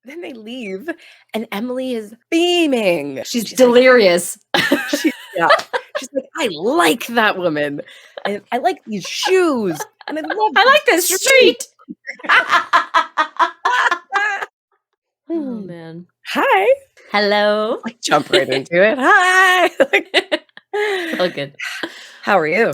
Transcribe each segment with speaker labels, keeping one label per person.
Speaker 1: Then they leave, and Emily is beaming.
Speaker 2: She's delirious.
Speaker 1: Yeah. She's like, I like that woman. And I like these shoes. And I
Speaker 2: like this street. Oh,
Speaker 1: Hmm.
Speaker 2: man.
Speaker 1: Hi.
Speaker 2: Hello.
Speaker 1: Like, jump right into it. Hi.
Speaker 2: Oh, good.
Speaker 1: How are you?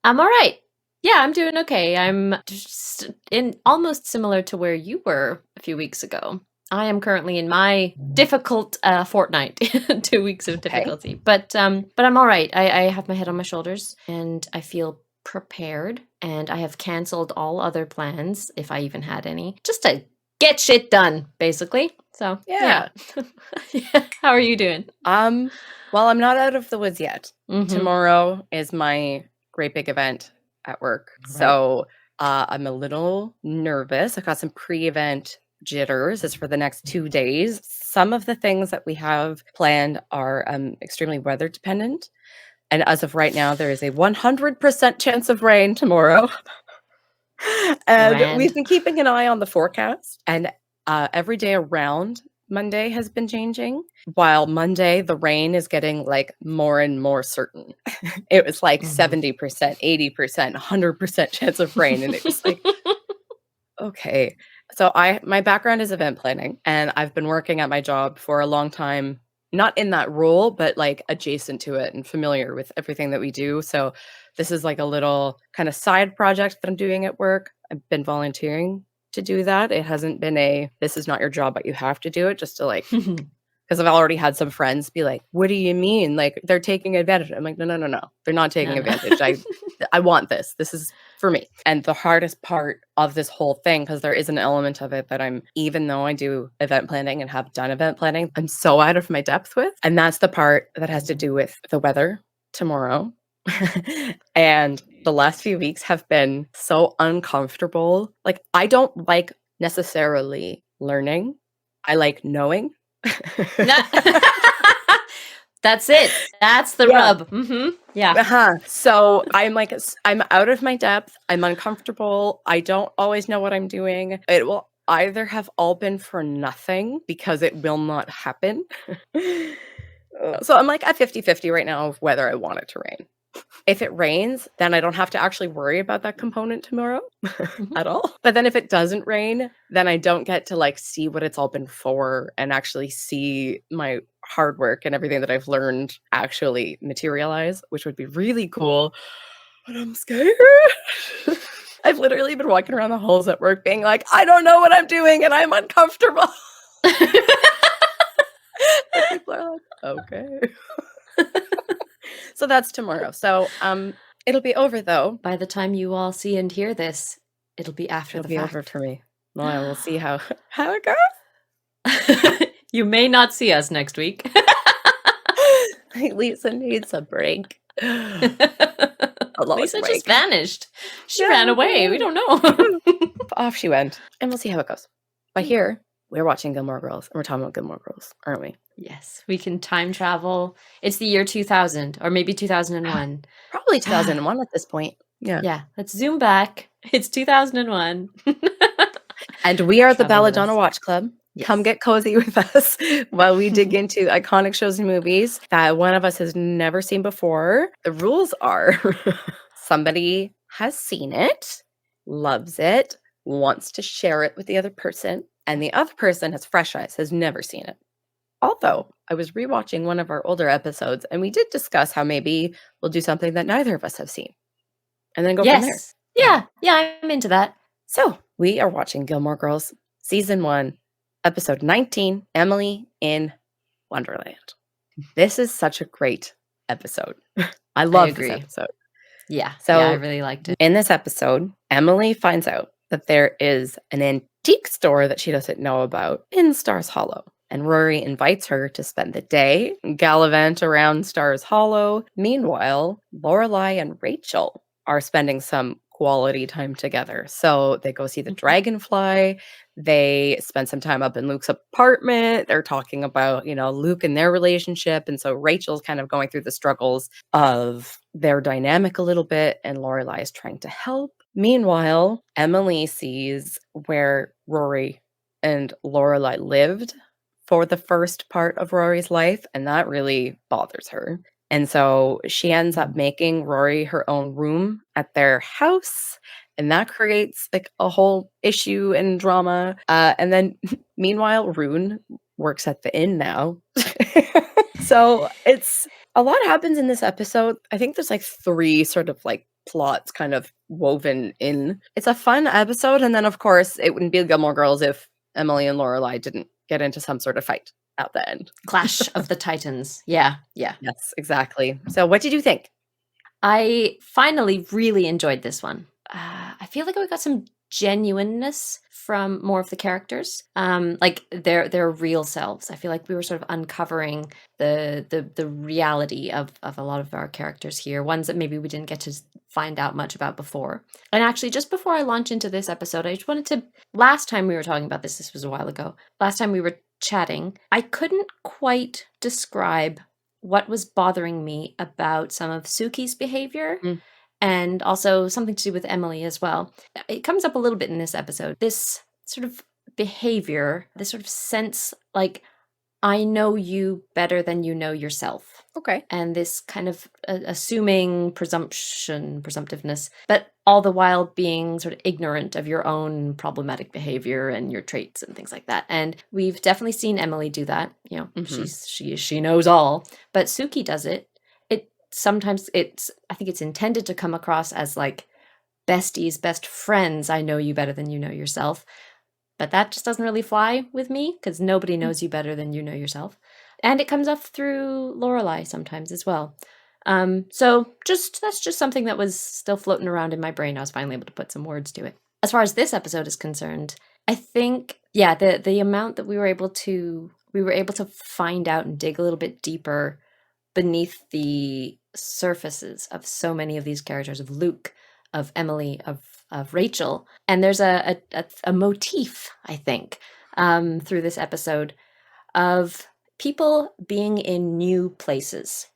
Speaker 2: I'm all right. Yeah, I'm doing okay. I'm just in almost similar to where you were a few weeks ago. I am currently in my difficult fortnight, 2 weeks of difficulty. But I'm all right. I have my head on my shoulders and I feel prepared, and I have canceled all other plans, if I even had any, just to get shit done, basically. So yeah. How are you doing?
Speaker 1: Well, I'm not out of the woods yet.
Speaker 2: Mhm.
Speaker 1: Tomorrow is my great big event at work.
Speaker 2: Right.
Speaker 1: So I'm a little nervous. I've got some pre-event jitters. It's for the next 2 days. Some of the things that we have planned are extremely weather dependent. And as of right now, there is a 100% chance of rain tomorrow. And we've been keeping an eye on the forecast. And every day around Monday has been changing. While Monday, the rain is getting like more and more certain. It was like 70%, 80%, 100% chance of rain. And it was like, okay. So my background is event planning, and I've been working at my job for a long time, not in that role, but like adjacent to it and familiar with everything that we do. So this is like a little kind of side project that I'm doing at work. I've been volunteering to do that. It hasn't been this is not your job, but you have to do it, just to like, because I've already had some friends be like, what do you mean? Like, they're taking advantage. I'm like, no. They're not taking advantage. I want this. This is for me. And the hardest part of this whole thing, because there is an element of it that even though I do event planning and have done event planning, I'm so out of my depth with. And that's the part that has to do with the weather tomorrow. And the last few weeks have been so uncomfortable. Like, I don't like necessarily learning. I like knowing.
Speaker 2: That's it. That's the rub. Mm-hmm. Yeah.
Speaker 1: So I'm out of my depth. I'm uncomfortable. I don't always know what I'm doing. It will either have all been for nothing because it will not happen. So I'm like at 50-50 right now of whether I want it to rain. If it rains, then I don't have to actually worry about that component tomorrow at all. But then if it doesn't rain, then I don't get to like see what it's all been for and actually see my hard work and everything that I've learned actually materialize, which would be really cool. But I'm scared. I've literally been walking around the halls at work being like, I don't know what I'm doing and I'm uncomfortable. People are like, okay. So that's tomorrow. So it'll be over though.
Speaker 2: By the time you all see and hear this, it'll be after the fact.
Speaker 1: It'll be over for me. Well, I will see how it goes.
Speaker 2: You may not see us next week.
Speaker 1: Lisa needs a break.
Speaker 2: Lisa just vanished. She ran away. We don't know.
Speaker 1: Off she went. And we'll see how it goes. But here, we're watching Gilmore Girls. And we're talking about Gilmore Girls, aren't we?
Speaker 2: Yes, we can time travel. It's the year 2000, or maybe 2001.
Speaker 1: Probably 2001 at this point. Yeah.
Speaker 2: Yeah, let's zoom back. It's 2001.
Speaker 1: And we are the Belladonna Watch Club. Yes. Come get cozy with us while we dig into iconic shows and movies that one of us has never seen before. The rules are somebody has seen it, loves it, wants to share it with the other person, and the other person has fresh eyes, has never seen it. Although I was rewatching one of our older episodes and we did discuss how maybe we'll do something that neither of us have seen and then go from there.
Speaker 2: Yeah, I'm into that.
Speaker 1: So we are watching Gilmore Girls Season 1, Episode 19, Emily in Wonderland. This is such a great episode. I love this episode.
Speaker 2: Yeah, I really liked it.
Speaker 1: In this episode, Emily finds out that there is an antique store that she doesn't know about in Stars Hollow. And Rory invites her to spend the day, gallivant around Stars Hollow. Meanwhile, Lorelai and Rachel are spending some quality time together. So they go see the dragonfly. They spend some time up in Luke's apartment. They're talking about, Luke and their relationship. And so Rachel's kind of going through the struggles of their dynamic a little bit, and Lorelai is trying to help. Meanwhile, Emily sees where Rory and Lorelai lived for the first part of Rory's life, and that really bothers her. And so she ends up making Rory her own room at their house, and that creates like a whole issue and drama. And then meanwhile, Rune works at the inn now. So it's a lot happens in this episode. I think there's like 3 sort of like plots kind of woven in. It's a fun episode, and then of course it wouldn't be the Gilmore Girls if Emily and Lorelai didn't get into some sort of fight at the end.
Speaker 2: Clash of the Titans. Yeah.
Speaker 1: Yes, exactly. So what did you think?
Speaker 2: I finally really enjoyed this one. I feel like we got some genuineness from more of the characters, like their real selves. I feel like we were sort of uncovering the reality of a lot of our characters here, ones that maybe we didn't get to find out much about before. And actually, just before I launch into this episode, I just wanted to, last time we were talking about this was a while ago, last time we were chatting, I couldn't quite describe what was bothering me about some of Sookie's behavior. And also something to do with Emily as well. It comes up a little bit in this episode. This sort of behavior, this sort of sense like, I know you better than you know yourself.
Speaker 1: Okay.
Speaker 2: And this kind of assuming presumptiveness, but all the while being sort of ignorant of your own problematic behavior and your traits and things like that. And we've definitely seen Emily do that. You know, she knows all, but Sookie does it. Sometimes I think it's intended to come across as like besties, best friends. I know you better than you know yourself. But that just doesn't really fly with me because nobody knows you better than you know yourself. And it comes up through Lorelai sometimes as well. So that's just something that was still floating around in my brain. I was finally able to put some words to it. As far as this episode is concerned, I think, the amount that we were able to find out and dig a little bit deeper beneath the surfaces of so many of these characters, of Luke, of Emily, of Rachel. And there's a motif, I think, through this episode of people being in new places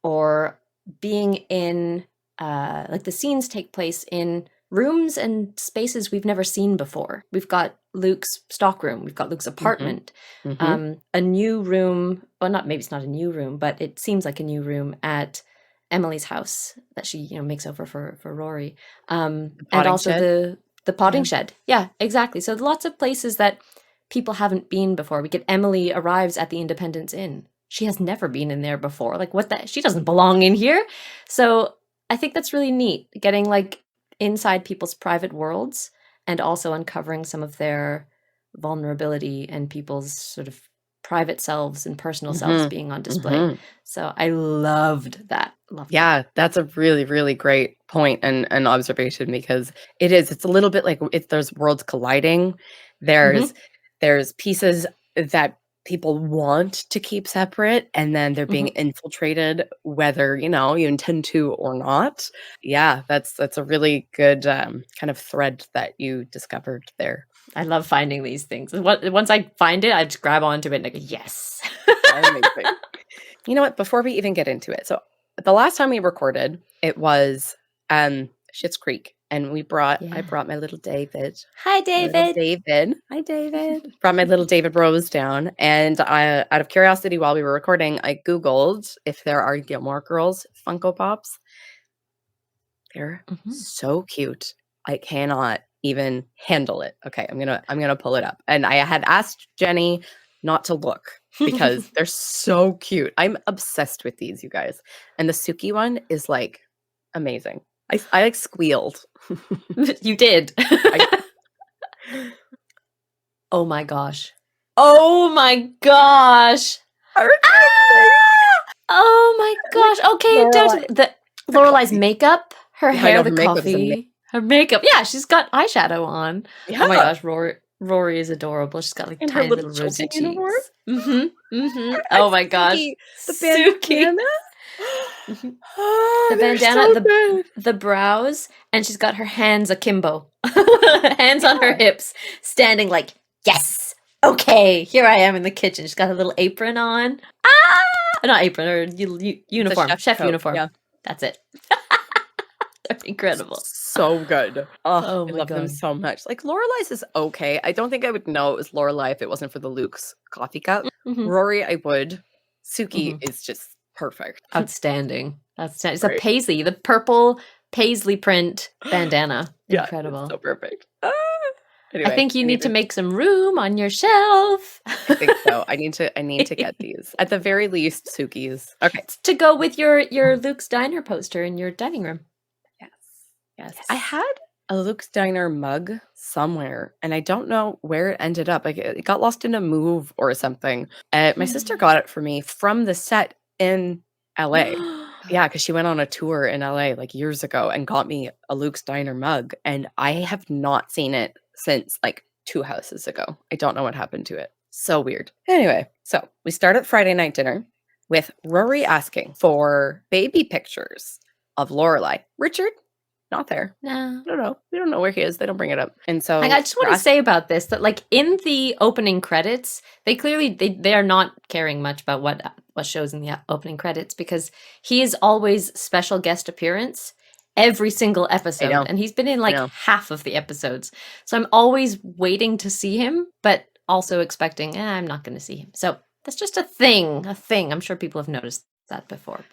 Speaker 2: or being in, like the scenes take place in rooms and spaces we've never seen before. We've got Luke's stockroom. We've got Luke's apartment. A new room. Well, maybe it's not a new room, but it seems like a new room at Emily's house that she, makes over for Rory. And also the potting shed. Yeah, exactly. So lots of places that people haven't been before. We get Emily arrives at the Independence Inn. She has never been in there before. Like, what the? She doesn't belong in here. So I think that's really neat, getting like inside people's private worlds and also uncovering some of their vulnerability and people's sort of private selves and personal selves being on display. So I loved that.
Speaker 1: Yeah, that's a really, really great point and observation, because it's a little bit like there's worlds colliding. There's pieces that people want to keep separate, and then they're being infiltrated, whether you intend to or not. Yeah, that's a really good kind of thread that you discovered there.
Speaker 2: I love finding these things. Once I find it, I just grab onto it and I go, yes.
Speaker 1: Amazing. You know what? Before we even get into it, so the last time we recorded, it was Schitt's Creek, and I brought my little David.
Speaker 2: Hi, David.
Speaker 1: Hi, David. Brought my little David Rose down, and out of curiosity, while we were recording, I Googled if there are Gilmore Girls Funko Pops. They're so cute. I cannot even handle it. Okay, I'm gonna pull it up. And I had asked Jenny not to look because they're so cute. I'm obsessed with these, you guys. And the Sookie one is like amazing. I like squealed.
Speaker 2: You did. Oh my gosh.
Speaker 1: Oh my gosh.
Speaker 2: Oh my gosh. Okay, Lorelai's makeup, her hair, the coffee, her makeup. Yeah, she's got eyeshadow on. Yeah. Oh my gosh, Rory is adorable. She's got like
Speaker 1: in
Speaker 2: tiny
Speaker 1: her
Speaker 2: little rosy cheeks.
Speaker 1: Oh
Speaker 2: my gosh,
Speaker 1: the bandana.
Speaker 2: The bandana, so the brows, and she's got her hands akimbo, hands on her hips, standing like, yes, okay, here I am in the kitchen. She's got a little apron on. Not apron, or uniform, chef uniform. Yeah. That's it. They're incredible.
Speaker 1: So good.
Speaker 2: Oh
Speaker 1: I
Speaker 2: my
Speaker 1: love them
Speaker 2: God.
Speaker 1: so much. Like, Lorelai's is okay. I don't think I would know it was Lorelai if it wasn't for the Luke's coffee cup.
Speaker 2: Mhm.
Speaker 1: Rory, I would. Suki
Speaker 2: Mhm.
Speaker 1: is just perfect.
Speaker 2: Outstanding. Outstanding. It's a
Speaker 1: Right.
Speaker 2: paisley, the purple paisley print bandana.
Speaker 1: Yeah, it's
Speaker 2: Incredible.
Speaker 1: so perfect.
Speaker 2: I
Speaker 1: Anyway,
Speaker 2: think you need to make some room on your shelf.
Speaker 1: I think so. I need to get these. At the very least, Suki's. Okay.
Speaker 2: To go with your Luke's Diner poster in your dining room.
Speaker 1: Yes. Yes. I had a Luke's Diner mug somewhere, and I don't know where it ended up. Like, it got lost in a move or something. My sister got it for me from the set in LA. Yeah, because she went on a tour in LA like years ago and got me a Luke's Diner mug, and I have not seen it since like 2 houses ago. I don't know what happened to it. So weird. Anyway, so we start at Friday night dinner with Rory asking for baby pictures of Lorelai. Richard, not there.
Speaker 2: No.
Speaker 1: I don't know. We don't know where he is. They don't bring it up. And so
Speaker 2: I just want to say about this that, like, in the opening credits, they clearly they are not caring much about what shows in the opening credits, because he is always special guest appearance every single episode,
Speaker 1: know.
Speaker 2: and he's been in
Speaker 1: I
Speaker 2: like
Speaker 1: know.
Speaker 2: half of the episodes. So I'm always waiting to see him, but also expecting I'm not going to see him. So that's just a thing. I'm sure people have noticed that before.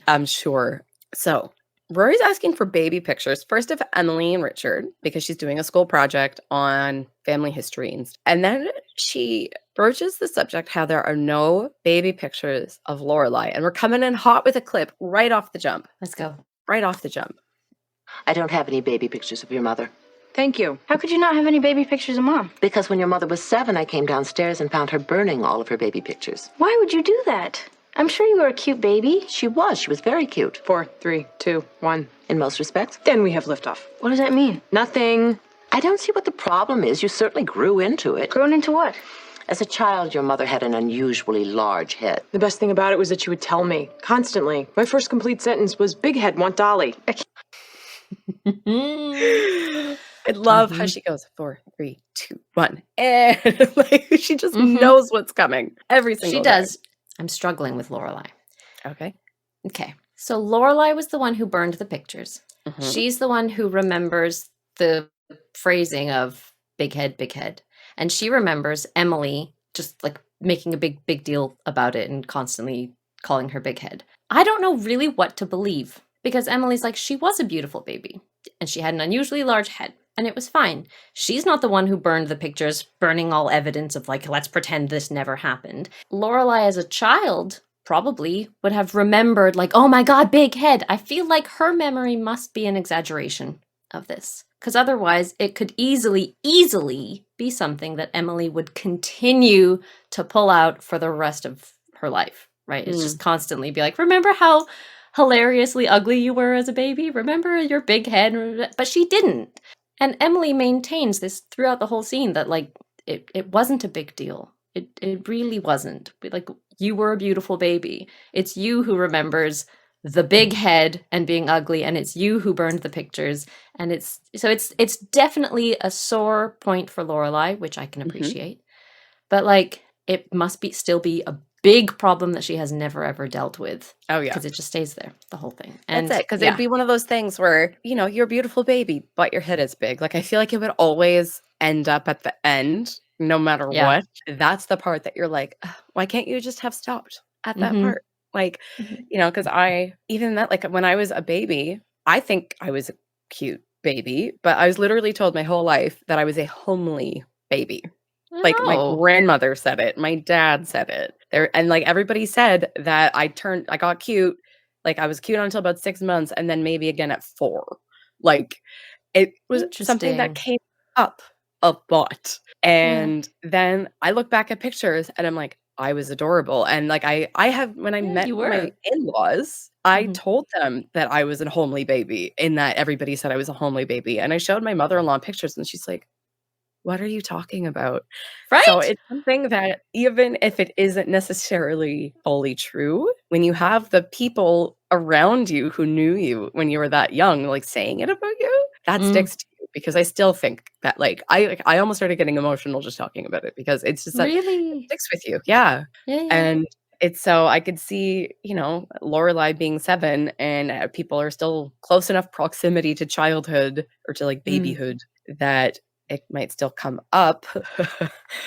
Speaker 1: I'm sure. So Rory's asking for baby pictures, first of Emily and Richard, because she's doing a school project on family history. And then she broaches the subject how there are no baby pictures of Lorelai. And we're coming in hot with a clip right off the jump.
Speaker 2: Let's go.
Speaker 1: Right off the jump.
Speaker 3: I don't have any baby pictures of your mother.
Speaker 4: Thank you. How could you not have any baby pictures of Mom?
Speaker 3: Because when your mother was 7, I came downstairs and found her burning all of her baby pictures.
Speaker 4: Why would you do that? I'm sure you were a cute baby.
Speaker 3: She was very cute.
Speaker 5: 4, 3, 2, 1.
Speaker 3: In most respects.
Speaker 5: Then we have liftoff.
Speaker 4: What does that mean?
Speaker 5: Nothing.
Speaker 3: I don't see what the problem is. You certainly grew into it.
Speaker 4: Grown into what?
Speaker 3: As a child, your mother had an unusually large head.
Speaker 5: The best thing about it was that she would tell me constantly. My first complete sentence was, "Big head, want Dolly."
Speaker 1: I love how she goes 4, 3, 2, 1, and like she just knows what's coming every single.
Speaker 2: She does. I'm struggling with Lorelai.
Speaker 1: Okay.
Speaker 2: Okay. So Lorelai was the one who burned the pictures.
Speaker 1: Mm-hmm.
Speaker 2: She's the one who remembers the phrasing of big head, big head. And she remembers Emily just like making a big deal about it and constantly calling her big head. I don't know really what to believe, because Emily's like, she was a beautiful baby and she had an unusually large head and it was fine. She's not the one who burned the pictures, burning all evidence of like, let's pretend this never happened. Lorelai as a child probably would have remembered like, oh my God, big head. I feel like her memory must be an exaggeration of this, because otherwise it could easily be something that Emily would continue to pull out for the rest of her life, right? It's just constantly be like, remember how hilariously ugly you were as a baby? Remember your big head? But she didn't. And Emily maintains this throughout the whole scene that like it wasn't a big deal. It really wasn't. Like, you were a beautiful baby. It's you who remembers the big head and being ugly, and it's you who burned the pictures. And it's definitely a sore point for Lorelai, which I can appreciate. But like, it must still be a big problem that she has never ever dealt with.
Speaker 1: Oh yeah,
Speaker 2: because it just stays there, the whole thing. And
Speaker 1: that's it. Because it'd be one of those things where, you know, you're a beautiful baby, but your head is big. Like, I feel like it would always end up at the end, no matter what. That's the part that you're like, why can't you just have stopped at that part? Like, you know, because even that, like, when I was a baby, I think I was a cute baby, but I was literally told my whole life that I was a homely baby. Like, my grandmother said it, my dad said it. And like, everybody said that I got cute. Like, I was cute until about 6 months, and then maybe again at 4. Like, it was something that came up a lot. And then I look back at pictures and I'm like, I was adorable. And like, I have, when I met my in-laws, I told them that I was a homely baby, in that everybody said I was a homely baby. And I showed my mother-in-law pictures and she's like, what are you talking about?
Speaker 2: Right?
Speaker 1: So it's something that, even if it isn't necessarily fully true, when you have the people around you who knew you when you were that young, like, saying it about you, that sticks to you. Because I still think that, like, I almost started getting emotional just talking about it, because it's just that
Speaker 2: really
Speaker 1: it sticks with you. Yeah.
Speaker 2: Yeah.
Speaker 1: And it's so I could see, Lorelai being 7 and people are still close enough proximity to childhood or to like babyhood that it might still come up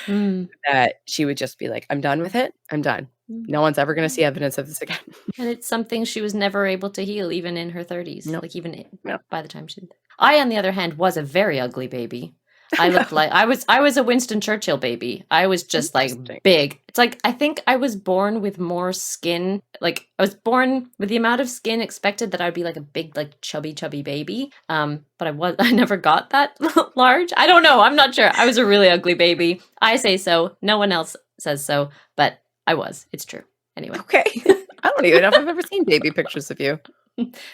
Speaker 1: that she would just be like, I'm done with it. I'm done. No one's ever going to see evidence of this again.
Speaker 2: And it's something she was never able to heal, even in her 30s.
Speaker 1: No.
Speaker 2: Like even
Speaker 1: No.
Speaker 2: by the time she did. I, on the other hand, was a very ugly baby. I looked like I was a Winston Churchill baby. I was just like big. It's like I think I was born with more skin. Like I was born with the amount of skin expected that I'd be like a big, like chubby baby. But I never got that large. I don't know. I'm not sure. I was a really ugly baby. I say so. No one else says so, but I was. It's true. Anyway.
Speaker 1: Okay. I don't even know if I've ever seen baby pictures of you.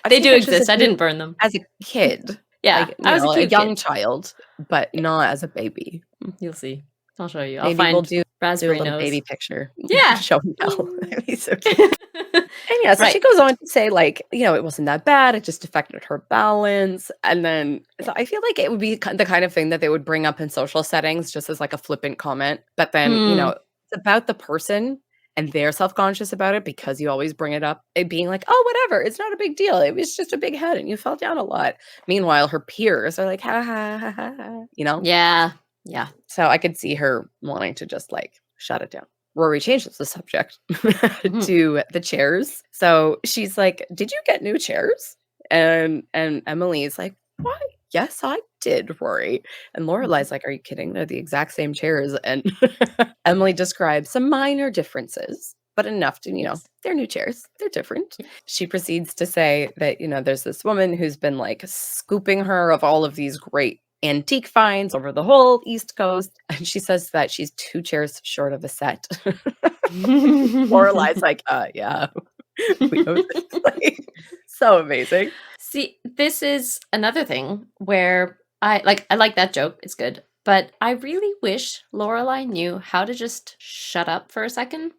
Speaker 2: They do exist. I didn't burn them.
Speaker 1: As a kid.
Speaker 2: Yeah,
Speaker 1: like,
Speaker 2: I was a cute
Speaker 1: young
Speaker 2: kid.
Speaker 1: child, but not as a baby.
Speaker 2: You'll see. I'll show you.
Speaker 1: Maybe
Speaker 2: I'll find
Speaker 1: we'll do a
Speaker 2: raspberry
Speaker 1: little
Speaker 2: nose.
Speaker 1: baby picture.
Speaker 2: Yeah.
Speaker 1: Show me now. That'd be so cute. And yeah, so she goes on to say, like, it wasn't that bad. It just affected her balance. And then so I feel like it would be the kind of thing that they would bring up in social settings just as like a flippant comment. But then, it's about the person and they're self-conscious about it because you always bring it up. It being like, oh, whatever. It's not a big deal. It was just a big head and you fell down a lot. Meanwhile, her peers are like, ha, ha, ha, ha, ha,
Speaker 2: Yeah. Yeah.
Speaker 1: So I could see her wanting to just like shut it down. Rory changes the subject to the chairs. So she's like, did you get new chairs? And Emily's like, why? Yes, I did, Rory. And Lorelai's like, are you kidding? They're the exact same chairs. And Emily describes some minor differences, but enough to, they're new chairs. They're different. She proceeds to say that, there's this woman who's been like scooping her of all of these great antique finds over the whole East Coast. And she says that she's 2 chairs short of a set. Lorelai's like, yeah. We know this. Like, so amazing.
Speaker 2: See, this is another thing where I like that joke. It's good. But I really wish Lorelai knew how to just shut up for a second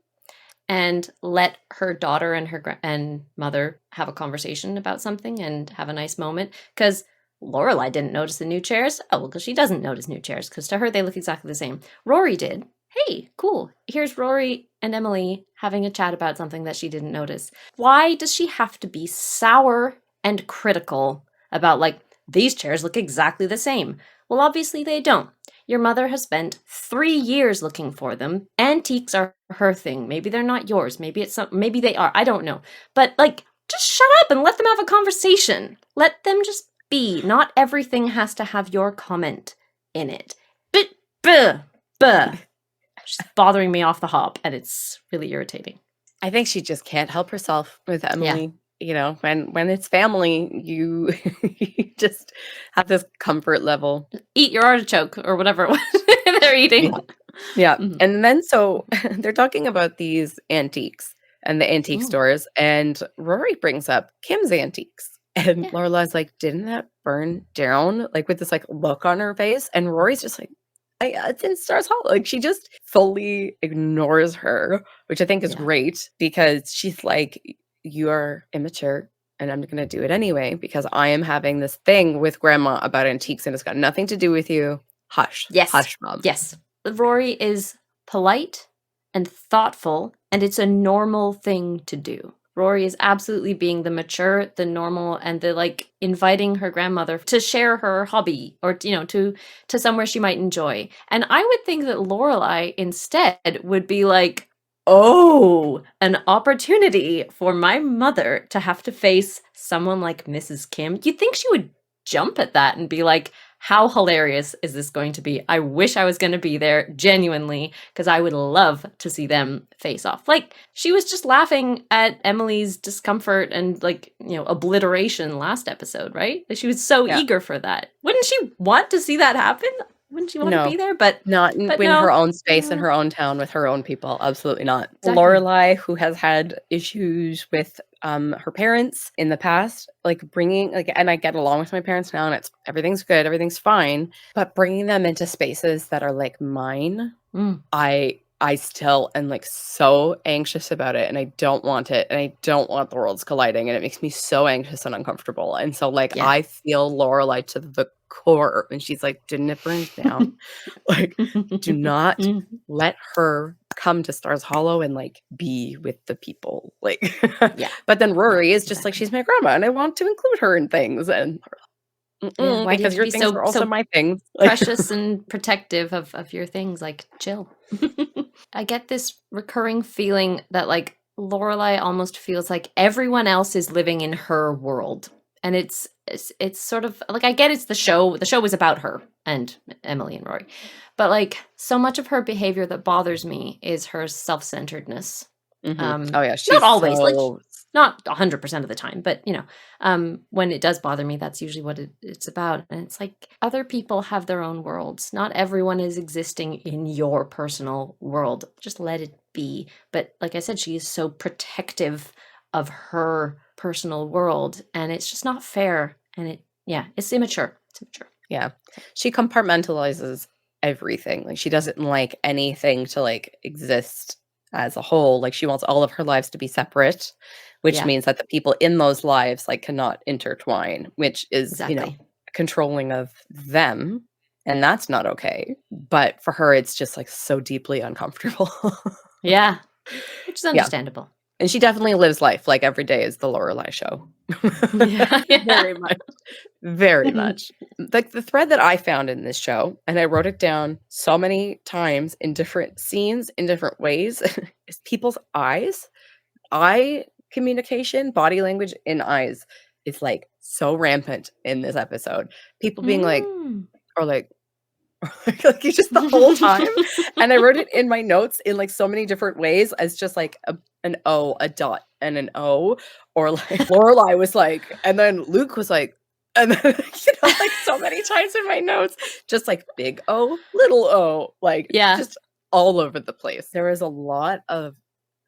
Speaker 2: and let her daughter and her mother have a conversation about something and have a nice moment. Because Lorelai didn't notice the new chairs. Oh, well, because she doesn't notice new chairs, because to her they look exactly the same. Rory did. Hey, cool. Here's Rory and Emily having a chat about something that she didn't notice. Why does she have to be sour and critical about, like, these chairs look exactly the same? Well, obviously they don't. Your mother has spent 3 years looking for them. Antiques are her thing. Maybe they're not yours. Maybe maybe they are. I don't know. But, like, just shut up and let them have a conversation. Let them just be. Not everything has to have your comment in it. She's bothering me off the hop, and it's really irritating.
Speaker 1: I think she just can't help herself with Emily. Yeah. When it's family, you just have this comfort level.
Speaker 2: Eat your artichoke or whatever it was they're eating.
Speaker 1: Yeah. Mm-hmm. And then so they're talking about these antiques and the antique stores, and Rory brings up Kim's Antiques. And Lorelai's like, didn't that burn down? Like with this like look on her face. And Rory's just like, it's in Stars Hollow. Like she just fully ignores her, which I think is great because she's like, you are immature and I'm going to do it anyway because I am having this thing with grandma about antiques and it's got nothing to do with you. Hush.
Speaker 2: Yes.
Speaker 1: Hush, Mom.
Speaker 2: Yes. Rory is polite and thoughtful, and it's a normal thing to do. Rory is absolutely being the mature, the normal, and the like inviting her grandmother to share her hobby or, to somewhere she might enjoy. And I would think that Lorelai instead would be like, oh, an opportunity for my mother to have to face someone like Mrs. Kim. You'd think she would jump at that and be like, how hilarious is this going to be? I wish I was going to be there, genuinely, because I would love to see them face off. Like, she was just laughing at Emily's discomfort and, like, obliteration last episode, right? She was so eager for that. Wouldn't she want to see that happen? Wouldn't she want to be there? But
Speaker 1: not in her own space in her own town with her own people. Absolutely not. Exactly. Lorelai, who has had issues with her parents in the past, like bringing and I get along with my parents now, and everything's good, everything's fine. But bringing them into spaces that are like mine, I still am like so anxious about it, and I don't want it, and I don't want the worlds colliding, and it makes me so anxious and uncomfortable. And so I feel Lorelai to the core, and she's like, didn't it burn down? Like, do not let her come to Stars Hollow and like be with the people. Like,
Speaker 2: Yeah.
Speaker 1: But then Rory is just like, she's my grandma and I want to include her in things. And
Speaker 2: Yeah, why do you have
Speaker 1: because
Speaker 2: to
Speaker 1: your
Speaker 2: be
Speaker 1: things
Speaker 2: so
Speaker 1: are also
Speaker 2: so
Speaker 1: my things. Like,
Speaker 2: precious and protective of your things? Like, chill. I get this recurring feeling that like Lorelai almost feels like everyone else is living in her world, and it's sort of like, I get it's the show. The show is about her and Emily and Rory, but like so much of her behavior that bothers me is her self-centeredness.
Speaker 1: oh yeah, she's
Speaker 2: Not always, like
Speaker 1: so
Speaker 2: not 100% of the time, but you know, when it does bother me, that's usually what it's about. And it's like other people have their own worlds. Not everyone is existing in your personal world. Just let it be. But like I said, she is so protective of her personal world, and it's just not fair. And it's immature. It's immature.
Speaker 1: yeah. She compartmentalizes everything. Like she doesn't like anything to like exist as a whole. Like she wants all of her lives to be separate, which
Speaker 2: Yeah.
Speaker 1: means that the people in those lives like cannot intertwine, which is,
Speaker 2: Exactly.
Speaker 1: controlling of them. And that's not okay. But for her, it's just like so deeply uncomfortable.
Speaker 2: Yeah. Which is
Speaker 1: Yeah.
Speaker 2: understandable.
Speaker 1: And she definitely lives life like every day is the Lorelai show.
Speaker 2: Yeah.
Speaker 1: Very much. Very much. Like the thread that I found in this show, and I wrote it down so many times in different scenes, in different ways, is people's eyes. Eye communication, body language in eyes is like so rampant in this episode. People being like,
Speaker 2: Mm.
Speaker 1: or like, like you just the whole time. And I wrote it in my notes in like so many different ways as just like an O, a dot, and an O, or like Lorelai was like, and then Luke was like, and then like so many times in my notes, just like big O, little O, like
Speaker 2: Yeah.
Speaker 1: just all over the place. There is a lot of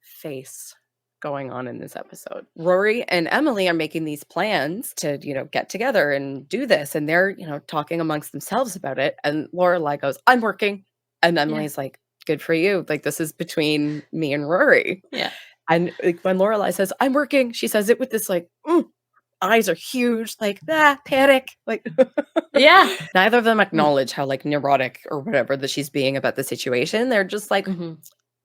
Speaker 1: face going on in this episode. Rory and Emily are making these plans to, get together and do this. And they're, talking amongst themselves about it. And Lorelai goes, I'm working. And Emily's like, good for you. Like, this is between me and Rory.
Speaker 2: Yeah.
Speaker 1: And like, when Lorelai says, I'm working, she says it with this like, eyes are huge, like, panic. Like,
Speaker 2: Yeah.
Speaker 1: neither of them acknowledge how like neurotic or whatever that she's being about the situation. They're just like,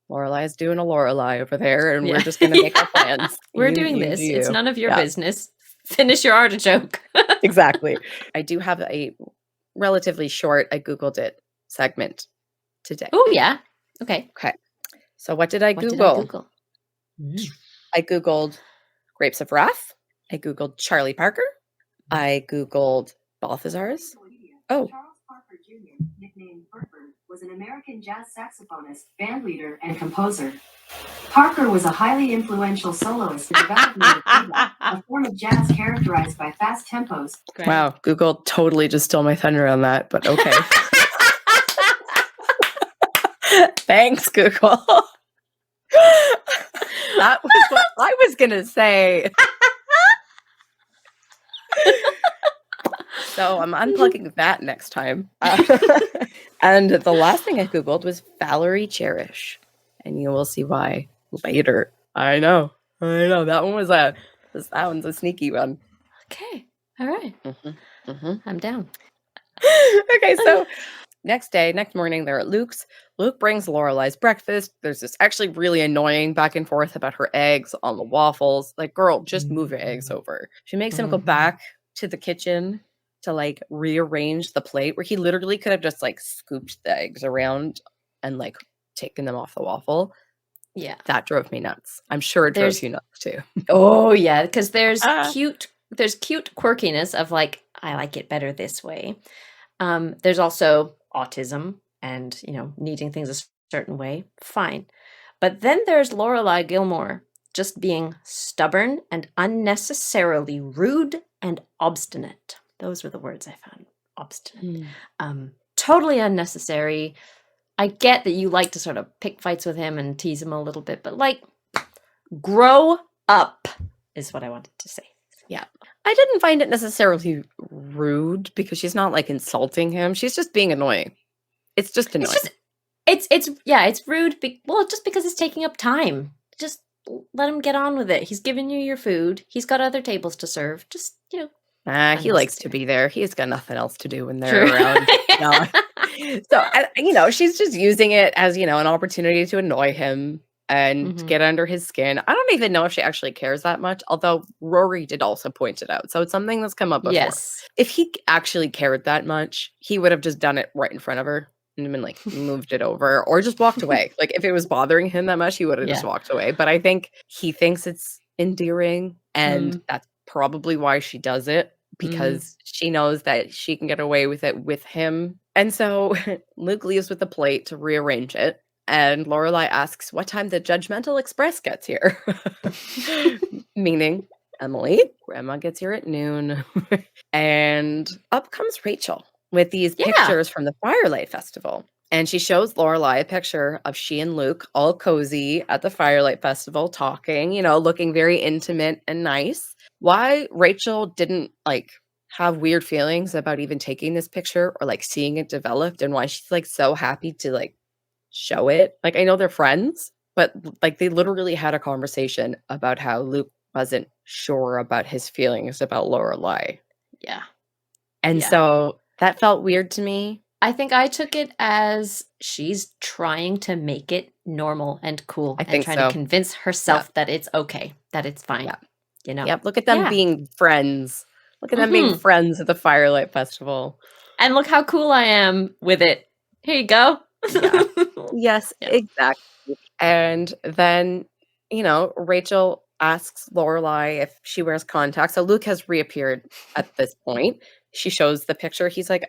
Speaker 1: Lorelai's doing a Lorelai over there, and we're just going to make our plans.
Speaker 2: We're doing this.
Speaker 1: do
Speaker 2: It's
Speaker 1: you.
Speaker 2: none of your business. Finish your artichoke.
Speaker 1: Exactly. I do have a relatively short, I Googled it segment today.
Speaker 2: Oh, yeah. Okay.
Speaker 1: So what did I
Speaker 2: What
Speaker 1: Google?
Speaker 2: did I Google?
Speaker 1: I Googled Grapes of Wrath. I Googled Charlie Parker. I Googled Balthazar's. Oh.
Speaker 6: Charles Parker Jr., nicknamed Burford, was an American jazz saxophonist, bandleader, and composer. Parker was a highly influential soloist in development of bebop, a form of jazz characterized by fast tempos.
Speaker 2: Great.
Speaker 1: Wow, Google totally just stole my thunder on that, but okay. Thanks, Google. That was what I was going to say. So I'm unplugging that next time. And the last thing I Googled was Valerie Cherish. And you will see why later. I know. That one's a sneaky one.
Speaker 2: Okay. All right. I'm down.
Speaker 1: Okay, so next morning, they're at Luke's. Luke brings Lorelai's breakfast. There's this actually really annoying back and forth about her eggs on the waffles. Like, girl, just move your eggs over. She makes him go back to the kitchen to like rearrange the plate, where he literally could have just like scooped the eggs around and like taken them off the waffle.
Speaker 2: Yeah.
Speaker 1: That drove me nuts. I'm sure it drove you nuts too.
Speaker 2: Oh, yeah, because there's cute quirkiness of like, I like it better this way. There's also autism and, needing things a certain way. Fine. But then there's Lorelai Gilmore just being stubborn and unnecessarily rude and obstinate. Those were the words I found. Obstinate. Totally unnecessary. I get that you like to sort of pick fights with him and tease him a little bit, but like, grow up is what I wanted to say.
Speaker 1: Yeah. I didn't find it necessarily rude because she's not like insulting him. She's just being annoying. It's just annoying.
Speaker 2: It's rude. Just because it's taking up time. Just let him get on with it. He's giving you your food. He's got other tables to serve. Just,
Speaker 1: He likes to be there. He's got nothing else to do when they're around. No. So, she's just using it as, an opportunity to annoy him and get under his skin. I don't even know if she actually cares that much, although Rory did also point it out. So it's something that's come up before.
Speaker 2: Yes.
Speaker 1: If he actually cared that much, he would have just done it right in front of her and been like, moved it over or just walked away. Like, if it was bothering him that much, he would have just walked away. But I think he thinks it's endearing, and that's probably why she does it, because she knows that she can get away with it with him. And so Luke leaves with the plate to rearrange it. And Lorelai asks what time the Judgmental Express gets here. Meaning, Emily, Grandma gets here at noon. And up comes Rachel with these pictures from the Firelight Festival. And she shows Lorelai a picture of she and Luke all cozy at the Firelight Festival talking, looking very intimate and nice. Why Rachel didn't have weird feelings about even taking this picture or seeing it developed, and why she's so happy to show it. I know they're friends, but they literally had a conversation about how Luke wasn't sure about his feelings about Lorelai.
Speaker 2: Yeah.
Speaker 1: And so that felt weird to me.
Speaker 2: I think I took it as she's trying to make it normal and cool, and trying to convince herself that it's okay, that it's fine.
Speaker 1: Yep. Look at them being friends. Look at them being friends at the Firelight Festival.
Speaker 2: And look how cool I am with it. Here you go.
Speaker 1: Yes, exactly. And then, Rachel asks Lorelai if she wears contacts. So Luke has reappeared at this point. She shows the picture. He's like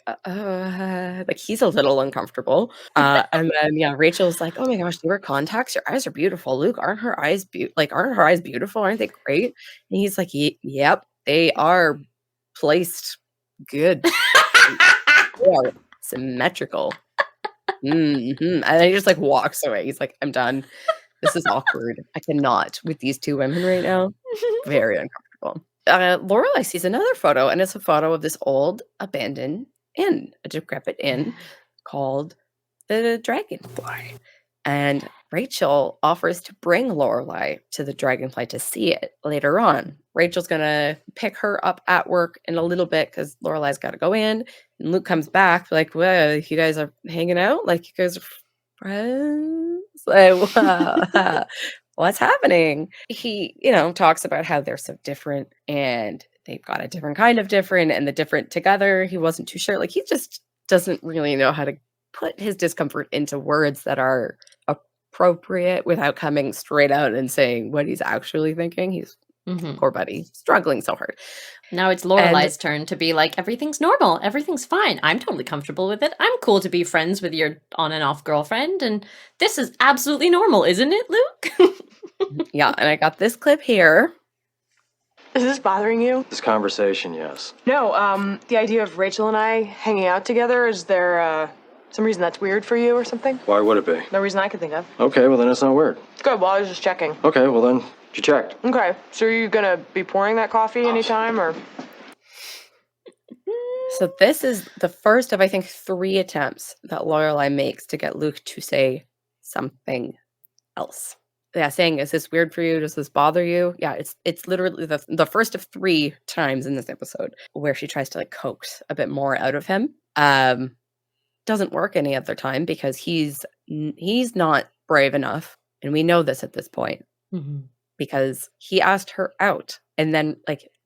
Speaker 1: he's a little uncomfortable. And then Rachel's like, "Oh my gosh, do you wear contacts? Your eyes are beautiful, Luke. Aren't her eyes beautiful? Aren't they great?" And he's like, "Yep, they are placed good. They are symmetrical." And then he just walks away. He's like, "I'm done. This is awkward. I cannot with these two women right now." Very uncomfortable. Lorelai sees another photo, and it's a photo of this old abandoned inn, a decrepit inn called the Dragonfly. And Rachel offers to bring Lorelai to the Dragonfly to see it later on. Rachel's gonna pick her up at work in a little bit because Lorelai's got to go in. And Luke comes back well, you guys are hanging out? You guys are friends? Wow. What's happening? He, talks about how they're so different and they've got a different kind of different, and the different together. He wasn't too sure. He just doesn't really know how to put his discomfort into words that are appropriate without coming straight out and saying what he's actually thinking. He's poor buddy, struggling so hard.
Speaker 2: Now it's Lorelai's turn to be like, everything's normal, everything's fine. I'm totally comfortable with it. I'm cool to be friends with your on and off girlfriend, and this is absolutely normal, isn't it, Luke?
Speaker 1: Yeah, and I got this clip here.
Speaker 5: Is this bothering you?
Speaker 7: This conversation, yes.
Speaker 5: No, the idea of Rachel and I hanging out together, is there, some reason that's weird for you or something?
Speaker 7: Why would it be?
Speaker 5: No reason I could think of.
Speaker 7: Okay, well then it's not weird.
Speaker 5: Good, well I was just checking.
Speaker 7: Okay, well then you checked.
Speaker 5: Okay, so are you gonna be pouring that coffee anytime, or?
Speaker 1: So this is the first of, I think, 3 attempts that Lorelai makes to get Luke to say something else. Yeah, saying, "Is this weird for you? Does this bother you?" Yeah, it's literally the first of 3 times in this episode where she tries to coax a bit more out of him. Doesn't work any other time because he's not brave enough, and we know this at this point because he asked her out and then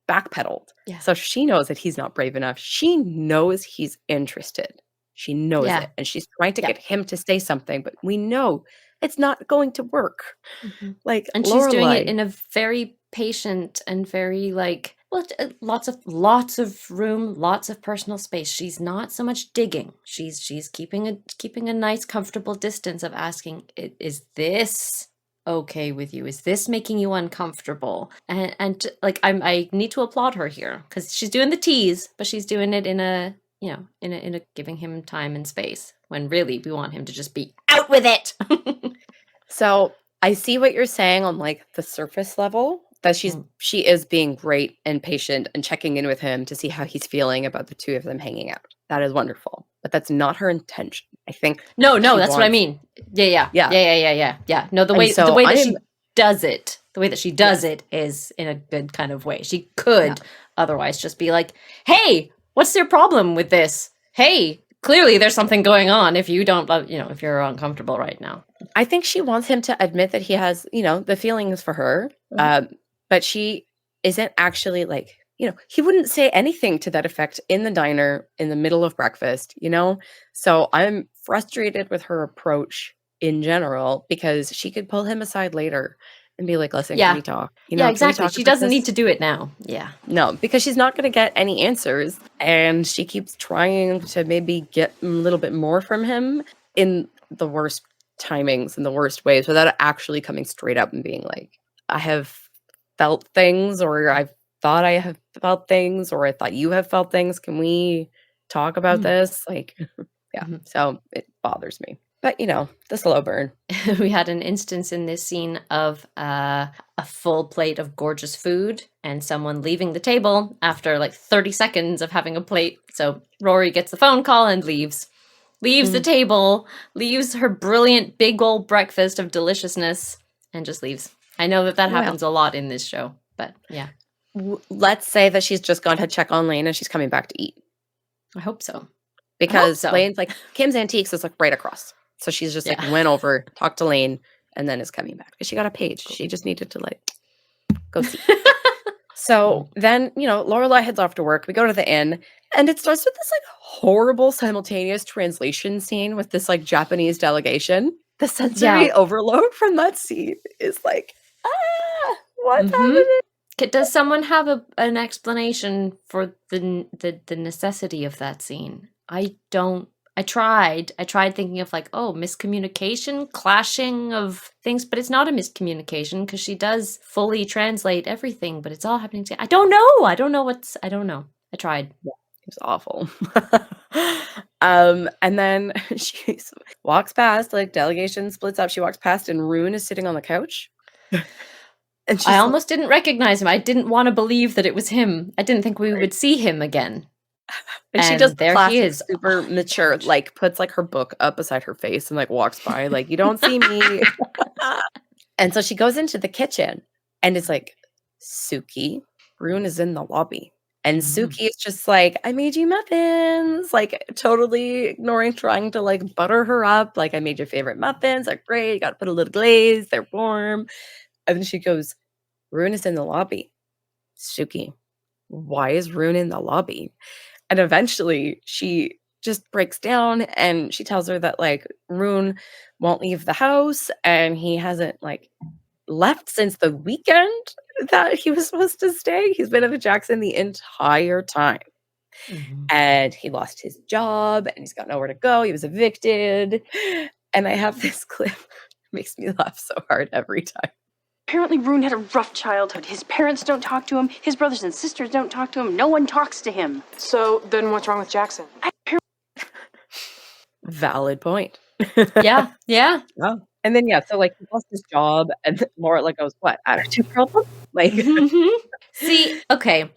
Speaker 1: backpedaled.
Speaker 2: Yeah.
Speaker 1: So she knows that he's not brave enough. She knows he's interested. She knows it, and she's trying to get him to say something, but we know it's not going to work.
Speaker 2: And
Speaker 1: Lorelai,
Speaker 2: she's doing it in a very patient and very lots of room, lots of personal space. She's not so much digging. She's keeping a nice, comfortable distance of asking, "Is this okay with you? Is this making you uncomfortable?" And I need to applaud her here because she's doing the tease, but she's doing it in a giving him time and space when really we want him to just be out with it.
Speaker 1: So I see what you're saying on the surface level, that she is being great and patient and checking in with him to see how he's feeling about the two of them hanging out. That is wonderful, but that's not her intention. I think.
Speaker 2: No, that's what I mean. Yeah. No, the way that she does it, is in a good kind of way. She could otherwise just be like, hey, what's your problem with this? Hey, clearly there's something going on if you don't, if you're uncomfortable right now.
Speaker 1: I think she wants him to admit that he has, the feelings for her, but she isn't actually like, he wouldn't say anything to that effect in the diner in the middle of breakfast, So I'm frustrated with her approach in general because she could pull him aside later and be like, listen, can we talk?
Speaker 2: Yeah, exactly. She doesn't need to do it now. Yeah.
Speaker 1: No, because she's not going to get any answers. And she keeps trying to maybe get a little bit more from him in the worst timings and the worst ways without actually coming straight up and being like, I have felt things, or I thought I have felt things, or I thought you have felt things. Can we talk about this? Like, yeah. So it bothers me. But, the slow burn.
Speaker 2: We had an instance in this scene of a full plate of gorgeous food and someone leaving the table after like 30 seconds of having a plate. So Rory gets the phone call and leaves the table, leaves her brilliant big old breakfast of deliciousness, and just leaves. I know that happens a lot in this show, but yeah.
Speaker 1: Let's say that she's just gone to check on Lane and she's coming back to eat.
Speaker 2: I hope so.
Speaker 1: Because Lane's like, Kim's Antiques is like right across. So she's just like went over, talked to Lane, and then is coming back. Because she got a page. She just needed to like go see. So then, Lorelai heads off to work. We go to the inn, and it starts with this like horrible simultaneous translation scene with this like Japanese delegation. The sensory overload from that scene is like, what's happening?
Speaker 2: Does someone have an explanation for the necessity of that scene? I don't. I tried thinking of like, miscommunication, clashing of things, but it's not a miscommunication because she does fully translate everything, but it's all happening together. I don't know. I tried.
Speaker 1: Yeah, it was awful. And then she walks past, like delegation splits up. She walks past and Rune is sitting on the couch.
Speaker 2: And I almost didn't recognize him. I didn't want to believe that it was him. I didn't think we would see him again.
Speaker 1: And she does there he is, super mature, like puts like her book up beside her face and like walks by, like, you don't see me. And so she goes into the kitchen and it's like, Sookie, Rune is in the lobby. And Sookie is just like, I made you muffins, like totally ignoring, trying to like butter her up. Like, I made your favorite muffins. They're great. You got to put a little glaze. They're warm. And then she goes, Rune is in the lobby. Sookie, why is Rune in the lobby? And eventually she just breaks down and she tells her that like Rune won't leave the house and he hasn't like left since the weekend that he was supposed to stay. He's been at Jackson the entire time. And he lost his job and he's got nowhere to go. He was evicted. And I have this clip. It makes me laugh so hard every time.
Speaker 8: Apparently Rune had a rough childhood. His parents don't talk to him. His brothers and sisters don't talk to him. No one talks to him.
Speaker 5: So then what's wrong with Jackson?
Speaker 1: Valid point.
Speaker 2: Yeah.
Speaker 1: And then, so like he lost his job and Lorelai goes, what, attitude problem? Like,
Speaker 2: See, okay.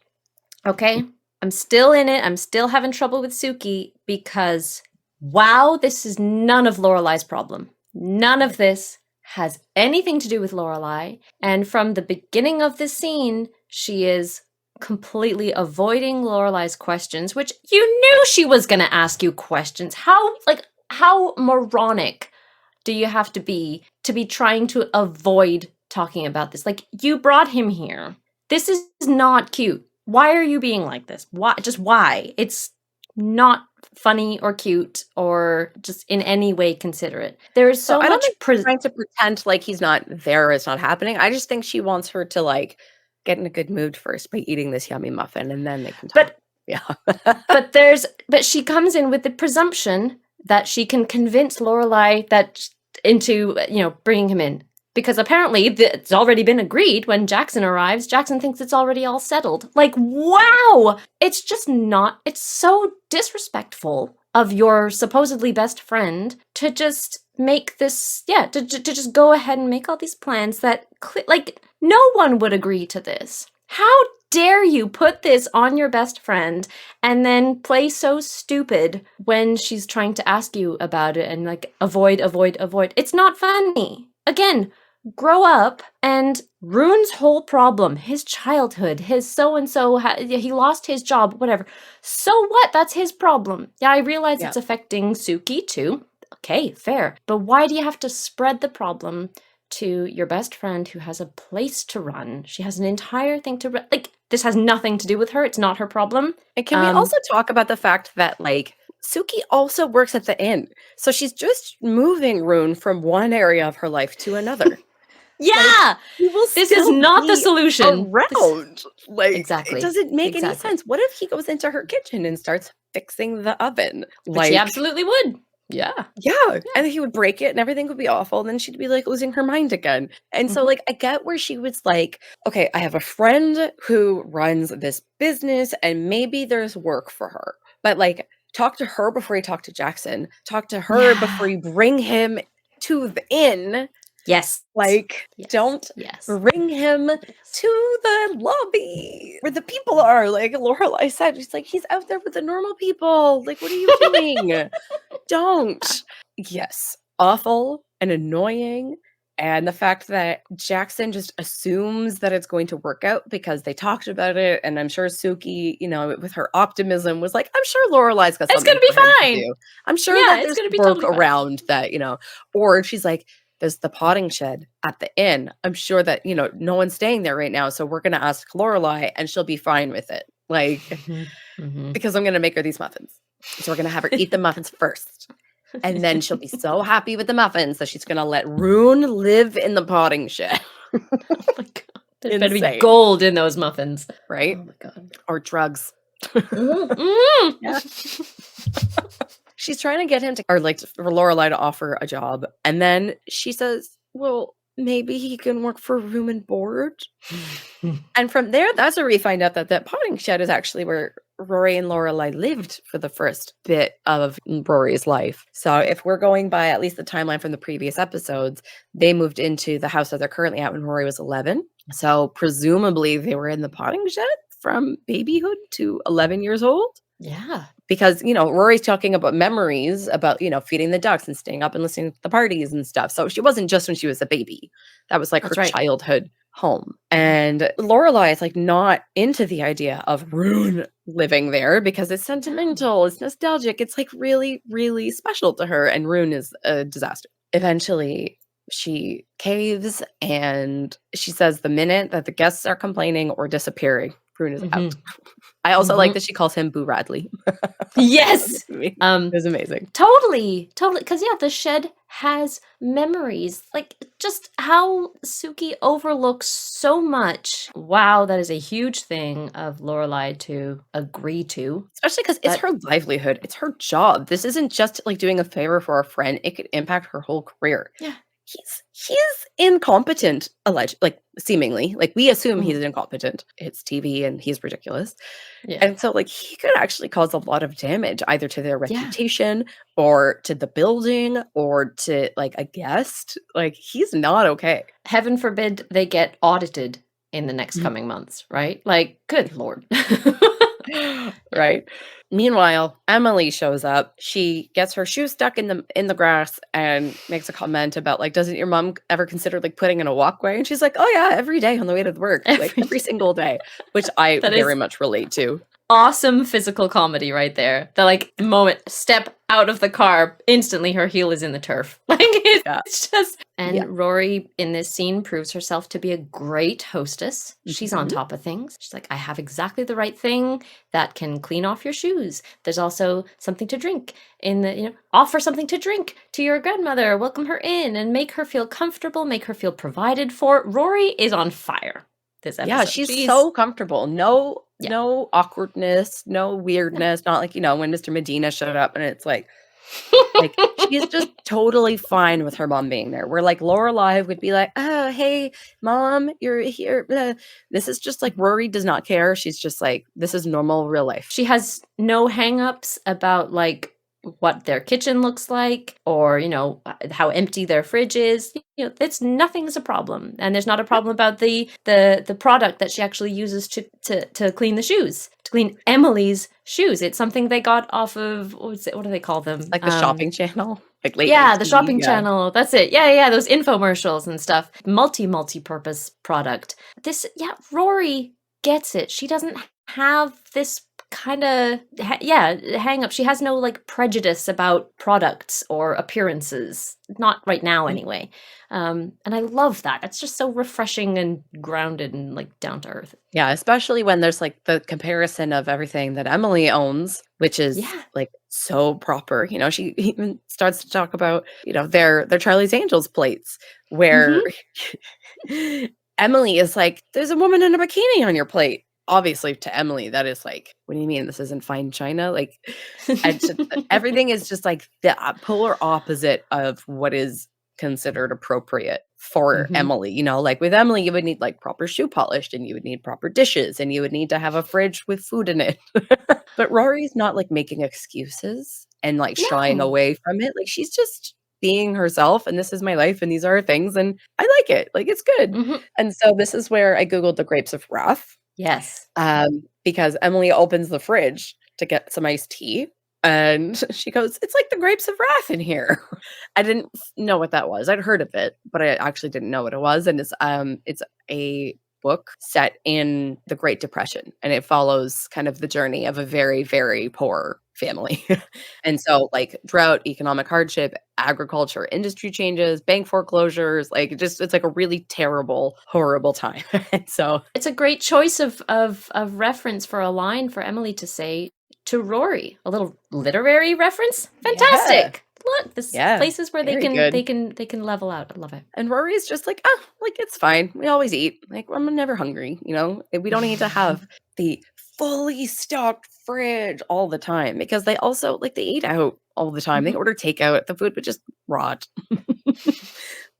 Speaker 2: I'm still in it. I'm still having trouble with Sookie because, wow, this is none of Lorelai's problem. None of this has anything to do with Lorelai. And from the beginning of this scene, she is completely avoiding Lorelai's questions, which you knew she was going to ask you questions. How moronic do you have to be trying to avoid talking about this? Like, you brought him here. This is not cute. Why are you being like this? Why? Just why? It's not funny or cute or just in any way considerate. There is so much.
Speaker 1: I don't think trying to pretend like he's not there, it's not happening. I just think she wants her to like get in a good mood first by eating this yummy muffin, and then they can talk.
Speaker 2: But she comes in with the presumption that she can convince Lorelai into bringing him in. Because apparently it's already been agreed when Jackson arrives. Jackson thinks it's already all settled. Like, wow! It's just not. It's so disrespectful of your supposedly best friend to just make this, to just go ahead and make all these plans that, like, no one would agree to this. How dare you put this on your best friend and then play so stupid when she's trying to ask you about it and, like, avoid. It's not funny. Again, grow up and Rune's whole problem, his childhood, his so-and-so, he lost his job, whatever. So what? That's his problem. Yeah, I realize it's affecting Sookie too. Okay, fair. But why do you have to spread the problem to your best friend who has a place to run? She has an entire thing to run. Like, this has nothing to do with her. It's not her problem.
Speaker 1: And can we also talk about the fact that, like, Sookie also works at the inn. So she's just moving Rune from one area of her life to another.
Speaker 2: Yeah!
Speaker 1: Like,
Speaker 2: this is not the solution.
Speaker 1: Around. Like,
Speaker 2: exactly.
Speaker 1: It doesn't make any sense. What if he goes into her kitchen and starts fixing the oven?
Speaker 2: Like, she absolutely would. Yeah.
Speaker 1: And he would break it and everything would be awful. And then she'd be like losing her mind again. And so like I get where she was like, okay, I have a friend who runs this business and maybe there's work for her. But like talk to her before you talk to Jackson. Talk to her before you bring him to the inn.
Speaker 2: Yes.
Speaker 1: Like, don't bring him to the lobby where the people are. Like Lorelai said, she's like, he's out there with the normal people. Like, what are you doing? Don't. Yes. Awful and annoying. And the fact that Jackson just assumes that it's going to work out because they talked about it. And I'm sure Sookie, you know, with her optimism was like, I'm sure Lorelai's got something.
Speaker 2: It's going to be fine.
Speaker 1: I'm sure that there's work totally around that, you know, or she's like, there's the potting shed at the inn. I'm sure that, you know, no one's staying there right now. So we're going to ask Lorelai and she'll be fine with it. Like, because I'm going to make her these muffins. So we're going to have her eat the muffins first. And then she'll be so happy with the muffins that she's going to let Rune live in the potting shed.
Speaker 2: Oh my God. There's better be gold in those muffins.
Speaker 1: Right?
Speaker 2: Oh my God.
Speaker 1: Or drugs. Yeah. She's trying to get him to, or like for Lorelai to offer a job. And then she says, well, maybe he can work for room and board. And from there, that's where we find out that that potting shed is actually where Rory and Lorelai lived for the first bit of Rory's life. So if we're going by at least the timeline from the previous episodes, they moved into the house that they're currently at when Rory was 11. So presumably they were in the potting shed from babyhood to 11 years old.
Speaker 2: Yeah.
Speaker 1: Because, you know, Rory's talking about memories about, you know, feeding the ducks and staying up and listening to the parties and stuff. So she wasn't just when she was a baby. That was like her childhood home. And Lorelai is like not into the idea of Rune living there because it's sentimental, it's nostalgic, it's like really, really special to her. And Rune is a disaster. Eventually, she caves and she says the minute that the guests are complaining or disappearing, Rune is out. I also like that she calls him Boo Radley.
Speaker 2: Yes.
Speaker 1: It was amazing.
Speaker 2: Totally. Because, yeah, the shed has memories. Like, just how Sookie overlooks so much. Wow, that is a huge thing of Lorelai to agree to.
Speaker 1: Especially because it's her livelihood. It's her job. This isn't just like doing a favor for a friend. It could impact her whole career.
Speaker 2: Yeah.
Speaker 1: He's incompetent, like seemingly. Like we assume he's incompetent. It's TV and he's ridiculous. Yeah. And so like he could actually cause a lot of damage either to their reputation or to the building or to like a guest. Like he's not okay.
Speaker 2: Heaven forbid they get audited in the next coming months, right? Like, good Lord.
Speaker 1: Right. Meanwhile, Emily shows up. She gets her shoe stuck in the grass and makes a comment about like, doesn't your mom ever consider like putting in a walkway? And she's like, oh yeah, every day on the way to work, like every single day, which I very much relate to.
Speaker 2: Awesome physical comedy right there. The like moment step out of the car, instantly her heel is in the turf. Like it's just Rory in this scene proves herself to be a great hostess. She's on top of things. She's like, I have exactly the right thing that can clean off your shoes. There's also something to drink in the, you know, offer something to drink to your grandmother, welcome her in and make her feel comfortable, make her feel provided for. Rory is on fire this episode.
Speaker 1: Yeah, she's so comfortable. No awkwardness, no weirdness. Not like, you know, when Mr. Medina showed up and it's like she's just totally fine with her mom being there. Where like Lorelai would be like, oh, hey, mom, you're here. Blah. This is just like Rory does not care. She's just like, this is normal real life.
Speaker 2: She has no hang-ups about like what their kitchen looks like or, you know, how empty their fridge is. You know, it's nothing's a problem. And there's not a problem about the product that she actually uses to clean the shoes, to clean Emily's shoes. It's something they got off of, what do they call them?
Speaker 1: Like the shopping channel. like late
Speaker 2: Yeah,
Speaker 1: night
Speaker 2: the
Speaker 1: TV,
Speaker 2: shopping
Speaker 1: yeah.
Speaker 2: channel. That's it. Yeah, those infomercials and stuff. Multi-purpose product. Rory gets it. She doesn't have this kind of hang up. She has no like prejudice about products or appearances. Not right now anyway. And I love that. It's just so refreshing and grounded and like down to earth.
Speaker 1: Yeah, especially when there's like the comparison of everything that Emily owns, which is
Speaker 2: Yeah.
Speaker 1: like so proper. You know, she even starts to talk about, you know, their Charlie's Angels plates where Emily is like, there's a woman in a bikini on your plate. Obviously, to Emily, that is like, what do you mean this isn't fine china? Like, everything is just like the polar opposite of what is considered appropriate for Emily. You know, like with Emily, you would need like proper shoe polish, and you would need proper dishes, and you would need to have a fridge with food in it. But Rory's not like making excuses and like shying away from it. Like, she's just being herself, and this is my life, and these are her things, and I like it. Like, it's good. And so this is where I Googled the grapes of wrath.
Speaker 2: Yes.
Speaker 1: Because Emily opens the fridge to get some iced tea, and she goes, "It's like the grapes of wrath in here." I didn't know what that was. I'd heard of it, but I actually didn't know what it was. And it's a book set in the Great Depression, and it follows kind of the journey of a very, very poor family. And so like drought, economic hardship, agriculture, industry changes, bank foreclosures, like it's like a really terrible, horrible time. And so
Speaker 2: it's a great choice of reference for a line for Emily to say to Rory. A little literary reference. Fantastic. Look, this places where they can level out. I love it.
Speaker 1: And Rory's just like, oh, like it's fine. We always eat. Like, I'm never hungry, you know? We don't need to have the fully stocked fridge all the time, because they also like they eat out all the time. They order takeout. The food would just rot.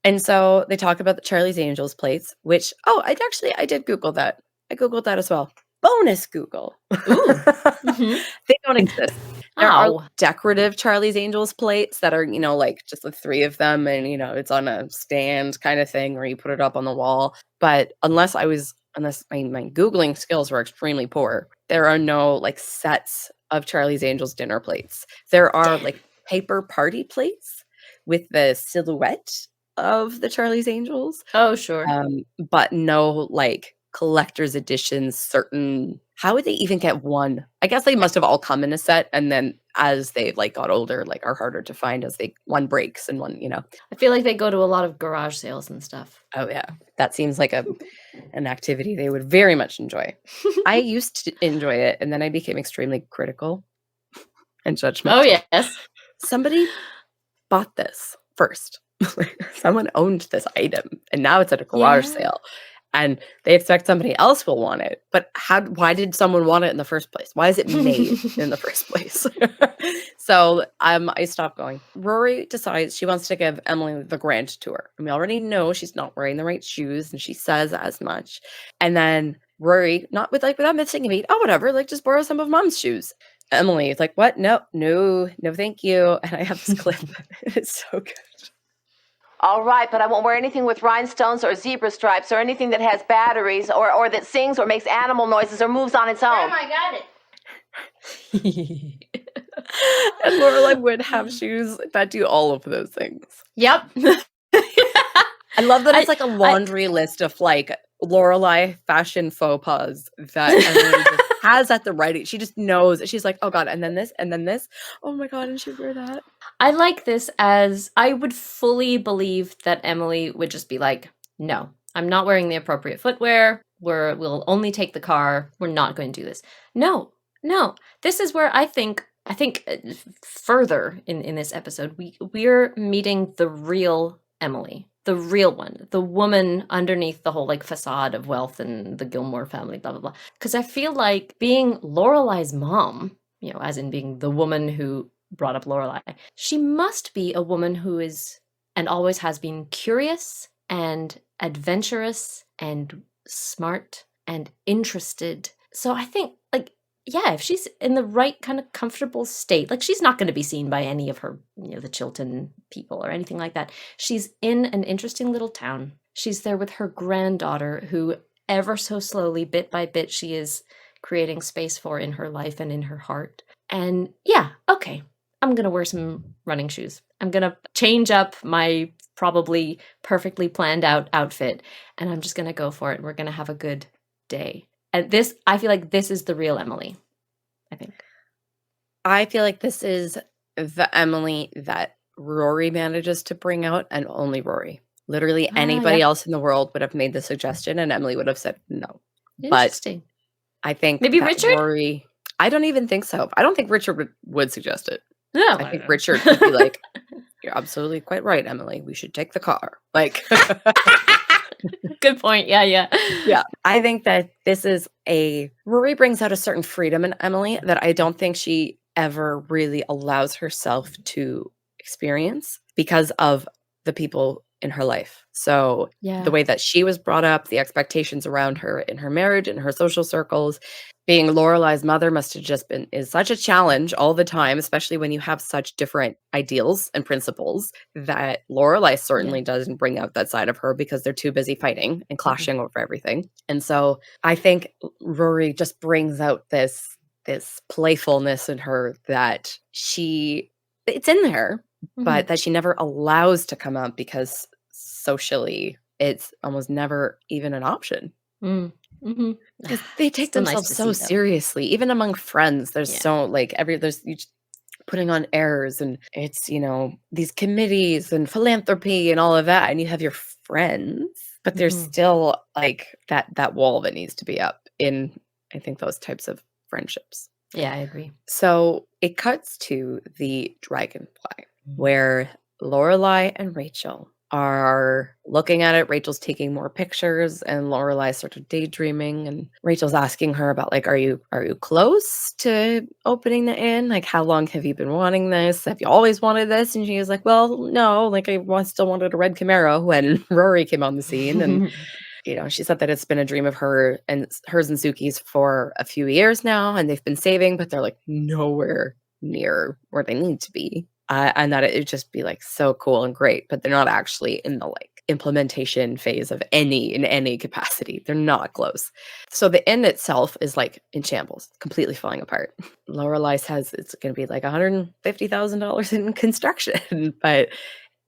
Speaker 1: And so they talk about the Charlie's Angels plates, which I did Google that. I Googled that as well. Bonus Google. They don't exist. There are decorative Charlie's Angels plates that are, you know, like just the three of them, and, you know, it's on a stand kind of thing where you put it up on the wall. But unless my Googling skills were extremely poor, there are no like sets of Charlie's Angels dinner plates. There are like paper party plates with the silhouette of the Charlie's Angels.
Speaker 2: Oh, sure.
Speaker 1: But no like collector's editions, certain. How would they even get one? I guess they must have all come in a set, and then as they like got older, like are harder to find as one breaks and one, you know.
Speaker 2: I feel like they go to a lot of garage sales and stuff.
Speaker 1: Oh yeah, that seems like an activity they would very much enjoy. I used to enjoy it, and then I became extremely critical and judgmental.
Speaker 2: Oh yes,
Speaker 1: somebody bought this first. Someone owned this item, and now it's at a garage sale. And they expect somebody else will want it. But why did someone want it in the first place? Why is it made in the first place? So I stopped going. Rory decides she wants to give Emily the grand tour. And we already know she's not wearing the right shoes, and she says as much. And then Rory, without missing a beat, oh, whatever, like just borrow some of Mom's shoes. Emily is like, what? No, thank you. And I have this clip. It's so good.
Speaker 3: All right, but I won't wear anything with rhinestones or zebra stripes or anything that has batteries or that sings or makes animal noises or moves on its own.
Speaker 4: Grandma, I got it.
Speaker 1: And Lorelai would have shoes that do all of those things.
Speaker 2: Yep.
Speaker 1: I love that it's like a laundry list of like Lorelai fashion faux pas that Emily just has at the ready. She just knows. She's like, oh God, and then this, and then this. Oh my God, and she'd wear that.
Speaker 2: I like this as I would fully believe that Emily would just be like, no, I'm not wearing the appropriate footwear. We'll only take the car. We're not going to do this. No. This is where I think further in this episode, we're meeting the real Emily, the real one, the woman underneath the whole like facade of wealth and the Gilmore family, blah, blah, blah. Because I feel like being Lorelai's mom, you know, as in being the woman who brought up Lorelai, she must be a woman who is and always has been curious and adventurous and smart and interested. So I think, like, yeah, if she's in the right kind of comfortable state, like she's not going to be seen by any of her, you know, the Chilton people or anything like that. She's in an interesting little town. She's there with her granddaughter, who ever so slowly, bit by bit, she is creating space for in her life and in her heart. And yeah, okay, I'm going to wear some running shoes. I'm going to change up my probably perfectly planned out outfit, and I'm just going to go for it. We're going to have a good day. And this, I feel like this is the real Emily, I think.
Speaker 1: I feel like this is the Emily that Rory manages to bring out, and only Rory. Literally anybody else in the world would have made the suggestion, and Emily would have said no.
Speaker 2: Interesting.
Speaker 1: But I think
Speaker 2: maybe
Speaker 1: that
Speaker 2: Richard?
Speaker 1: Rory, I don't even think so. I don't think Richard would suggest it.
Speaker 2: No,
Speaker 1: I think Richard would be like, "You're absolutely quite right, Emily. We should take the car." Like,
Speaker 2: good point. Yeah.
Speaker 1: I think that this is Rory brings out a certain freedom in Emily that I don't think she ever really allows herself to experience because of the people in her life. So the way that she was brought up, the expectations around her in her marriage, in her social circles, being Lorelai's mother must have just is such a challenge all the time, especially when you have such different ideals and principles, that Lorelai certainly doesn't bring out that side of her because they're too busy fighting and clashing over everything. And so I think Rory just brings out this playfulness in her that it's in there, but that she never allows to come out because socially it's almost never even an option. Because they take themselves so seriously, even among friends. There's so like there's putting on airs, and it's these committees and philanthropy and all of that, and you have your friends, but there's still like that wall that needs to be up in, I think, those types of friendships.
Speaker 2: Yeah, I agree.
Speaker 1: So it cuts to the dragonfly, where Lorelai and Rachel are looking at it. Rachel's taking more pictures, and Lorelai's sort of daydreaming, and Rachel's asking her about, like, are you close to opening the inn? Like, how long have you been wanting this? Have you always wanted this? And she was like, well, no, like, I still wanted a red Camaro when Rory came on the scene. And she said that it's been a dream of hers and Sookie's for a few years now, and they've been saving, but they're like nowhere near where they need to be. And that it would just be like so cool and great, but they're not actually in the like implementation phase of in any capacity. They're not close. So the inn itself is like in shambles, completely falling apart. Lorelai says it's going to be like $150,000 in construction, but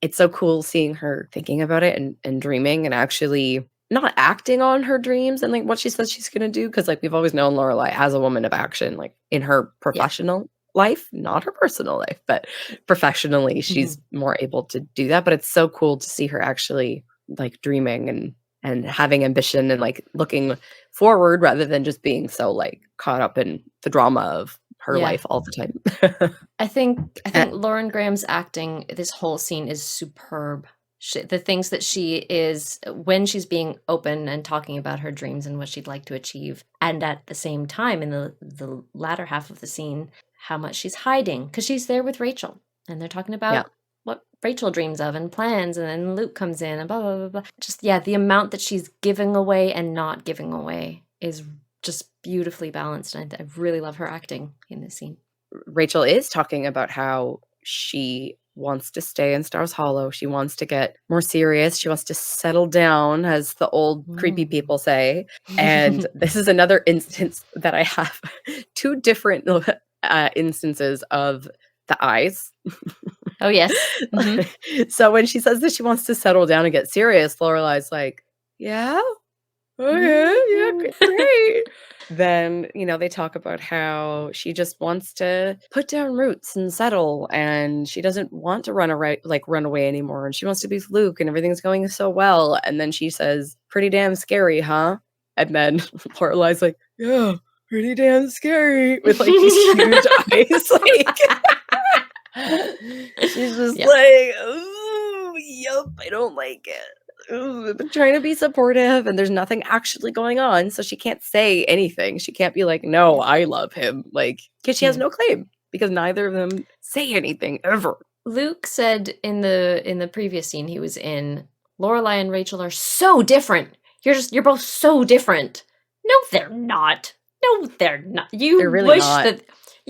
Speaker 1: it's so cool seeing her thinking about it and dreaming and actually not acting on her dreams and like what she says she's going to do. Cause like we've always known Lorelai as a woman of action, like in her professional life, not her personal life, but professionally, she's more able to do that. But it's so cool to see her actually like dreaming and having ambition and like looking forward rather than just being so like caught up in the drama of her life all the time.
Speaker 2: I think Lauren Graham's acting, this whole scene is superb. The things that she is, when she's being open and talking about her dreams and what she'd like to achieve, and at the same time in the latter half of the scene, how much she's hiding, because she's there with Rachel and they're talking about what Rachel dreams of and plans, and then Luke comes in and blah, blah, blah, blah. Just, the amount that she's giving away and not giving away is just beautifully balanced. And I really love her acting in this scene.
Speaker 1: Rachel is talking about how she wants to stay in Stars Hollow. She wants to get more serious. She wants to settle down, as the old creepy people say. And this is another instance that I have two different instances of the eyes.
Speaker 2: Oh, yes.
Speaker 1: So when she says that she wants to settle down and get serious, Lorelai's like, yeah, okay, yeah, great. Then, they talk about how she just wants to put down roots and settle, and she doesn't want to run away anymore, and she wants to be with Luke, and everything's going so well. And then she says, pretty damn scary, huh? And then Lorelai's like, yeah, pretty damn scary, with like these huge eyes. Like, she's just like, oh, yep, I don't like it. But trying to be supportive, and there's nothing actually going on, so she can't say anything. She can't be like, no, I love him, like, because she has no claim, because neither of them say anything ever.
Speaker 2: Luke said in the previous scene he was in, Lorelai and Rachel are so different. You're both so different. No, they're not. You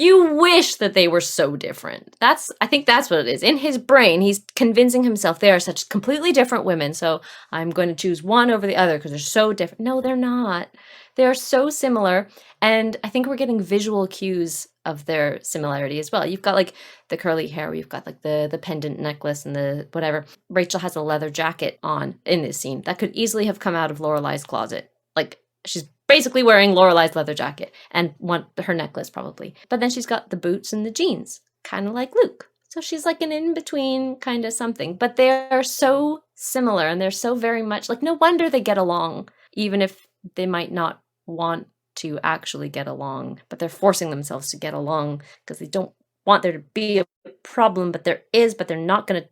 Speaker 2: You wish that they were so different. I think that's what it is. In his brain, he's convincing himself they are such completely different women, so I'm going to choose one over the other because they're so different. No, they're not. They are so similar, and I think we're getting visual cues of their similarity as well. You've got like the curly hair, you've got like the pendant necklace and the whatever. Rachel has a leather jacket on in this scene that could easily have come out of Lorelai's closet. Like, she's basically wearing Lorelai's leather jacket and her necklace probably. But then she's got the boots and the jeans, kind of like Luke. So she's like an in-between kind of something. But they're so similar and they're so very much like, no wonder they get along, even if they might not want to actually get along, but they're forcing themselves to get along because they don't want there to be a problem, but there is, but they're not going to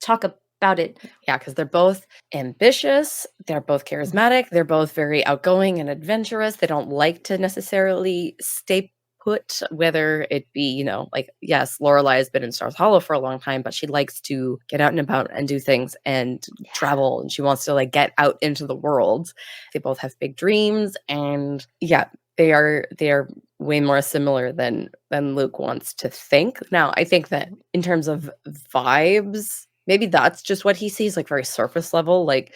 Speaker 2: talk about it.
Speaker 1: Yeah, because they're both ambitious, they're both charismatic, they're both very outgoing and adventurous. They don't like to necessarily stay put, whether it be, you know, like, yes, Lorelai has been in Stars Hollow for a long time, but she likes to get out and about and do things and travel, and she wants to like get out into the world. They both have big dreams, and yeah, they are way more similar than Luke wants to think. Now, I think that in terms of vibes, maybe that's just what he sees, like very surface level. Like,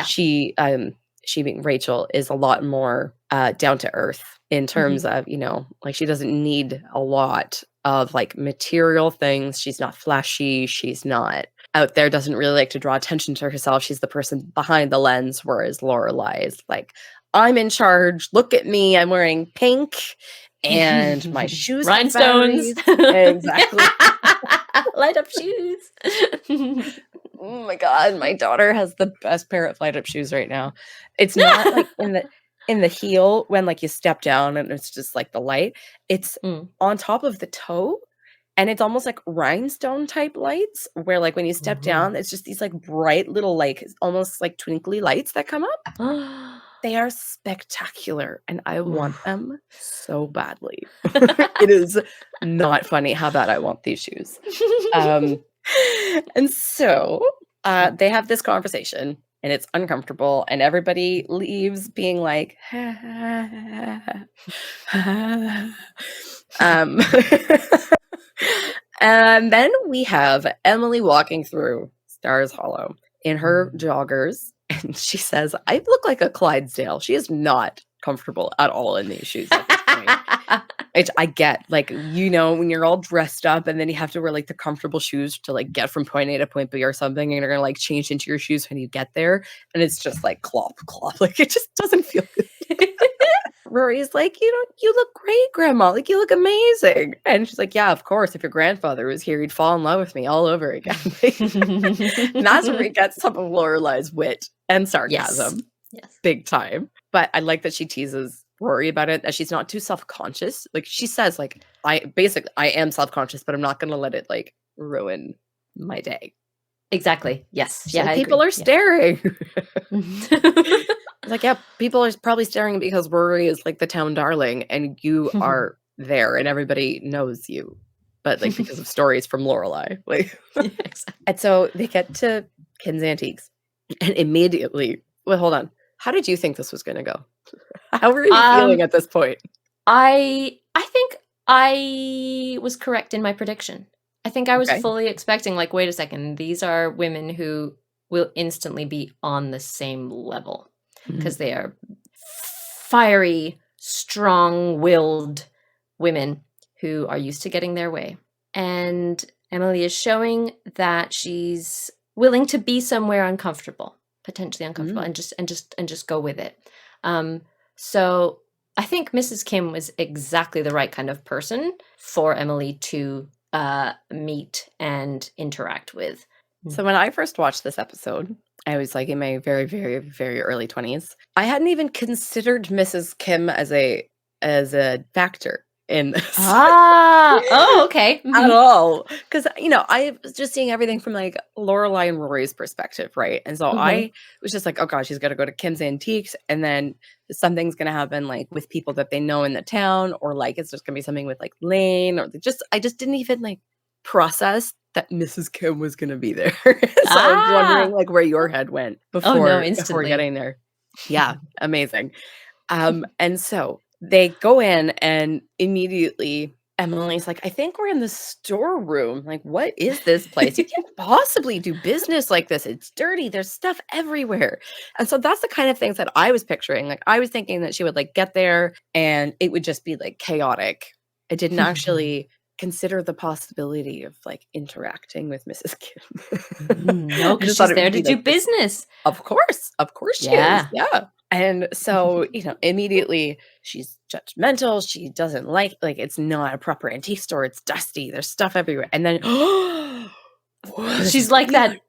Speaker 1: she being Rachel is a lot more down to earth in terms of, you know, like she doesn't need a lot of like material things. She's not flashy. She's not out there, doesn't really like to draw attention to herself. She's the person behind the lens, whereas Lorelai is like, I'm in charge. Look at me. I'm wearing pink and my shoes have
Speaker 2: rhinestones.
Speaker 1: Exactly.
Speaker 2: Light up shoes.
Speaker 1: Oh my God, my daughter has the best pair of light up shoes right now. It's not like in the heel when like you step down and it's just like the light. It's on top of the toe, and it's almost like rhinestone type lights where like when you step down, it's just these like bright little like almost like twinkly lights that come up. They are spectacular, and I want them so badly. It is not funny how bad I want these shoes. And so they have this conversation, and it's uncomfortable, and everybody leaves being like, and then we have Emily walking through Stars Hollow in her joggers, and she says, I look like a Clydesdale. She is not comfortable at all in these shoes at this point. Which I get, like, you know, when you're all dressed up and then you have to wear like the comfortable shoes to like get from point A to point B or something, and you're gonna like change into your shoes when you get there, and it's just like clop, like it just doesn't feel good. Rory's like, you look great, Grandma. Like, you look amazing. And she's like, yeah, of course. If your grandfather was here, he'd fall in love with me all over again. And that's where we get some of Lorelai's wit and sarcasm.
Speaker 2: Yes.
Speaker 1: Big time. But I like that she teases Rory about it, that she's not too self-conscious. Like, she says, like, I am self-conscious, but I'm not going to let it, like, ruin my day.
Speaker 2: Exactly. Yes.
Speaker 1: She's like, people are staring. Like, yeah, people are probably staring because Rory is like the town darling, and you are there, and everybody knows you. But like because of stories from Lorelai, like, and so they get to Kin's Antiques, and immediately, well, hold on, how did you think this was going to go? How were you feeling at this point?
Speaker 2: I think I was correct in my prediction. I think I was fully expecting, like, wait a second, these are women who will instantly be on the same level. Because they are fiery, strong-willed women who are used to getting their way. And Emily is showing that she's willing to be somewhere uncomfortable, potentially uncomfortable, and just go with it. So I think Mrs. Kim was exactly the right kind of person for Emily to meet and interact with.
Speaker 1: So when I first watched this episode, I was like in my very, very, very early 20s. I hadn't even considered Mrs. Kim as a factor in this.
Speaker 2: Okay.
Speaker 1: At all. Because, you know, I was just seeing everything from like Lorelai and Rory's perspective, right? And so I was just like, oh God, she's got to go to Kim's Antiques, and then something's going to happen like with people that they know in the town, or like it's just going to be something with like Lane, or I just didn't even like process that Mrs. Kim was going to be there. So I was wondering like where your head went before getting there. Yeah, amazing. And so they go in, and immediately Emily's like, I think we're in the storeroom. Like, what is this place? You can't possibly do business like this. It's dirty. There's stuff everywhere. And so that's the kind of things that I was picturing. Like, I was thinking that she would like get there and it would just be like chaotic. I didn't actually consider the possibility of like interacting with Mrs. Kim.
Speaker 2: No, because she's there to do business.
Speaker 1: Of course she is. Yeah. And so, immediately she's judgmental. She doesn't like it's not a proper antique store. It's dusty. There's stuff everywhere. And then
Speaker 2: she's like that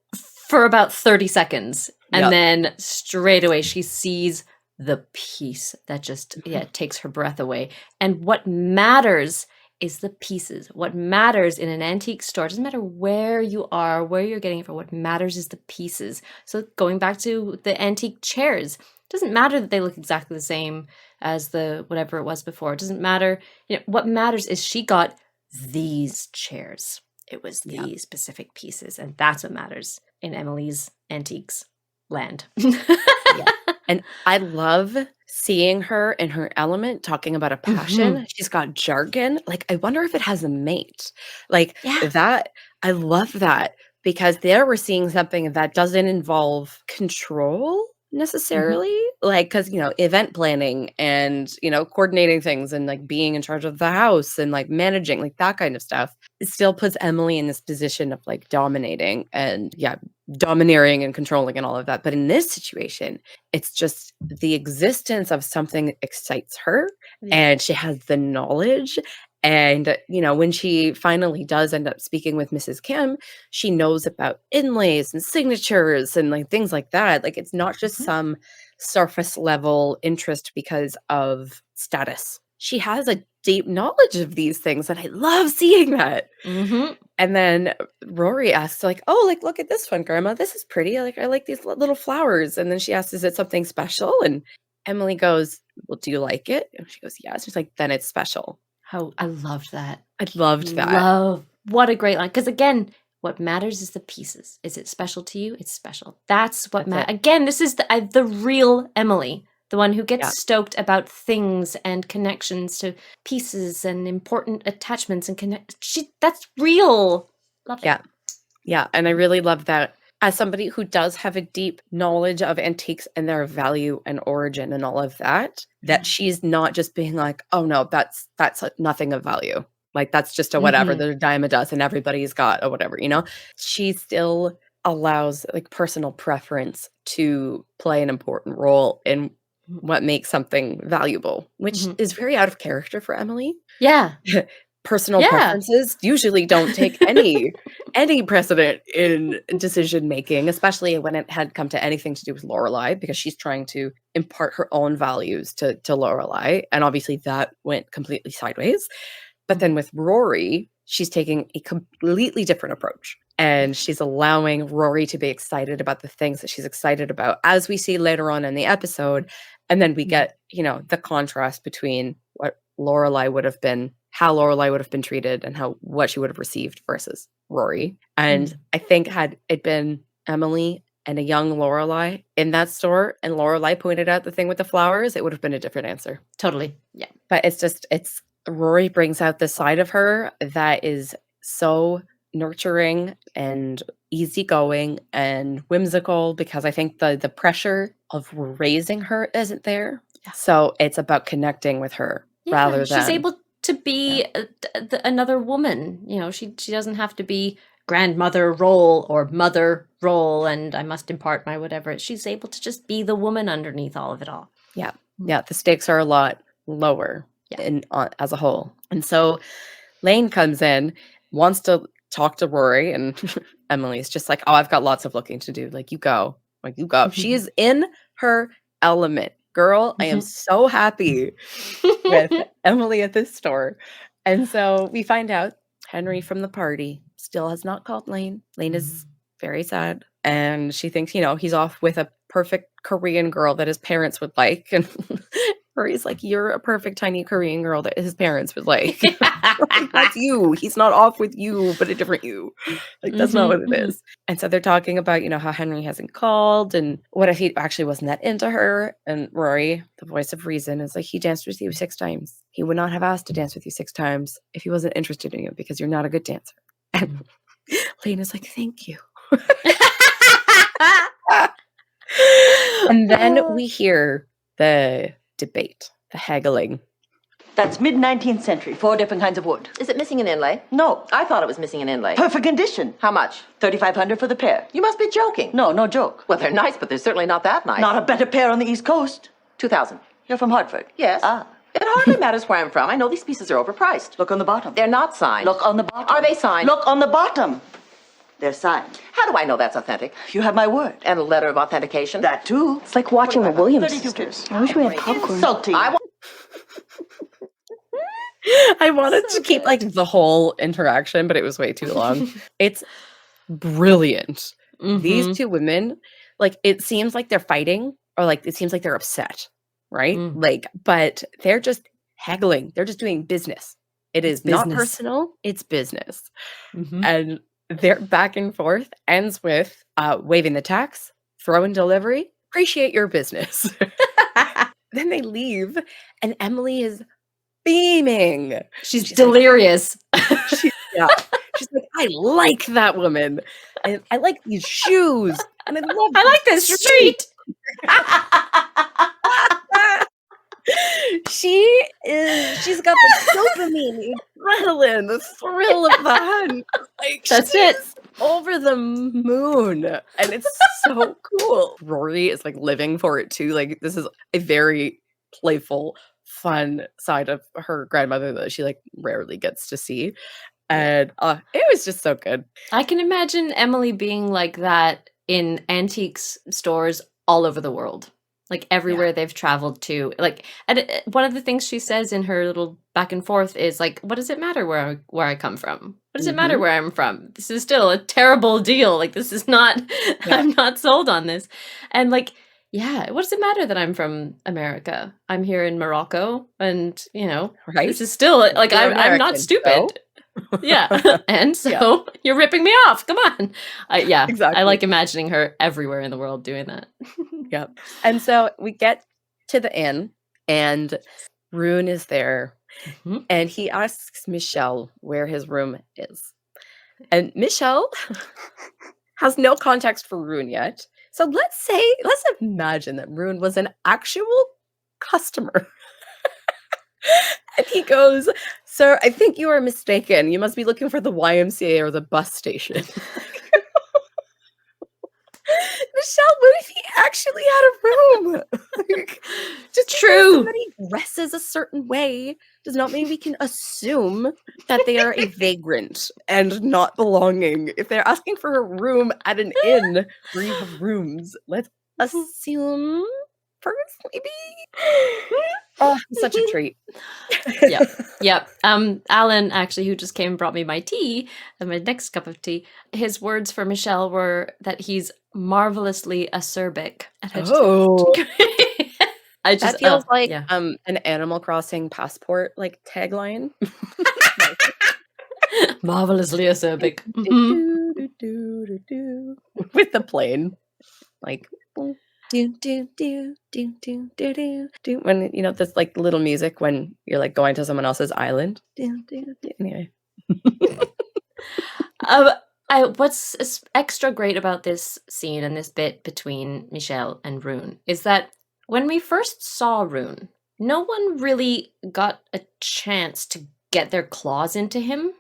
Speaker 2: for about 30 seconds. And then straight away she sees the piece that just takes her breath away. And what matters is the pieces. What matters in an antique store, doesn't matter where you are, where you're getting it from, what matters is the pieces. So going back to the antique chairs, it doesn't matter that they look exactly the same as the whatever it was before. It doesn't matter. What matters is she got these chairs. It was these specific pieces. And that's what matters in Emily's antiques land.
Speaker 1: And I love seeing her in her element talking about a passion. She's got jargon. Like, I wonder if it has a mate. Like that. I love that because there we're seeing something that doesn't involve control necessarily. Like, because, event planning and, coordinating things and like being in charge of the house and like managing like that kind of stuff. It still puts Emily in this position of like dominating and domineering and controlling and all of that. But in this situation, it's just the existence of something excites her and she has the knowledge. And, when she finally does end up speaking with Mrs. Kim, she knows about inlays and signatures and like things like that. Like, it's not just some surface level interest because of status. She has a deep knowledge of these things, and I love seeing that. And then Rory asks, like, oh, like, look at this one, Grandma. This is pretty. Like, I like these little flowers. And then she asks, is it something special? And Emily goes, well, do you like it? And she goes, yes. She's like, then it's special.
Speaker 2: Oh, I loved that.
Speaker 1: I loved that.
Speaker 2: What a great line. Because again, what matters is the pieces. Is it special to you? It's special. That's what matters. Again, this is the real Emily. The one who gets stoked about things and connections to pieces and important attachments and that's real. Love it.
Speaker 1: Yeah. And I really love that as somebody who does have a deep knowledge of antiques and their value and origin and all of that, that she's not just being like, oh no, that's nothing of value. Like, that's just a whatever, there's a dime a dozen, everybody's got or whatever, She still allows like personal preference to play an important role in what makes something valuable, which is very out of character for Emily.
Speaker 2: Yeah.
Speaker 1: Personal preferences usually don't take any precedent in decision making, especially when it had come to anything to do with Lorelai, because she's trying to impart her own values to Lorelai, and obviously that went completely sideways. But then with Rory, she's taking a completely different approach. And she's allowing Rory to be excited about the things that she's excited about, as we see later on in the episode. And then we get, the contrast between what Lorelai would have been, how Lorelai would have been treated, and what she would have received versus Rory. And I think had it been Emily and a young Lorelai in that store, and Lorelai pointed out the thing with the flowers, it would have been a different answer.
Speaker 2: Totally. Yeah.
Speaker 1: But it's Rory brings out the side of her that is so nurturing and easygoing and whimsical, because I think the pressure of raising her isn't there. So it's about connecting with her rather than
Speaker 2: she's able to be another woman. She doesn't have to be grandmother role or mother role and I must impart my whatever. She's able to just be the woman underneath all of it all.
Speaker 1: Yeah. The stakes are a lot lower as a whole. And so Lane comes in, wants to talk to Rory, and Emily's just like, oh, I've got lots of looking to do. Like, you go. She is in her element. Girl, I am so happy with Emily at this store. And so we find out Henry from the party still has not called Lane. Lane is very sad. And she thinks, he's off with a perfect Korean girl that his parents would like. And Rory's like, you're a perfect tiny Korean girl that his parents would like. Like, that's you. He's not off with you, but a different you. Like, that's not what it is. And so they're talking about, how Henry hasn't called and what if he actually wasn't that into her. And Rory, the voice of reason, is like, he danced with you 6 times. he would not have asked to dance with you 6 times if he wasn't interested in you because you're not a good dancer. And Lane is like, thank you. And then we hear the debate, the haggling.
Speaker 9: That's mid-19th century, 4 different kinds of wood.
Speaker 3: Is it missing an inlay?
Speaker 9: No,
Speaker 3: I thought it was missing an inlay.
Speaker 9: perfect condition.
Speaker 3: How much?
Speaker 9: $3,500 for the pair.
Speaker 3: You must be joking.
Speaker 9: No joke.
Speaker 3: Well, they're nice, but they're certainly not that nice.
Speaker 9: Not a better pair on the East Coast.
Speaker 3: 2,000.
Speaker 9: You're from Hartford?
Speaker 3: Yes.
Speaker 9: Ah.
Speaker 3: It hardly matters where I'm from. I know these pieces are overpriced.
Speaker 9: Look on the bottom.
Speaker 3: They're not signed.
Speaker 9: Look on the bottom.
Speaker 3: Are they signed?
Speaker 9: Look on the bottom. They're signed.
Speaker 3: How do I know that's authentic?
Speaker 9: You have my word.
Speaker 3: And a letter of authentication?
Speaker 9: That too.
Speaker 5: It's like watching the Williams
Speaker 9: 32
Speaker 5: sisters.
Speaker 9: kids.
Speaker 5: I wish we had popcorn.
Speaker 9: Insulting.
Speaker 1: I wanted to keep like the whole interaction, but it was way too long. It's brilliant. These 2 women, like it seems like they're fighting or like it seems like they're upset, right? Like, but they're just haggling. They're just doing business. It is not personal, it's business. And their back and forth ends with waving the tax, throw in delivery, appreciate your business. Then they leave and Emily is beaming.
Speaker 2: She's delirious.
Speaker 1: She's like, I like that woman. And I like these shoes. And I
Speaker 2: like this street.
Speaker 1: She's got the dopamine, the adrenaline, the thrill of the hunt. Like
Speaker 2: That's it.
Speaker 1: Over the moon. And it's so cool. Rory is like living for it too. Like this is a very playful, fun side of her grandmother that she like rarely gets to see. And it was just so good.
Speaker 2: I can imagine Emily being like that in antiques stores all over the world. Like everywhere they've traveled to. Like, and one of the things she says in her little back and forth is like, what does it matter where I come from? What does it matter where I'm from? This is still a terrible deal. Like this is not, I'm not sold on this. And like, yeah, what does it matter that I'm from America? I'm here in Morocco and, you know, this is still like, I'm not stupid. Yeah. And so you're ripping me off. Come on. Exactly. I like imagining her everywhere in the world doing that.
Speaker 1: Yep. And so we get to the inn and Rune is there and he asks Michelle where his room is. And Michelle has no context for Rune yet. So let's imagine that Rune was an actual customer. And he goes, sir, I think you are mistaken. You must be looking for the YMCA or the bus station. Michelle, what if he actually had a room? Just true. Somebody dresses a certain way does not mean we can assume that they are a vagrant and not belonging. If they're asking for a room at an inn where you have rooms, let's assume first, maybe. Oh, such a treat.
Speaker 2: Yep. Alan, actually, who just came and brought me my tea, and my next cup of tea, his words for Michelle were that he's marvelously acerbic.
Speaker 1: That feels like an Animal Crossing passport like tagline.
Speaker 2: Marvelously acerbic.
Speaker 1: With the plane. Like do do do do do do do do when you know this like little music when you're like going to someone else's island. Anyway.
Speaker 2: What's extra great about this scene and this bit between Michelle and Rune is that when we first saw Rune, no one really got a chance to get their claws into him.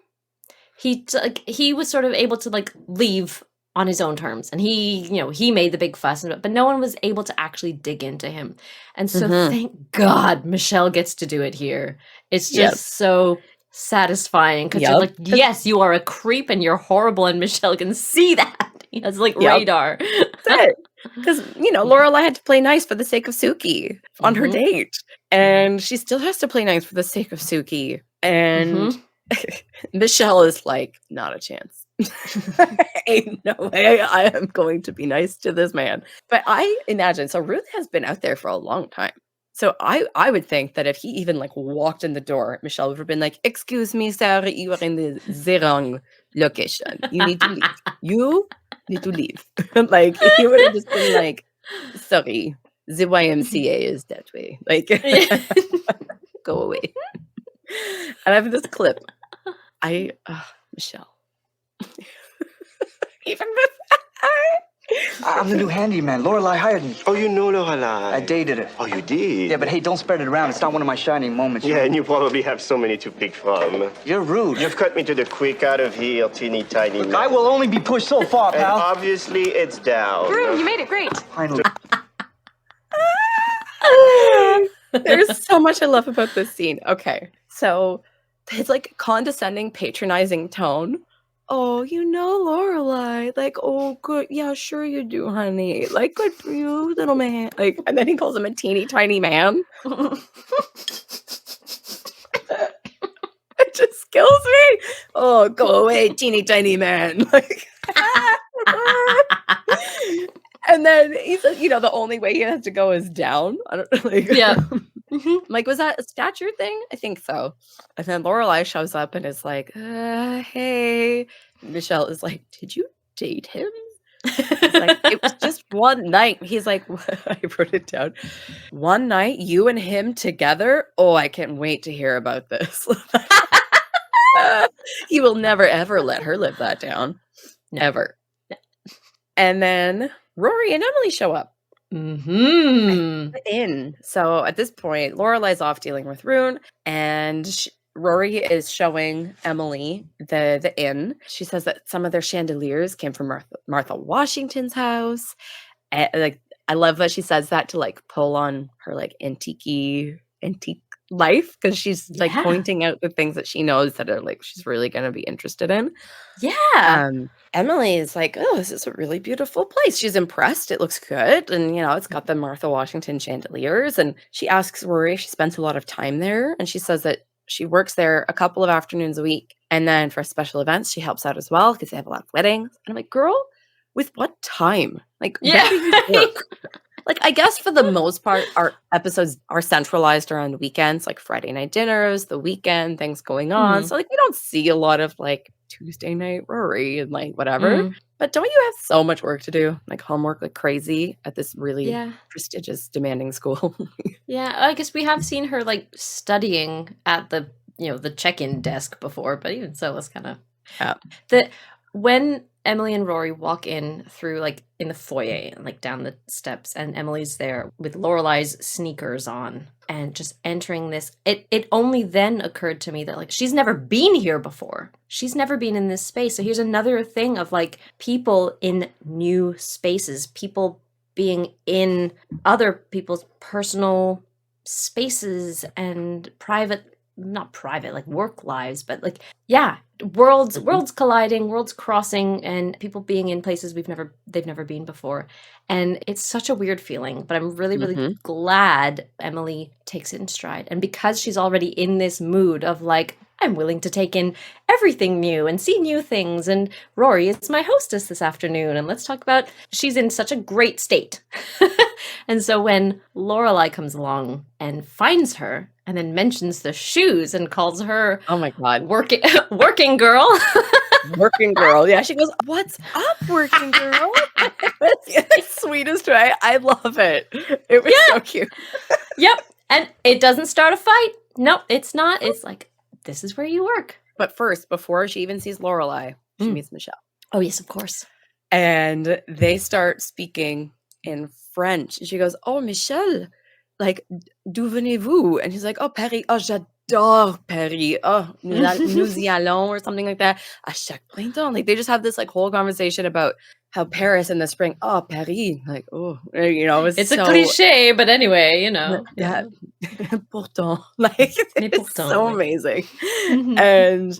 Speaker 2: He was sort of able to like leave on his own terms, and he made the big fuss, but no one was able to actually dig into him. And so thank God Michelle gets to do it here. It's just so satisfying because you're like, yes, you are a creep and you're horrible, and Michelle can see that. He has like radar.
Speaker 1: Because Lorelai had to play nice for the sake of Sookie on her date, and she still has to play nice for the sake of Sookie. And Michelle is like, not a chance. Ain't no way I am going to be nice to this man. But I imagine, so Ruth has been out there for a long time. So I would think that if he even like walked in the door, Michelle would have been like, excuse me, sir, you are in the wrong location. You need to leave. You need to leave. Like, he would have just been like, sorry, the YMCA is that way. Like, go away. And I have this clip. Michelle. Even with
Speaker 10: I'm the new handyman. Lorelai hired me.
Speaker 11: Oh, you know Lorelai.
Speaker 10: I dated her.
Speaker 11: Oh, you did?
Speaker 10: Yeah, but hey, don't spread it around. It's not one of my shining moments.
Speaker 11: Yeah, and you probably have so many to pick from.
Speaker 10: You're rude.
Speaker 11: You've cut me to the quick, out of here, teeny tiny.
Speaker 10: Look, I will only be pushed so far,
Speaker 11: And
Speaker 10: pal.
Speaker 11: obviously, it's down.
Speaker 8: Rune, you made it great.
Speaker 10: Finally.
Speaker 1: There's so much I love about this scene. Okay, so his like condescending, patronizing tone. Oh, you know Lorelai. Like, oh, good. Yeah, sure you do, honey. Like, good for you, little man. Like, and then he calls him a teeny tiny man. It just kills me. Oh, go away, teeny tiny man. Like, and then he says, you know, the only way he has to go is down. I don't like.
Speaker 2: Yeah.
Speaker 1: Like, was that a stature thing? I think so. And then Lorelai shows up and is like, hey. Michelle is like, did you date him? He's like, it was just one night. He's like, I wrote it down. One night, you and him together? Oh, I can't wait to hear about this. He will never, ever let her live that down. Never.
Speaker 2: No.
Speaker 1: And then Rory and Emily show up. So at this point, Lorelai's off dealing with Rune, and Rory is showing Emily the inn. She says that some of their chandeliers came from Martha Washington's house. Like, I love that she says that to like pull on her like antique life, because she's like pointing out the things that she knows that are like she's really going to be interested in.
Speaker 2: Yeah.
Speaker 1: Emily is like, oh, this is a really beautiful place. She's impressed. It looks good. And, you know, it's got the Martha Washington chandeliers. And she asks Rory if she spends a lot of time there. And she says that she works there a couple of afternoons a week. And then for special events, she helps out as well because they have a lot of weddings. And I'm like, girl, with what time? Like, when do you work? Like, I guess for the most part, our episodes are centralized around weekends, like Friday night dinners, the weekend, things going on. So, like, we don't see a lot of, like, Tuesday night Rory and, like, whatever. But don't you have so much work to do? Like, homework like crazy at this really prestigious, demanding school.
Speaker 2: Yeah, I guess we have seen her, like, studying at the, you know, the check-in desk before. But even so, it's kind of... When Emily and Rory walk in through, like, in the foyer, like, down the steps, and Emily's there with Lorelai's sneakers on and just entering this, it only then occurred to me that, like, she's never been here before. She's never been in this space. So here's another thing of, like, people in new spaces, people being in other people's personal spaces and not private, like work lives, but like, yeah, worlds colliding, worlds crossing, and people being in places they've never been before. And it's such a weird feeling, but I'm really, really glad Emily takes it in stride. And because she's already in this mood of like, I'm willing to take in everything new and see new things. And Rory is my hostess this afternoon. And let's talk about, she's in such a great state. And so when Lorelai comes along and finds her and then mentions the shoes and calls her,
Speaker 1: oh my God,
Speaker 2: working girl.
Speaker 1: Working girl. Yeah. She goes, what's up, working girl? It's the sweetest way. I love it. It was so cute.
Speaker 2: Yep. And it doesn't start a fight. No, it's not. It's like, this is where you work.
Speaker 1: But first, before she even sees Lorelai, she meets Michelle.
Speaker 2: Oh, yes, of course.
Speaker 1: And they start speaking in French. She goes, oh, Michelle, like, d'où venez-vous? And he's like, oh, Paris. Oh, j'adore Paris. Oh, nous y allons, or something like that. À chaque printemps. Like, they just have this, like, whole conversation about how Paris in the spring. Oh, Paris. Like, oh, you know,
Speaker 2: it's so, a cliche, but anyway, you know.
Speaker 1: Yeah. Pourtant. Like, it's so amazing. And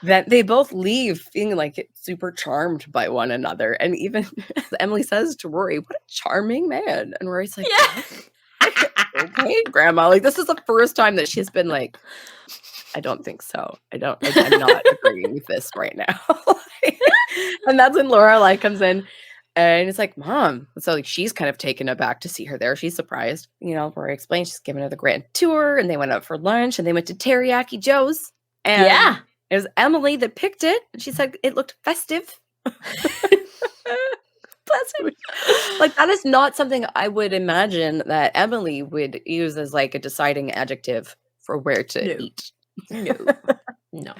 Speaker 1: then they both leave feeling like super charmed by one another. And even as Emily says to Rory, what a charming man. And Rory's like, okay, grandma. Like, this is the first time that she's been like, I don't think so. I'm not agreeing with this right now. And that's when Lorelai comes in and it's like, Mom. So like, she's kind of taken aback to see her there. She's surprised. You know, Rory explains she's giving her the grand tour, and they went out for lunch, and they went to Teriyaki Joe's. And it was Emily that picked it. And she said it looked festive. Like, that is not something I would imagine that Emily would use as like a deciding adjective for where to eat.
Speaker 2: No.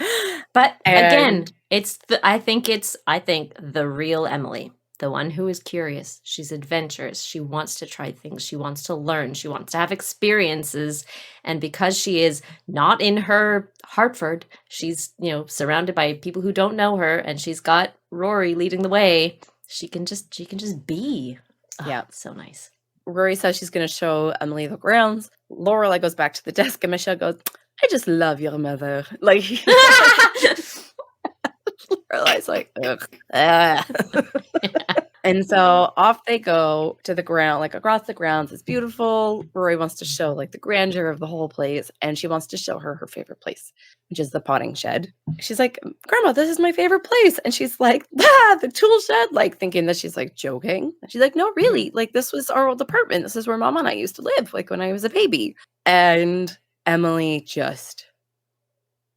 Speaker 2: But again, it's I think the real Emily, the one who is curious. She's adventurous. She wants to try things. She wants to learn. She wants to have experiences. And because she is not in her Hartford, she's, surrounded by people who don't know her, and she's got Rory leading the way. She can just be.
Speaker 1: Yeah.
Speaker 2: So nice.
Speaker 1: Rory says she's going to show Emily the grounds. Lorelai goes back to the desk, and Michelle goes, I just love your mother. Like, Lorelai's like, ugh. And so off they go to the ground, like across the grounds. It's beautiful. Rory wants to show like the grandeur of the whole place, and she wants to show her favorite place, which is the potting shed. She's like, Grandma, this is my favorite place. And she's like, the tool shed, like thinking that she's like joking. And she's like, no, really, like this was our old apartment. This is where Mama and I used to live, like when I was a baby. And Emily just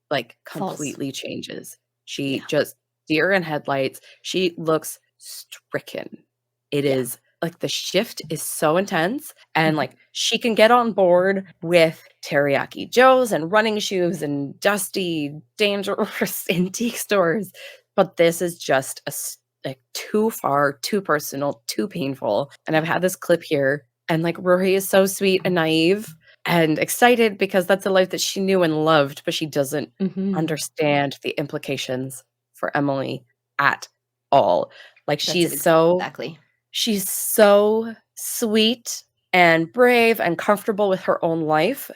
Speaker 1: like completely changes. She just deer in headlights. She looks stricken. It is like the shift is so intense, and like she can get on board with teriyaki joes and running shoes and dusty, dangerous antique stores, but this is just like too far, too personal, too painful. And I've had this clip here, and like Rory is so sweet and naive and excited because that's a life that she knew and loved, but she doesn't understand the implications for Emily at all. Like she's so sweet and brave and comfortable with her own life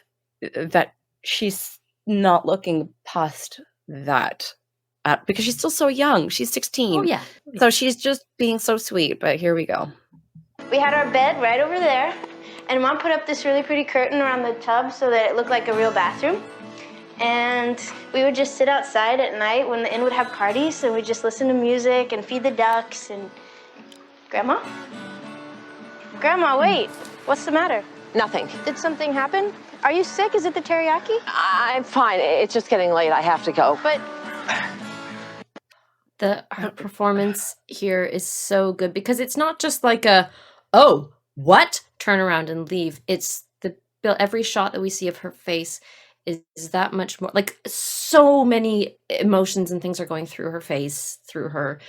Speaker 1: that she's not looking past that because she's still so young. She's 16.
Speaker 2: Oh, yeah.
Speaker 1: So she's just being so sweet. But here we go.
Speaker 12: We had our bed right over there, and Mom put up this really pretty curtain around the tub so that it looked like a real bathroom. And we would just sit outside at night when the inn would have parties, and we'd just listen to music and feed the ducks and... Grandma? Grandma, wait. What's the matter?
Speaker 3: Nothing.
Speaker 12: Did something happen? Are you sick? Is it the teriyaki?
Speaker 3: I'm fine. It's just getting late. I have to go.
Speaker 12: But...
Speaker 2: Her performance here is so good because it's not just like a, oh, what? Turn around and leave. It's every shot that we see of her face is that much more, like so many emotions and things are going through her face, through her.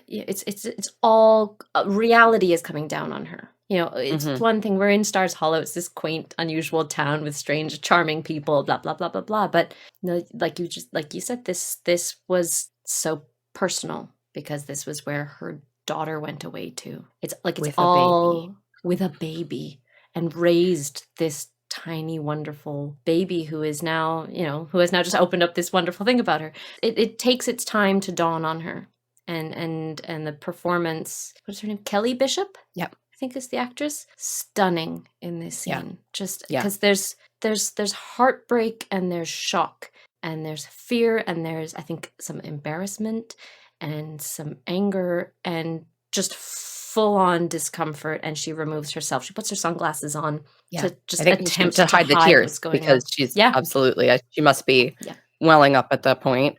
Speaker 2: It's all reality is coming down on her. It's one thing, we're in Stars Hollow. It's this quaint, unusual town with strange, charming people, blah, blah, blah, blah, blah. But like you said, this was so personal because this was where her daughter went away to. It's like it's all with a baby and raised this tiny, wonderful baby who is now, who has now just opened up this wonderful thing about her. It takes its time to dawn on her. And the performance, what's her name? Kelly Bishop?
Speaker 1: Yep.
Speaker 2: I think is the actress. Stunning in this scene. Just because there's heartbreak and there's shock and there's fear and there's, I think, some embarrassment and some anger and just full-on discomfort, and she removes herself. She puts her sunglasses on to just attempt to hide the tears
Speaker 1: because she's absolutely, she must be welling up at that point.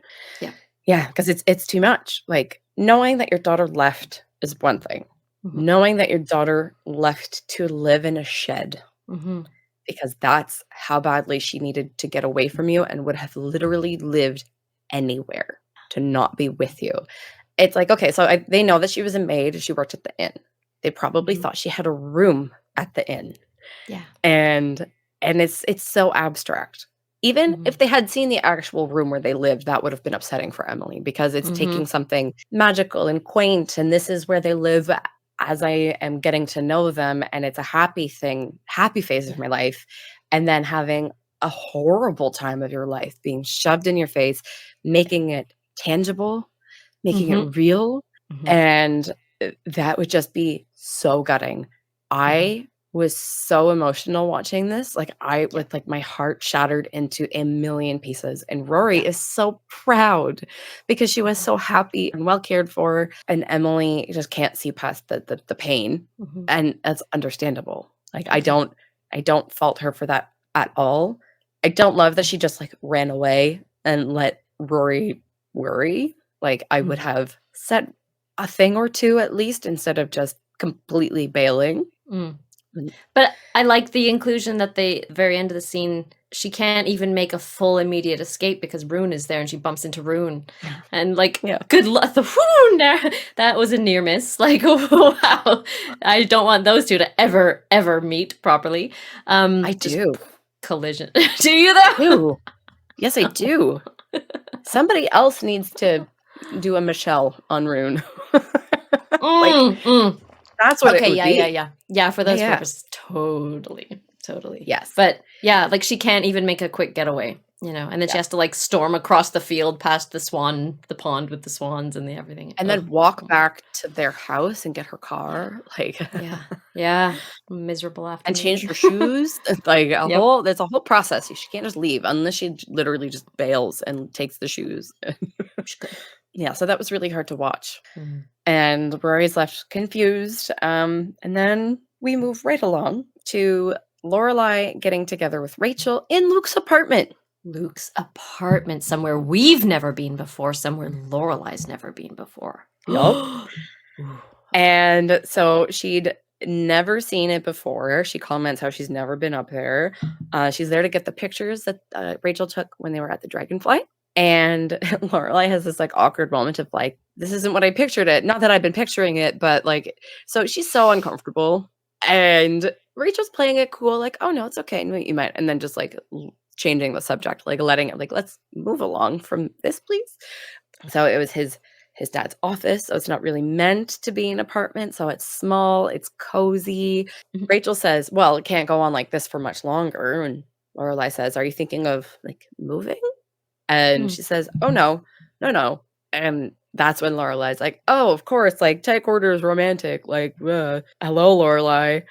Speaker 1: Yeah, because it's too much. Like, knowing that your daughter left is one thing. Knowing that your daughter left to live in a shed, because that's how badly she needed to get away from you and would have literally lived anywhere to not be with you. It's like, okay, so they know that she was a maid. She worked at the inn. They probably thought she had a room at the inn.
Speaker 2: Yeah.
Speaker 1: And it's so abstract. Even if they had seen the actual room where they lived, that would have been upsetting for Emily because it's taking something magical and quaint, and this is where they live as I am getting to know them, and it's a happy phase of my life, and then having a horrible time of your life being shoved in your face, making it tangible, making it real, and that would just be so gutting. I was so emotional watching this. Like with like my heart shattered into a million pieces. And Rory is so proud because she was so happy and well cared for. And Emily just can't see past the pain. And that's understandable. Like I don't fault her for that at all. I don't love that she just like ran away and let Rory worry. Like I would have said a thing or two at least instead of just completely bailing.
Speaker 2: But I like the inclusion that they, very end of the scene, she can't even make a full immediate escape because Rune is there and she bumps into Rune. And like, good luck. That was a near miss. Like, wow. I don't want those two to ever meet properly.
Speaker 1: I do.
Speaker 2: Collision. Do you though?
Speaker 1: Yes, I do. Somebody else needs to do a Michelle on Rune. That's what it would be.
Speaker 2: Yeah, for those purposes. Totally.
Speaker 1: Yes.
Speaker 2: But yeah, like she can't even make a quick getaway, you know, and then she has to like storm across the field past the pond with the swans and everything.
Speaker 1: And then walk back to their house and get her car. Like,
Speaker 2: yeah. Miserable afternoon.
Speaker 1: And change her shoes. Like, there's a whole process. She can't just leave unless she literally just bails and takes the shoes. Yeah, so that was really hard to watch. And Rory's left confused. And then we move right along to Lorelai getting together with Rachel in Luke's apartment.
Speaker 2: Luke's apartment, somewhere we've never been before, somewhere Lorelai's never been before.
Speaker 1: Yup. And so she'd never seen it before. She comments how she's never been up there. She's there to get the pictures that Rachel took when they were at the Dragonfly. And Lorelai has this like awkward moment of like, this isn't what I pictured it. Not that I've been picturing it, but like, so she's so uncomfortable. And Rachel's playing it cool, like, oh no, it's okay. No, you might. And then just like changing the subject, like letting it, like, let's move along from this, please. So it was his dad's office. So it's not really meant to be an apartment. So it's small, it's cozy. Rachel says, well, it can't go on like this for much longer. And Lorelai says, are you thinking of like moving? And she says, oh no. And that's when Lorelai's like, oh, of course, like tight quarters, romantic, like, hello, Lorelai.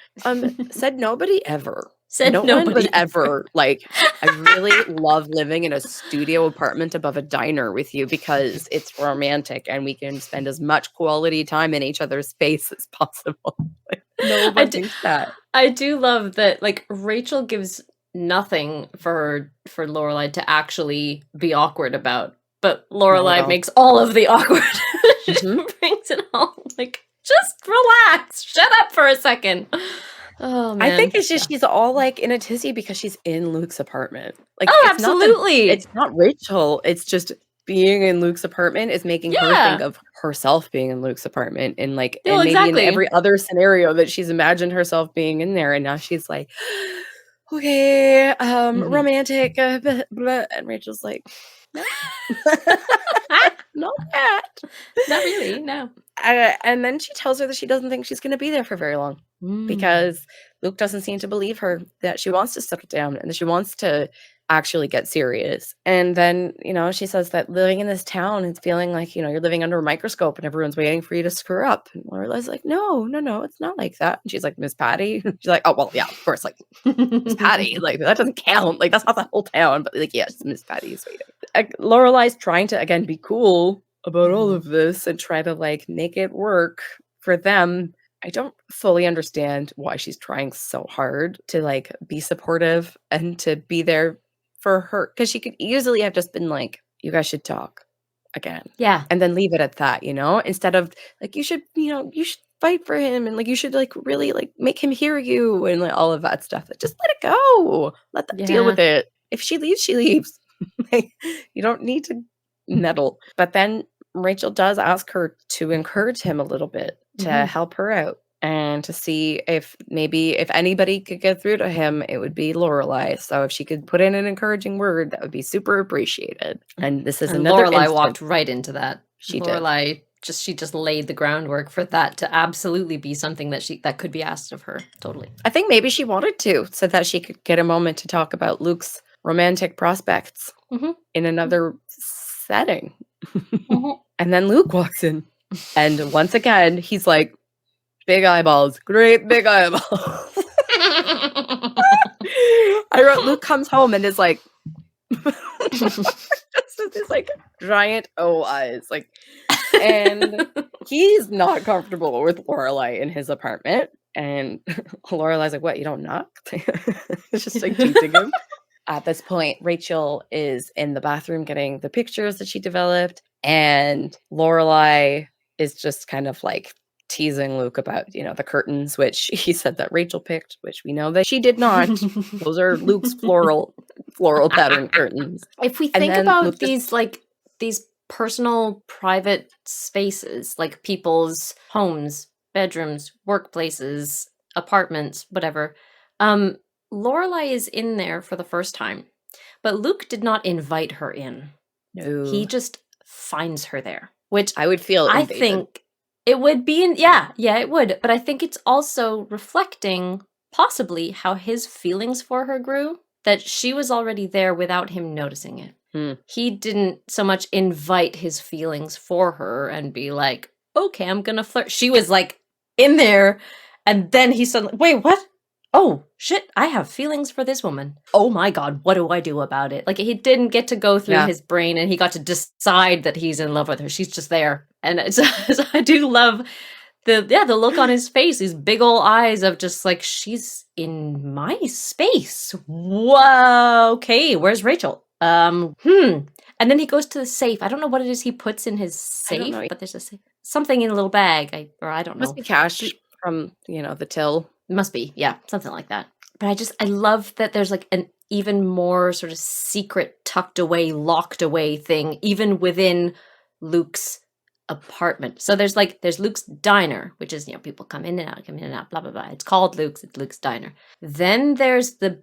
Speaker 1: Said nobody ever. No one would ever, like, I really love living in a studio apartment above a diner with you because it's romantic and we can spend as much quality time in each other's space as possible. Like, nobody thinks that.
Speaker 2: I do love that, like, Rachel gives nothing for Lorelai to actually be awkward about. But Lorelai makes all of the awkward. She brings it all. Like, just relax. Shut up for a second. Oh man.
Speaker 1: I think it's just she's all like in a tizzy because she's in Luke's apartment. Like,
Speaker 2: absolutely.
Speaker 1: It's not Rachel. It's just being in Luke's apartment is making her think of herself being in Luke's apartment and like and maybe in every other scenario that she's imagined herself being in there. And now she's like, okay, romantic, blah, blah. And Rachel's like, no. Not that.
Speaker 2: Not really, no.
Speaker 1: And then she tells her that she doesn't think she's going to be there for very long because Luke doesn't seem to believe her, that she wants to settle down and that she wants to actually get serious. And then, you know, she says that living in this town is feeling like, you know, you're living under a microscope and everyone's waiting for you to screw up. And Lorelai's like, no, it's not like that. And she's like, Miss Patty? She's like, oh, well, yeah, of course, like, Miss Patty, like, that doesn't count. Like, that's not the whole town. But, like, yes, Miss Patty is waiting. Lorelai's trying to, again, be cool about all of this and try to, like, make it work for them. I don't fully understand why she's trying so hard to, like, be supportive and to be there for her, because she could easily have just been like, you guys should talk again.
Speaker 2: Yeah.
Speaker 1: And then leave it at that, you know, instead of like, you should fight for him and like, you should like really like make him hear you and like all of that stuff. Like, just let it go. Let them deal with it. If she leaves, she leaves. Like, you don't need to meddle. But then Rachel does ask her to encourage him a little bit, to help her out. And to see if anybody could get through to him, it would be Lorelai. So if she could put in an encouraging word, that would be super appreciated. And this is another
Speaker 2: Lorelai walked right into that.
Speaker 1: Lorelai
Speaker 2: just laid the groundwork for that to absolutely be something that could be asked of her. Totally.
Speaker 1: I think maybe she wanted to, so that she could get a moment to talk about Luke's romantic prospects in another setting. And then Luke walks in, and once again he's like, big eyeballs, great big eyeballs. I wrote, Luke comes home and is like, just with his like giant O eyes, like, and he's not comfortable with Lorelai in his apartment. And Lorelai's like, what? You don't knock? It's just like teasing him. At this point, Rachel is in the bathroom getting the pictures that she developed, and Lorelai is just kind of like teasing Luke about, you know, the curtains, which he said that Rachel picked, which we know that she did not. Those are Luke's floral floral pattern curtains.
Speaker 2: If we
Speaker 1: And
Speaker 2: think
Speaker 1: then
Speaker 2: about
Speaker 1: Luke just-
Speaker 2: these personal private spaces, like people's homes, bedrooms, workplaces, apartments, whatever, Lorelai is in there for the first time, but Luke did not invite her in.
Speaker 1: No.
Speaker 2: He just finds her there, which
Speaker 1: I would feel
Speaker 2: I
Speaker 1: invaded.
Speaker 2: think it would be yeah, it would. But I think it's also reflecting possibly how his feelings for her grew, that she was already there without him noticing it. He didn't so much invite his feelings for her and be like, okay, I'm gonna flirt. She was like in there, and then he suddenly, wait, what? Oh, shit, I have feelings for this woman. Oh my god, what do I do about it? Like, he didn't get to go through his brain and he got to decide that he's in love with her. She's just there. And it's, I do love the look on his face, these big old eyes of just like, she's in my space. Whoa, okay, where's Rachel? And then he goes to the safe. I don't know what it is he puts in his safe, but there's a safe. Something in a little bag, I don't know.
Speaker 1: Must be cash from, the till.
Speaker 2: Must be, yeah, something like that. But I love that there's like an even more sort of secret, tucked away, locked away thing, even within Luke's apartment. So there's Luke's diner, which is, people come in and out, blah, blah, blah. It's called it's Luke's diner. Then there's the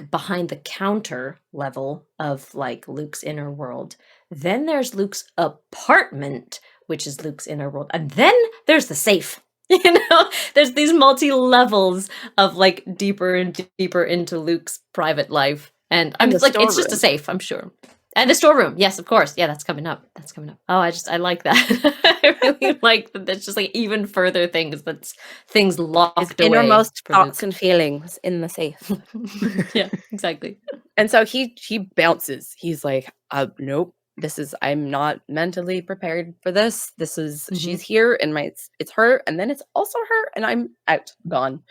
Speaker 2: behind the counter level of Luke's inner world. Then there's Luke's apartment, which is Luke's inner world. And then there's the safe. There's these multi-levels of deeper and deeper into Luke's private life. And I'm just it's just a safe, I'm sure. And the storeroom, yes, of course. Yeah, that's coming up. Oh, I like that. I really like that there's just even further things locked away.
Speaker 1: Innermost thoughts and feelings in the safe.
Speaker 2: Yeah, exactly.
Speaker 1: And so he bounces. He's like, nope. I'm not mentally prepared for this. This is, she's here and it's her. And then it's also her and I'm out, gone.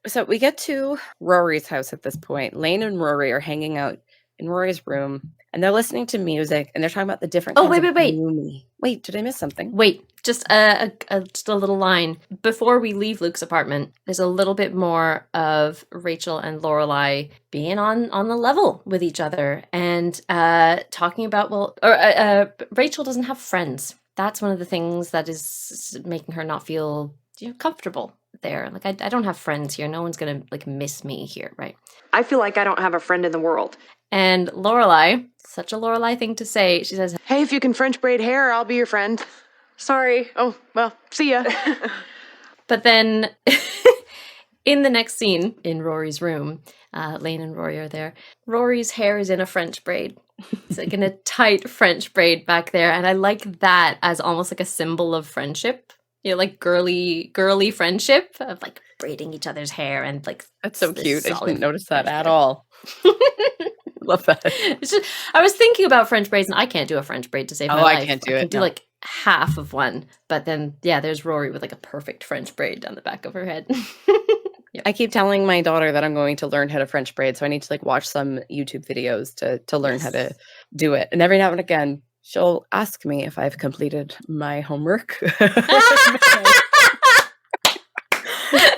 Speaker 1: So we get to Rory's house at this point. Lane and Rory are hanging out in Rory's room and they're listening to music and they're talking about the different kinds of gloomy. Wait, did I miss something?
Speaker 2: Wait, just a little line. Before we leave Luke's apartment, there's a little bit more of Rachel and Lorelai being on the level with each other and talking about, Rachel doesn't have friends. That's one of the things that is making her not feel comfortable there. I don't have friends here. No one's gonna miss me here, right?
Speaker 5: I feel like I don't have a friend in the world.
Speaker 2: And Lorelai, such a Lorelai thing to say, she says,
Speaker 5: hey, if you can French braid hair, I'll be your friend. Sorry. Oh, well, see ya.
Speaker 2: But then in the next scene, in Rory's room, Lane and Rory are there. Rory's hair is in a French braid. It's in a tight French braid back there. And I like that as almost a symbol of friendship. Girly friendship of braiding each other's hair and
Speaker 1: that's so cute. I didn't notice that at all. Love that.
Speaker 2: I was thinking about French braids and I can't do a French braid to save my life.
Speaker 1: I can't do it.
Speaker 2: I can do half of one, but then there's Rory with a perfect French braid down the back of her head. Yep.
Speaker 1: I keep telling my daughter that I'm going to learn how to French braid, so I need to watch some YouTube videos to learn how to do it. And every now and again, she'll ask me if I've completed my homework.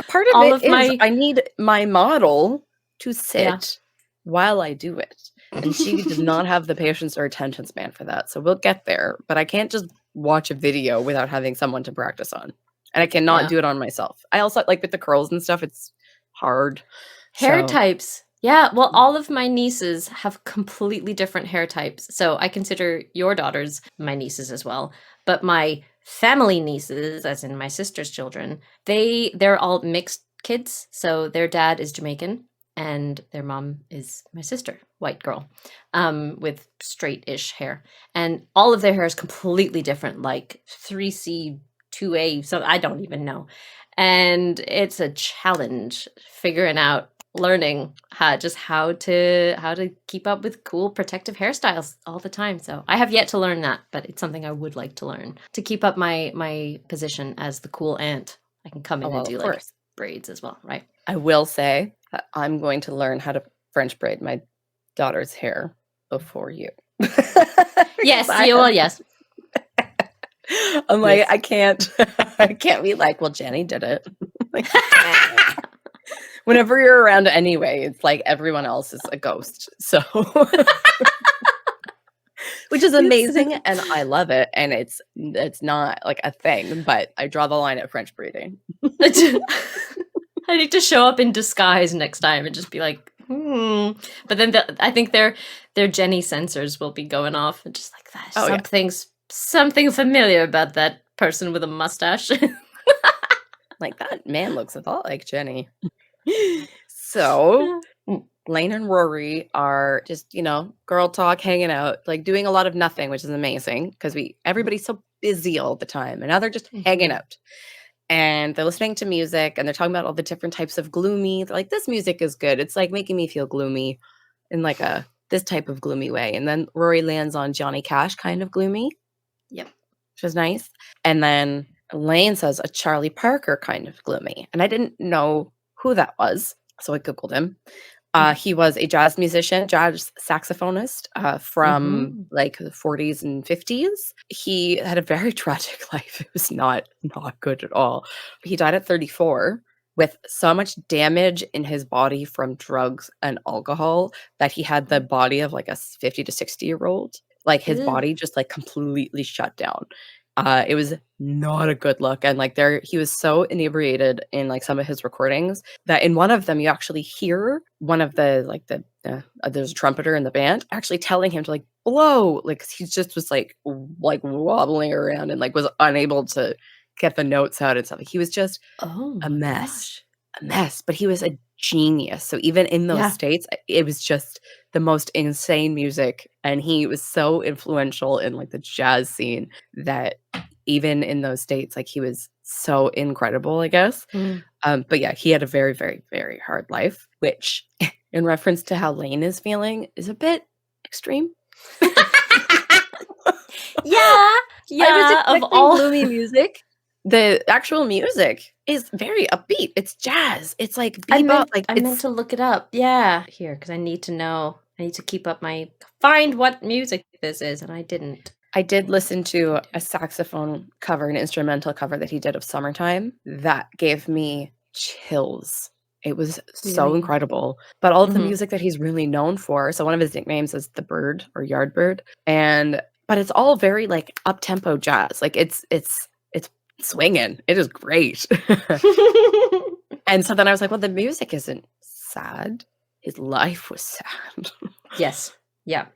Speaker 1: Part of I need my model to sit while I do it. And she does not have the patience or attention span for that. So we'll get there. But I can't just watch a video without having someone to practice on. And I cannot do it on myself. I also, with the curls and stuff, it's hard.
Speaker 2: Hair types. Yeah, well, all of my nieces have completely different hair types. So I consider your daughters my nieces as well. But my family nieces, as in my sister's children, they're all mixed kids. So their dad is Jamaican and their mom is my sister, white girl, with straight-ish hair. And all of their hair is completely different, 3C, 2A, so I don't even know. And it's a challenge figuring out, learning how to keep up with cool protective hairstyles all the time. So I have yet to learn that, but it's something I would like to learn to keep up my position as the cool aunt. I can come in and do braids as well, right?
Speaker 1: I will say that I'm going to learn how to French braid my daughter's hair before you.
Speaker 2: Yes, you will. Yes.
Speaker 1: I'm I can't be well, Jenny did it. Whenever you're around anyway, it's like everyone else is a ghost. So, which is amazing, and I love it. And it's not like a thing, but I draw the line at French breeding.
Speaker 2: I need to show up in disguise next time and just be like, But then I think their Jenny sensors will be going off and just like that. Something familiar about that person with a mustache.
Speaker 1: Like, that man looks a lot like Jenny. So Lane and Rory are just, girl talk, hanging out, like doing a lot of nothing, which is amazing because everybody's so busy all the time. And now they're just hanging out. And they're listening to music and they're talking about all the different types of gloomy. They're like, this music is good. It's like making me feel gloomy in like this type of gloomy way. And then Rory lands on Johnny Cash kind of gloomy.
Speaker 2: Yep.
Speaker 1: Which was nice. And then Lane says a Charlie Parker kind of gloomy. And I didn't know who that was. So I Googled him. He was a jazz musician, jazz saxophonist from like the 40s and 50s. He had a very tragic life. It was not good at all. He died at 34 with so much damage in his body from drugs and alcohol that he had the body of like a 50 to 60-year-old. Like his body just like completely shut down. It was not a good look. And like he was so inebriated in like some of his recordings that in one of them you actually hear one of there's a trumpeter in the band actually telling him to like blow, like he just was like wobbling around and like was unable to get the notes out and stuff. He was just a mess. But he was a genius. So even in those states, it was just the most insane music. And he was so influential in like the jazz scene that even in those states, like he was so incredible, I guess. But yeah, he had a very, very, very hard life, which in reference to how Lane is feeling is a bit extreme.
Speaker 2: I was
Speaker 1: expecting gloomy music. The actual music is very upbeat. It's jazz. It's like bebop.
Speaker 2: I meant to look it up. Yeah, here because I need to know. I need to keep up find what music this is, and I didn't.
Speaker 1: I did listen to a saxophone cover, an instrumental cover that he did of Summertime. That gave me chills. It was so incredible. But all of the music that he's really known for. So one of his nicknames is the Bird or Yardbird, but it's all very like up tempo jazz. Like it's swinging. It is great. And so then I was like, well, the music isn't sad. His life was sad.
Speaker 2: Yes. Yeah.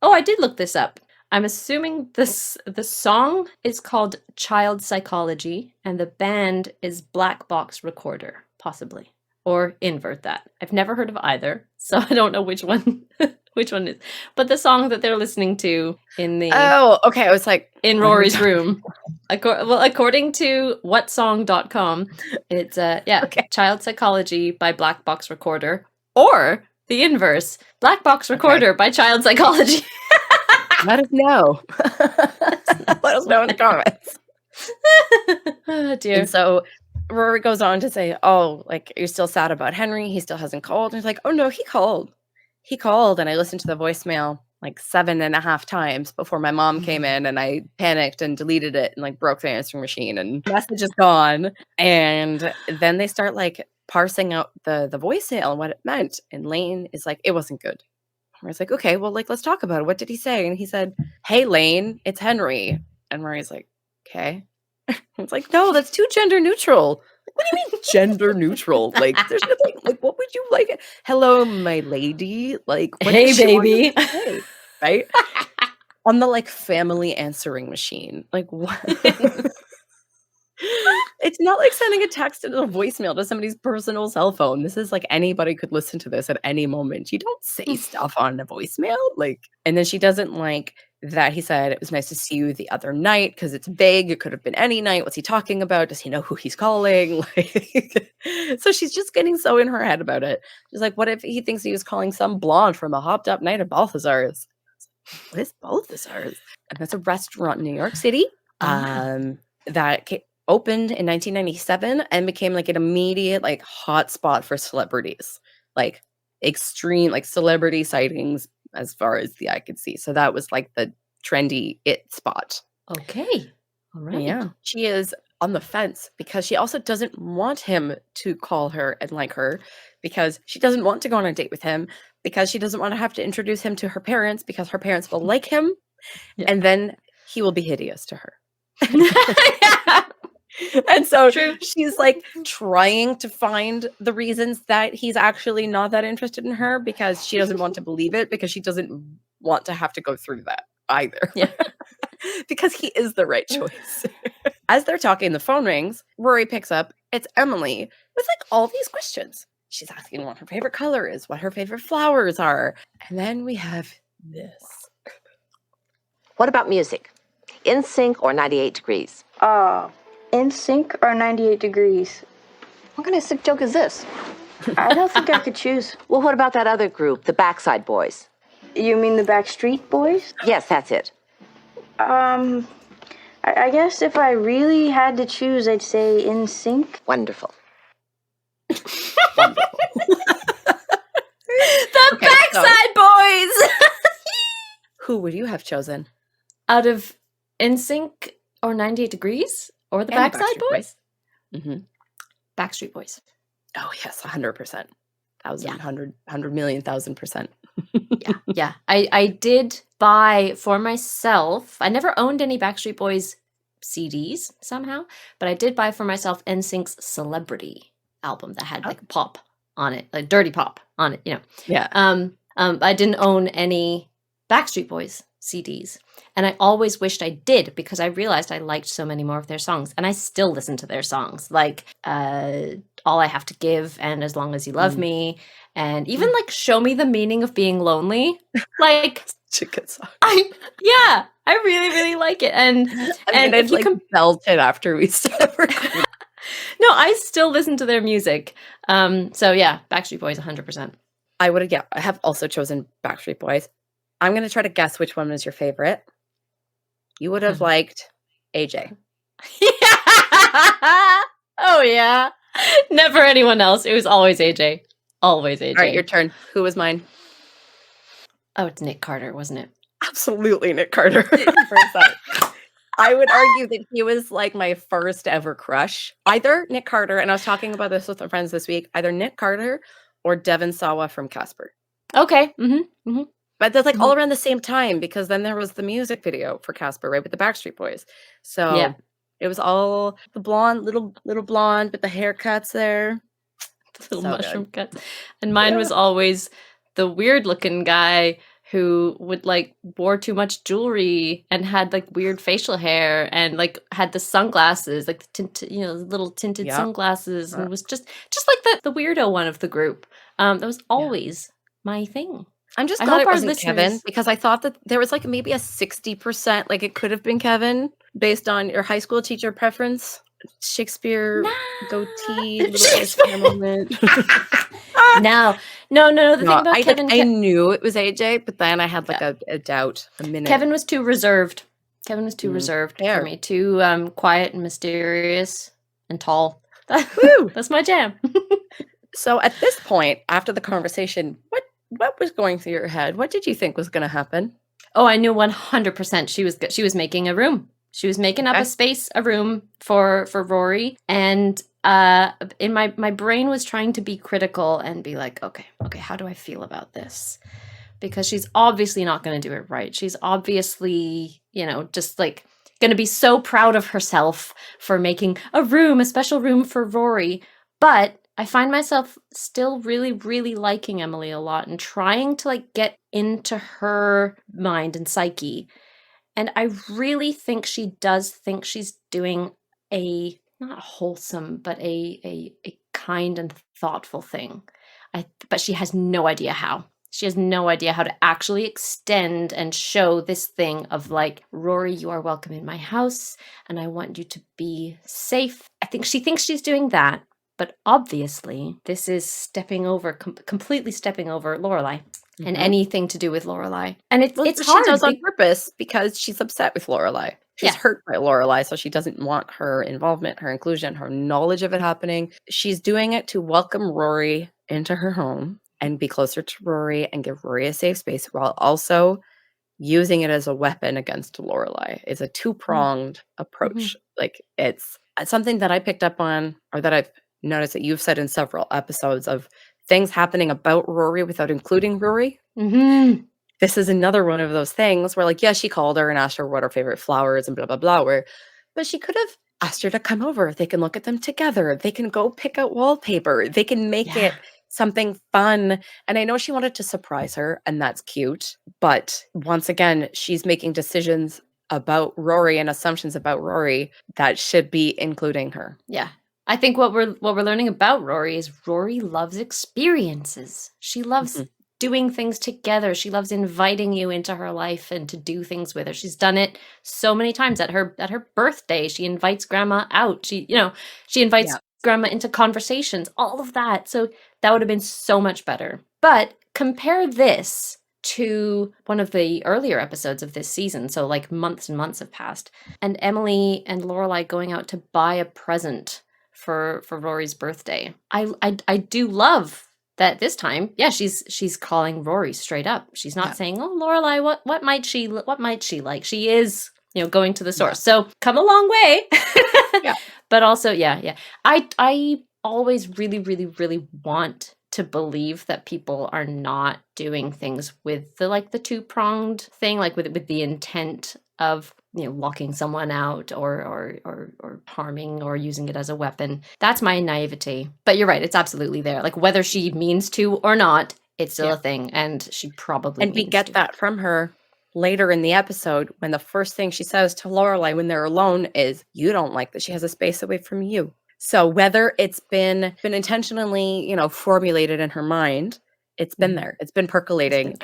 Speaker 2: Oh, I did look this up. I'm assuming the song is called Child Psychology and the band is Black Box Recorder, possibly. Or invert that. I've never heard of either, so I don't know which one is. But the song that they're listening to in the
Speaker 1: I was like
Speaker 2: in Rory's room. According to whatsong.com, it's Child Psychology by Black Box Recorder, or the inverse, Black Box Recorder by Child Psychology.
Speaker 1: Let us know. Let us know in the comments.
Speaker 2: Oh dear.
Speaker 1: And so Rory goes on to say, like, you're still sad about Henry. He still hasn't called. And he's like, oh, no, he called. He called, and I listened to the voicemail like 7.5 times before my mom came in, and I panicked and deleted it and like broke the answering machine, and the message is gone. And then they start like parsing out the voicemail and what it meant. And Lane is like, it wasn't good. I was like, okay, well, like, let's talk about it. What did he say? And he said, hey, Lane, it's Henry. And Rory's like, okay. It's like, no, that's too gender neutral. Like, what do you mean gender neutral? Like, there's nothing, like, what would you like? Hello, my lady. Like, what
Speaker 2: hey, baby.
Speaker 1: Right? On the like family answering machine. Like, what? It's not like sending a text into a voicemail to somebody's personal cell phone. This is like anybody could listen to this at any moment. You don't say stuff on a voicemail. Like, and then she doesn't like that he said it was nice to see you the other night because it's vague. It could have been any night. What's he talking about? Does he know who he's calling? Like, so she's just getting so in her head about it. She's like, what if he thinks he was calling some blonde from a hopped up night at Balthazar's? What is Balthazar's? And that's a restaurant in New York City that opened in 1997 and became like an immediate like hot spot for celebrities, like extreme like celebrity sightings as far as the eye could see. So that was like the trendy it spot.
Speaker 2: Okay. All right.
Speaker 1: Yeah. She is on the fence because she also doesn't want him to call her and like her, because she doesn't want to go on a date with him, because she doesn't want to have to introduce him to her parents because her parents will like him, and then he will be hideous to her. And so she's like trying to find the reasons that he's actually not that interested in her, because she doesn't want to believe it, because she doesn't want to have to go through that either.
Speaker 2: Yeah.
Speaker 1: Because he is the right choice. As they're talking, the phone rings. Rory picks up. It's Emily with like all these questions. She's asking what her favorite color is, what her favorite flowers are. And then we have this.
Speaker 3: What about music? NSYNC or 98 Degrees?
Speaker 12: NSYNC or 98 Degrees?
Speaker 3: What kind of sick joke is this?
Speaker 12: I don't think I could choose.
Speaker 3: Well, what about that other group, the Backside Boys?
Speaker 12: You mean the Backstreet Boys?
Speaker 3: Yes, that's it.
Speaker 12: I guess if I really had to choose, I'd say NSYNC.
Speaker 3: Wonderful.
Speaker 2: The Backside Boys!
Speaker 1: Who would you have chosen?
Speaker 2: Out of NSYNC or 98 Degrees? Or the Backside Boys?
Speaker 1: Mm-hmm.
Speaker 2: Backstreet Boys.
Speaker 1: Oh, yes, 100%. 100,000,000%.
Speaker 2: Yeah. I did buy for myself. I never owned any Backstreet Boys CDs somehow, but I did buy for myself NSYNC's Celebrity album that had like pop on it, like dirty pop on it, you know.
Speaker 1: Yeah.
Speaker 2: I didn't own any Backstreet Boys CDs, and I always wished I did, because I realized I liked so many more of their songs, and I still listen to their songs, like All I Have to Give and As Long as You Love Me, and even like Show Me the Meaning of Being Lonely. Like,
Speaker 1: such a good song.
Speaker 2: I really, really like it. And
Speaker 1: if you like belt it after we start recording.
Speaker 2: No, I still listen to their music. So yeah, Backstreet Boys 100%.
Speaker 1: I have also chosen Backstreet Boys. I'm going to try to guess which one was your favorite. You would have liked AJ.
Speaker 2: Oh, yeah. Never anyone else. It was always AJ. Always AJ.
Speaker 1: All right, your turn. Who was mine?
Speaker 2: Oh, it's Nick Carter, wasn't it?
Speaker 1: Absolutely Nick Carter. I would argue that he was like my first ever crush. Either Nick Carter, and I was talking about this with my friends this week, either Nick Carter or Devon Sawa from Casper.
Speaker 2: Okay. Mm-hmm. Mm-hmm.
Speaker 1: But that's like all around the same time, because then there was the music video for Casper, right, with the Backstreet Boys. So it was all the blonde, little blonde with the haircuts there.
Speaker 2: The little mushroom cuts. And mine was always the weird looking guy who would like wore too much jewelry and had like weird facial hair and like had the sunglasses, like little tinted sunglasses, and was just like the weirdo one of the group. That was always my thing.
Speaker 1: I'm just glad it wasn't Kevin, because I thought that there was like maybe a 60%, like it could have been Kevin based on your high school teacher preference. Shakespeare goatee, little moment.
Speaker 2: No. The thing about Kevin,
Speaker 1: I knew it was AJ, but then I had like a doubt, a minute.
Speaker 2: Kevin was too reserved. Reserved for me. Too quiet and mysterious and tall. That's my jam.
Speaker 1: So at this point, after the conversation, what was going through your head? What did you think was going to happen?
Speaker 2: Oh, I knew 100% she was making a room. She was making up a room for Rory, and in my brain was trying to be critical and be like, okay, how do I feel about this? Because she's obviously not going to do it right. She's obviously, just like going to be so proud of herself for making a special room for Rory, but I find myself still really, really liking Emily a lot and trying to like get into her mind and psyche. And I really think she does think she's doing a not wholesome, but a kind and thoughtful thing. But she has no idea how. She has no idea how to actually extend and show this thing of like, Rory, you are welcome in my house and I want you to be safe. I think she thinks she's doing that. But obviously, this is completely stepping over Lorelai and anything to do with Lorelai. And it's hard.
Speaker 1: She does on purpose because she's upset with Lorelai. She's hurt by Lorelai, so she doesn't want her involvement, her inclusion, her knowledge of it happening. She's doing it to welcome Rory into her home and be closer to Rory and give Rory a safe space, while also using it as a weapon against Lorelai. It's a two-pronged approach. Like, it's something that I picked up on, or that I've noticed that you've said in several episodes, of things happening about Rory without including Rory.
Speaker 2: Mm-hmm.
Speaker 1: This is another one of those things where, like, yeah, she called her and asked her what her favorite flower is and blah, blah, blah. But she could have asked her to come over. They can look at them together. They can go pick out wallpaper. They can make it something fun. And I know she wanted to surprise her, and that's cute. But once again, she's making decisions about Rory and assumptions about Rory that should be including her.
Speaker 2: Yeah. I think what we're learning about Rory is Rory loves experiences. She loves doing things together. She loves inviting you into her life and to do things with her. She's done it so many times. At her birthday, she invites grandma out. She invites grandma into conversations, all of that. So that would have been so much better. But compare this to one of the earlier episodes of this season. So like months and months have passed, and Emily and Lorelai going out to buy a present for Rory's birthday. I do love that this time. Yeah, she's calling Rory straight up. She's not saying, "Oh, Lorelai, what might she like?" She is, going to the source. So come a long way. But also, I always really, really, really want to believe that people are not doing things with the two-pronged thing, like with the intent of locking someone out or harming or using it as a weapon. That's my naivety. But you're right, it's absolutely there. Like, whether she means to or not, it's still a thing, and she probably
Speaker 1: we get that from her later in the episode, when the first thing she says to Lorelai when they're alone is, "You don't like that she has a space away from you." So whether it's been intentionally, formulated in her mind, it's been there. It's been percolating.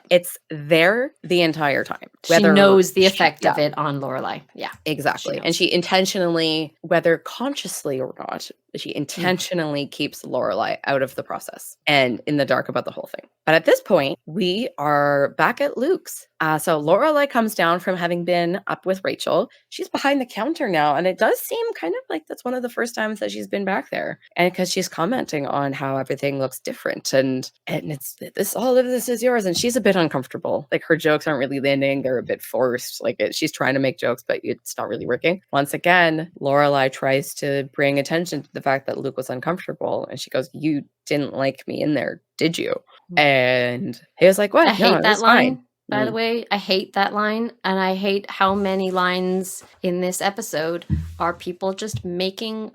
Speaker 1: It's there the entire time.
Speaker 2: She knows the effect of it on Lorelai. Yeah,
Speaker 1: exactly. And she intentionally, whether consciously or not, she intentionally keeps Lorelai out of the process and in the dark about the whole thing. But at this point, we are back at Luke's. So Lorelai comes down from having been up with Rachel. She's behind the counter now, and it does seem kind of like that's one of the first times that she's been back there. And because she's commenting on how everything looks different, and it's this, all of this is yours, and she's a bit uncomfortable. Like, her jokes aren't really landing; they're a bit forced. Like, she's trying to make jokes, but it's not really working. Once again, Lorelai tries to bring attention to the fact that Luke was uncomfortable, and she goes, "You didn't like me in there, did you?" And he was like, "What?
Speaker 2: I hate that line.
Speaker 1: Fine."
Speaker 2: By the way, I hate that line, and I hate how many lines in this episode are people just making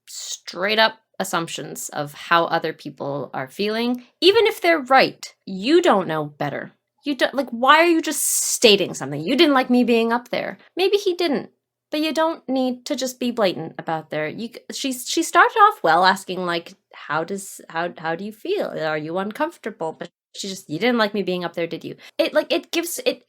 Speaker 2: straight up assumptions of how other people are feeling, even if they're right. You don't know better. You don't, like, why are you just stating something? You didn't like me being up there. Maybe he didn't, but you don't need to just be blatant about there. She started off well, asking like, how do you feel? Are you uncomfortable? But she just, you didn't like me being up there, did you? I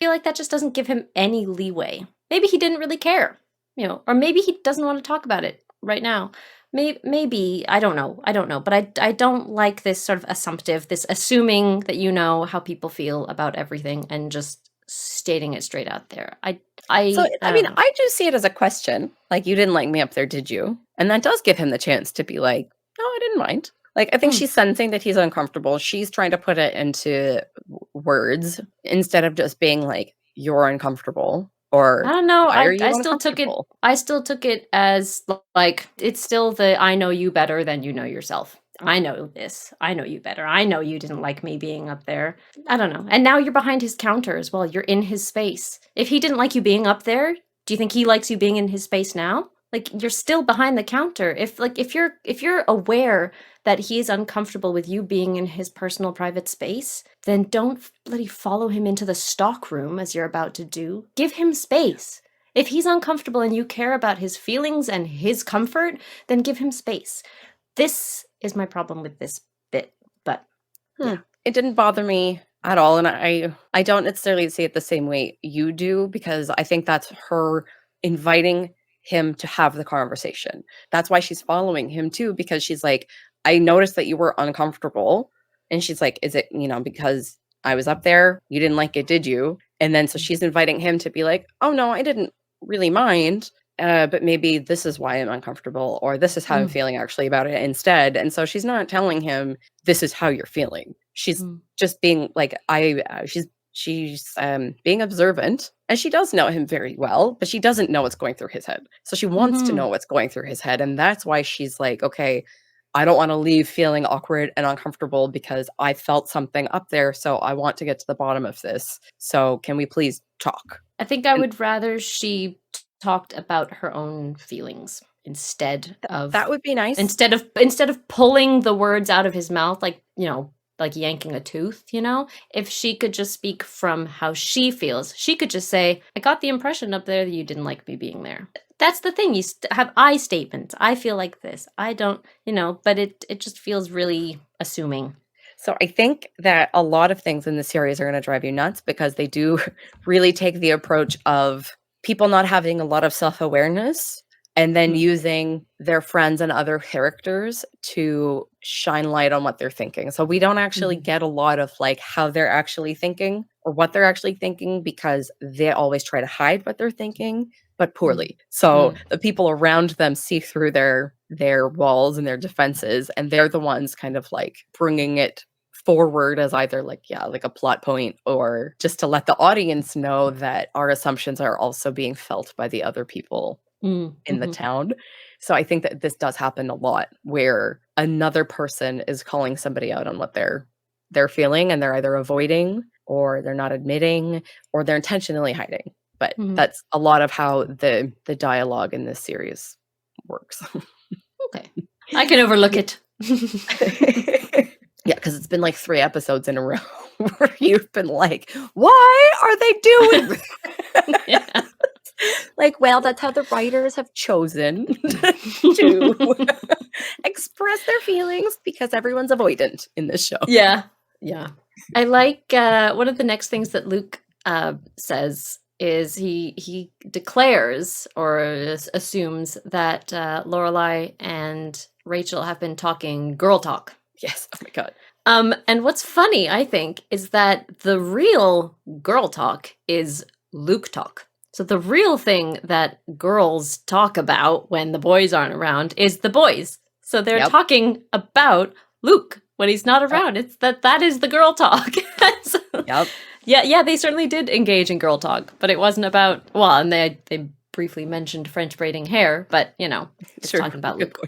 Speaker 2: feel like that just doesn't give him any leeway. Maybe he didn't really care, or maybe he doesn't want to talk about it right now. Maybe, I don't know, but I don't like this sort of assumptive, this assuming that you know how people feel about everything and just stating it straight out there. I
Speaker 1: do see it as a question. Like, you didn't like me up there, did you? And that does give him the chance to be like, no, I didn't mind. Like, I think she's sensing that he's uncomfortable. She's trying to put it into words instead of just being like, you're uncomfortable. Or
Speaker 2: I don't know.
Speaker 1: I
Speaker 2: still took it as like, it's still the I know you better than you know yourself. I know this. I know you better. I know you didn't like me being up there. I don't know. And now you're behind his counter as well. You're in his space. If he didn't like you being up there, do you think he likes you being in his space now? Like, you're still behind the counter. If you're aware that he is uncomfortable with you being in his personal private space, then don't bloody follow him into the stock room as you're about to do. Give him space. If he's uncomfortable and you care about his feelings and his comfort, then give him space. This is my problem with this bit, but
Speaker 1: it didn't bother me at all, and I don't necessarily see it the same way you do, because I think that's her inviting him to have the conversation. That's why she's following him too, because she's like, I noticed that you were uncomfortable, and she's like, is it because I was up there, you didn't like it, did you? And then so she's inviting him to be like, oh no, I didn't really mind, but maybe this is why I'm uncomfortable, or this is how I'm feeling actually about it instead. And so she's not telling him this is how you're feeling. She's just being like, she's she's being observant, and she does know him very well, but she doesn't know what's going through his head. So she wants to know what's going through his head, and that's why she's like, okay, I don't want to leave feeling awkward and uncomfortable because I felt something up there, so I want to get to the bottom of this. So can we please talk?
Speaker 2: I think I would rather she talked about her own feelings instead of
Speaker 1: that would be nice.
Speaker 2: Instead of pulling the words out of his mouth, like, you know, like yanking a tooth, you know, if she could just speak from how she feels, she could just say, I got the impression up there that you didn't like me being there. That's the thing. You have I statements. I feel like this. I don't, you know, but it just feels really assuming.
Speaker 1: So I think that a lot of things in the series are going to drive you nuts because they do really take the approach of people not having a lot of self-awareness and then using their friends and other characters to shine light on what they're thinking. So we don't actually get a lot of like how they're actually thinking or what they're actually thinking because they always try to hide what they're thinking, but poorly. So the people around them see through their walls and their defenses, and they're the ones kind of like bringing it forward as either like a plot point or just to let the audience know that our assumptions are also being felt by the other people in the town. So I think that this does happen a lot where another person is calling somebody out on what they're feeling, and they're either avoiding or they're not admitting or they're intentionally hiding. But that's a lot of how the dialogue in this series works.
Speaker 2: Okay. I can overlook it.
Speaker 1: Yeah, because it's been like 3 episodes in a row where you've been like, why are they doing this? Like, well, that's how the writers have chosen to express their feelings because everyone's avoidant in this show.
Speaker 2: Yeah. Yeah. I like one of the next things that Luke says is he declares or assumes that Lorelai and Rachel have been talking girl talk.
Speaker 1: Yes. Oh my God.
Speaker 2: And what's funny, I think, is that the real girl talk is Luke talk. So the real thing that girls talk about when the boys aren't around is the boys. So they're talking about Luke when he's not around. It's that is the girl talk. So, yeah, they certainly did engage in girl talk, but it wasn't about, well, and they briefly mentioned French braiding hair, but you know, it's talking about Luke.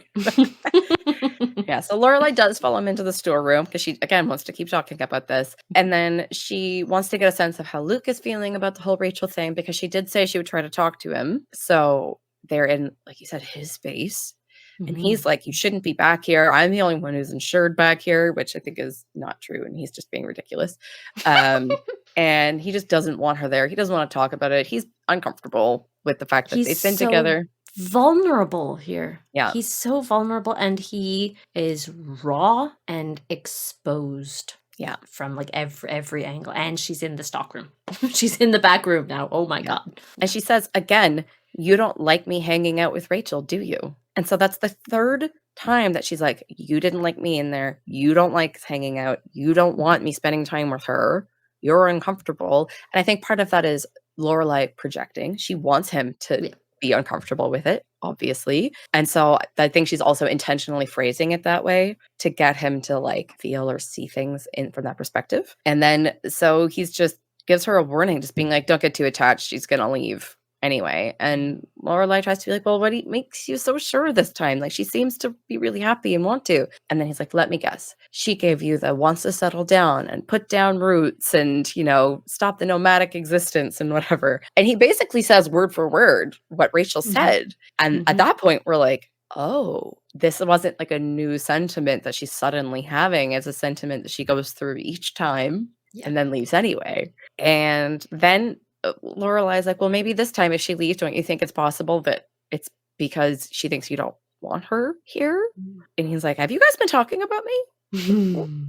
Speaker 1: Yeah, so Lorelai does follow him into the storeroom because she, again, wants to keep talking about this. And then she wants to get a sense of how Luke is feeling about the whole Rachel thing because she did say she would try to talk to him. So they're in, like you said, his space. And he's like, you shouldn't be back here. I'm the only one who's insured back here, which I think is not true. And he's just being ridiculous. And he just doesn't want her there. He doesn't want to talk about it. He's uncomfortable with the fact that they've been together.
Speaker 2: Vulnerable here.
Speaker 1: Yeah.
Speaker 2: He's so vulnerable and he is raw and exposed.
Speaker 1: Yeah.
Speaker 2: From like every angle. And she's in the stockroom. She's in the back room now. Oh my God.
Speaker 1: And she says, again, you don't like me hanging out with Rachel, do you? And so that's the 3rd time that she's like, you didn't like me in there. You don't like hanging out. You don't want me spending time with her. You're uncomfortable. And I think part of that is Lorelai projecting. She wants him to be uncomfortable with it, obviously. And so I think she's also intentionally phrasing it that way to get him to like feel or see things from that perspective. And then so he's just gives her a warning, just being like, don't get too attached. She's going to leave anyway. And Lorelai tries to be like, well, what makes you so sure this time? Like, she seems to be really happy and want to. And then he's like, let me guess. She gave you the wants to settle down and put down roots and, you know, stop the nomadic existence and whatever. And he basically says word for word what Rachel said. And at that point, we're like, oh, this wasn't like a new sentiment that she's suddenly having. It's a sentiment that she goes through each time and then leaves anyway. And then Lorelai's like, well, maybe this time if she leaves, don't you think it's possible that it's because she thinks you don't want her here? And he's like, have you guys been talking about me?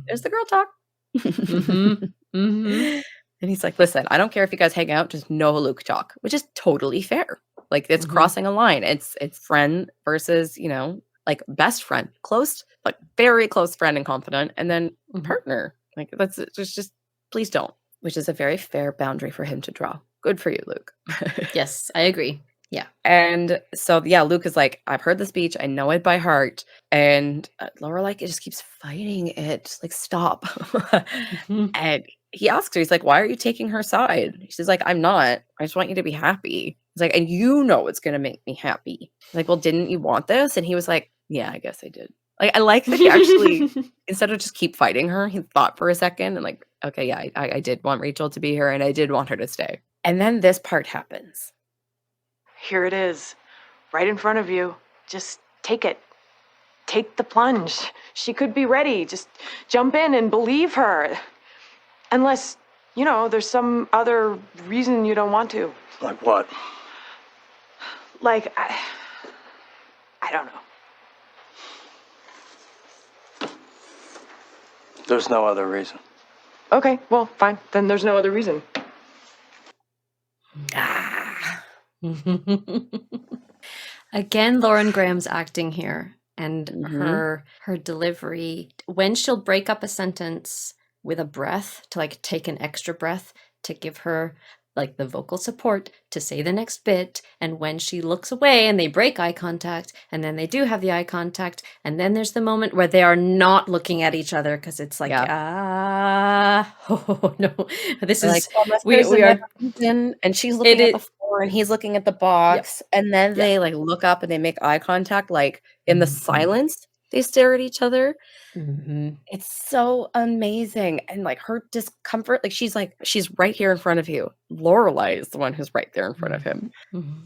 Speaker 1: There's the girl talk. And he's like, listen, I don't care if you guys hang out, just no Luke talk, which is totally fair. Like, it's crossing a line. It's friend versus, you know, like best friend, close, like very close friend and confidant, and then partner. Like, that's just please don't. Which is a very fair boundary for him to draw. Good for you, Luke.
Speaker 2: Yes, I agree. Yeah.
Speaker 1: And so, yeah, Luke is like, I've heard the speech. I know it by heart. And Lorelai just keeps fighting it. Like, stop. And he asks her, he's like, why are you taking her side? She's like, I'm not. I just want you to be happy. He's like, and you know it's going to make me happy. Like, well, didn't you want this? And he was like, yeah, I guess I did. Like, I like that he actually, instead of just keep fighting her, he thought for a second and like, okay, yeah, I did want Rachel to be here and I did want her to stay. And then this part happens.
Speaker 5: Here it is, right in front of you. Just take it. Take the plunge. She could be ready. Just jump in and believe her. Unless, there's some other reason you don't want to.
Speaker 7: Like what?
Speaker 5: Like, I don't know.
Speaker 7: There's no other reason.
Speaker 5: Okay, well, fine. Then there's no other reason.
Speaker 2: Again, Lauren Graham's acting here, and her delivery, when she'll break up a sentence with a breath, to like take an extra breath to give her like the vocal support to say the next bit, and when she looks away and they break eye contact, and then they do have the eye contact, and then there's the moment where they are not looking at each other because it's like, oh no, this is
Speaker 1: like, we are reason, and she's looking at the floor and he's looking at the box, and then they like look up and they make eye contact, like in the silence they stare at each other. It's so amazing. And like her discomfort, like she's right here in front of you. Lorelai is the one who's right there in front of him.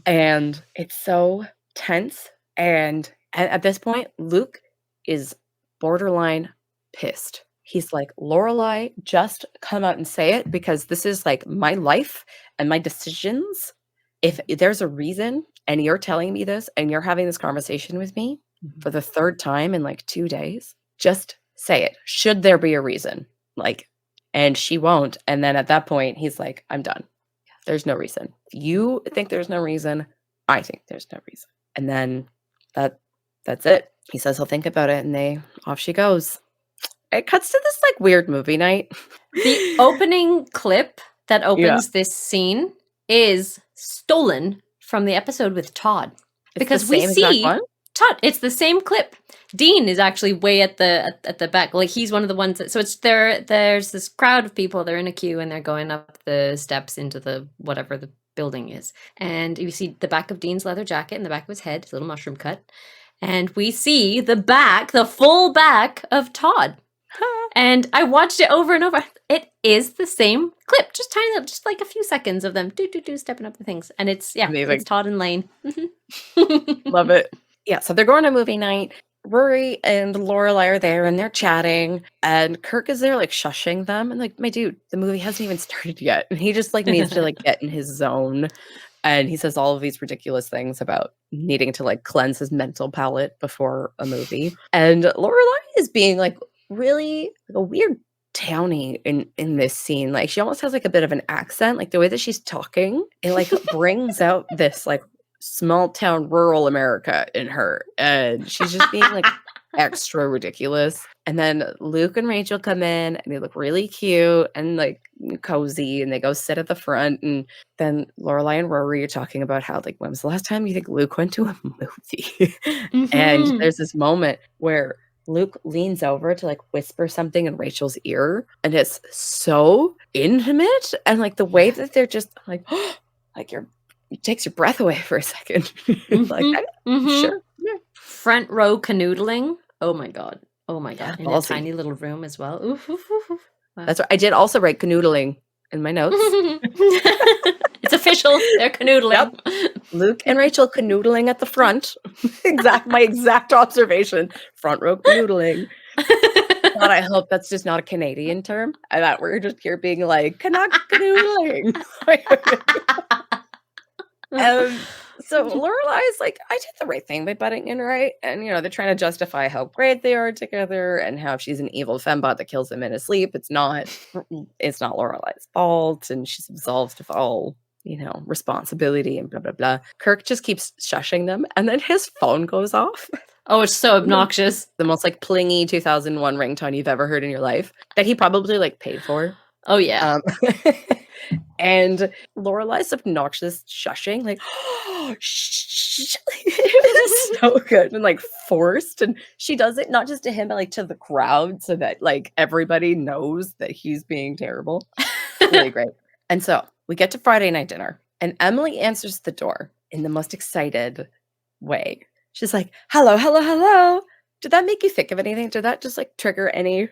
Speaker 1: And it's so tense. And at this point, Luke is borderline pissed. He's like, Lorelai, just come out and say it, because this is like my life and my decisions. If there's a reason and you're telling me this and you're having this conversation with me for the third time in like 2 days, just say it. Should there be a reason? Like, and she won't. And then at that point, he's like, I'm done. There's no reason. You think there's no reason. I think there's no reason. And then that's it. He says he'll think about it, and off she goes. It cuts to this like weird movie night.
Speaker 2: The opening clip that opens this scene is stolen from the episode with Todd. Because we see Todd, it's the same clip. Dean is actually way at the back. Like he's one of the ones that, so it's there's this crowd of people, they're in a queue and they're going up the steps into the whatever the building is. And you see the back of Dean's leather jacket and the back of his head, his little mushroom cut. And we see the full back of Todd. And I watched it over and over. It is the same clip, just tiny little, just like a few seconds of them stepping up the things. And it's it's Todd and Lane.
Speaker 1: Love it. Yeah, so they're going to movie night. Rory and Lorelai are there and they're chatting, and Kirk is there like shushing them, and like, my dude, the movie hasn't even started yet, and he just like needs to like get in his zone. And he says all of these ridiculous things about needing to like cleanse his mental palate before a movie. And Lorelai is being like really like a weird townie in this scene. Like she almost has like a bit of an accent, like the way that she's talking, it like brings out this like small town rural America in her, and she's just being like extra ridiculous. And then Luke and Rachel come in and they look really cute and like cozy, and they go sit at the front. And then Lorelai and Rory are talking about how like, when was the last time you think Luke went to a movie? And there's this moment where Luke leans over to like whisper something in Rachel's ear, and it's so intimate, and like the way that they're just like like it takes your breath away for a second. Like, sure. Yeah.
Speaker 2: Front row canoodling. Oh my god. In a tiny little room as well. Oof, oof, oof, oof. Wow.
Speaker 1: That's right. I did also write canoodling in my notes.
Speaker 2: It's official. They're canoodling.
Speaker 1: Yep. Luke and Rachel canoodling at the front. My exact observation. Front row canoodling. God, I hope that's just not a Canadian term. I thought we were just here being like, canoodling. So Lorelai's like, I did the right thing by butting in, right? And they're trying to justify how great they are together, and how if she's an evil fembot that kills him in his sleep, it's not Lorelai's fault, and she's absolved of all responsibility and blah blah blah. Kirk just keeps shushing them, and then his phone goes off.
Speaker 2: Oh, it's so obnoxious.
Speaker 1: The most like plingy 2001 ringtone you've ever heard in your life, that he probably like paid for.
Speaker 2: Oh yeah.
Speaker 1: And Lorelai's obnoxious shushing, like, oh, shh. It was so good and like forced. And she does it not just to him, but like to the crowd so that like everybody knows that he's being terrible. Really great. And so we get to Friday night dinner and Emily answers the door in the most excited way. She's like, hello, hello, hello. Did that make you think of anything? Did that just like trigger any?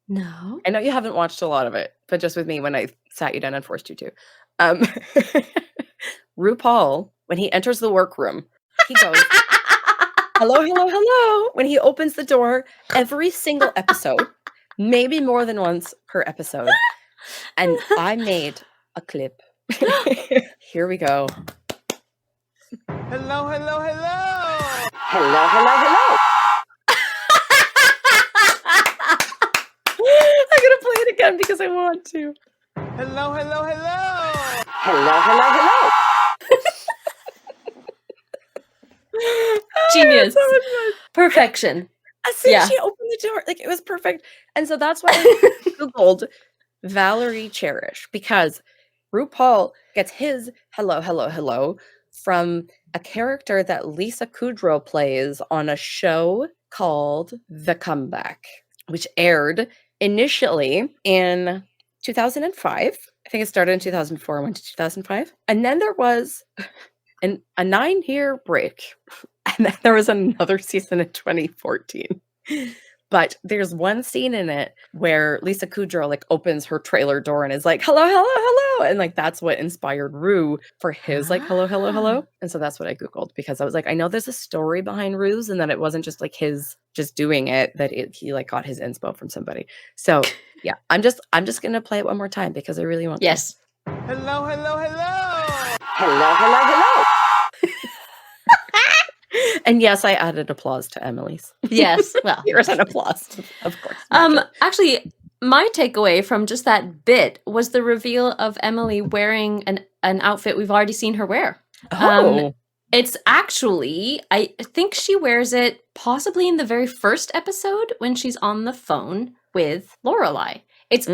Speaker 2: No.
Speaker 1: I know you haven't watched a lot of it, but just with me when I sat you down and forced you to. RuPaul, when he enters the workroom, he goes, hello, hello, hello. When he opens the door, every single episode, maybe more than once per episode. And I made a clip. Here we go.
Speaker 13: Hello, hello, hello.
Speaker 9: Hello, hello, hello.
Speaker 1: I'm going to play it again because I want to.
Speaker 13: Hello, hello, hello.
Speaker 9: Hello, hello, hello.
Speaker 2: Genius.
Speaker 1: So much fun.
Speaker 2: Perfection.
Speaker 1: As soon as she opened the door, like it was perfect. And so that's why I Googled Valerie Cherish, because RuPaul gets his hello, hello, hello from a character that Lisa Kudrow plays on a show called The Comeback, which aired initially in 2005. I think it started in 2004 and went to 2005. And then there was a 9-year break. And then there was another season in 2014. But there's one scene in it where Lisa Kudrow like opens her trailer door and is like, hello, hello, hello. And like that's what inspired Rue for his like hello, hello, hello. And so that's what I Googled because I was like, I know there's a story behind Rue's and that it wasn't just like his just doing it, that he like got his inspo from somebody. So yeah, I'm just gonna play it one more time because I really want
Speaker 2: to.
Speaker 13: Hello, hello, hello.
Speaker 9: Hello, hello, hello.
Speaker 1: And yes, I added applause to Emily's.
Speaker 2: Yes, well,
Speaker 1: here's an applause, of course.
Speaker 2: Actually, my takeaway from just that bit was the reveal of Emily wearing an outfit we've already seen her wear.
Speaker 1: Oh.
Speaker 2: It's actually, I think she wears it possibly in the very first episode when she's on the phone with Lorelai. It's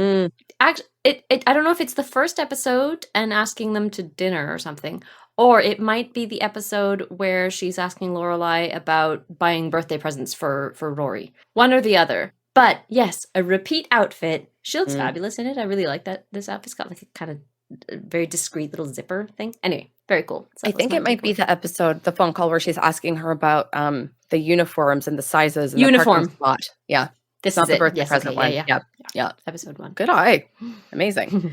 Speaker 2: actually, I don't know if it's the first episode and asking them to dinner or something, or it might be the episode where she's asking Lorelai about buying birthday presents for Rory. One or the other. But yes, a repeat outfit. She looks fabulous in it. I really like that. This outfit's got like a kind of very discreet little zipper thing. Anyway, very cool. So
Speaker 1: I think it might be the episode, the phone call where she's asking her about the uniforms and the sizes and the parking spot. Yeah.
Speaker 2: This
Speaker 1: not
Speaker 2: is
Speaker 1: the
Speaker 2: it.
Speaker 1: birthday
Speaker 2: Yes,
Speaker 1: present
Speaker 2: okay,
Speaker 1: one. Yeah.
Speaker 2: Episode 1.
Speaker 1: Good eye. Amazing.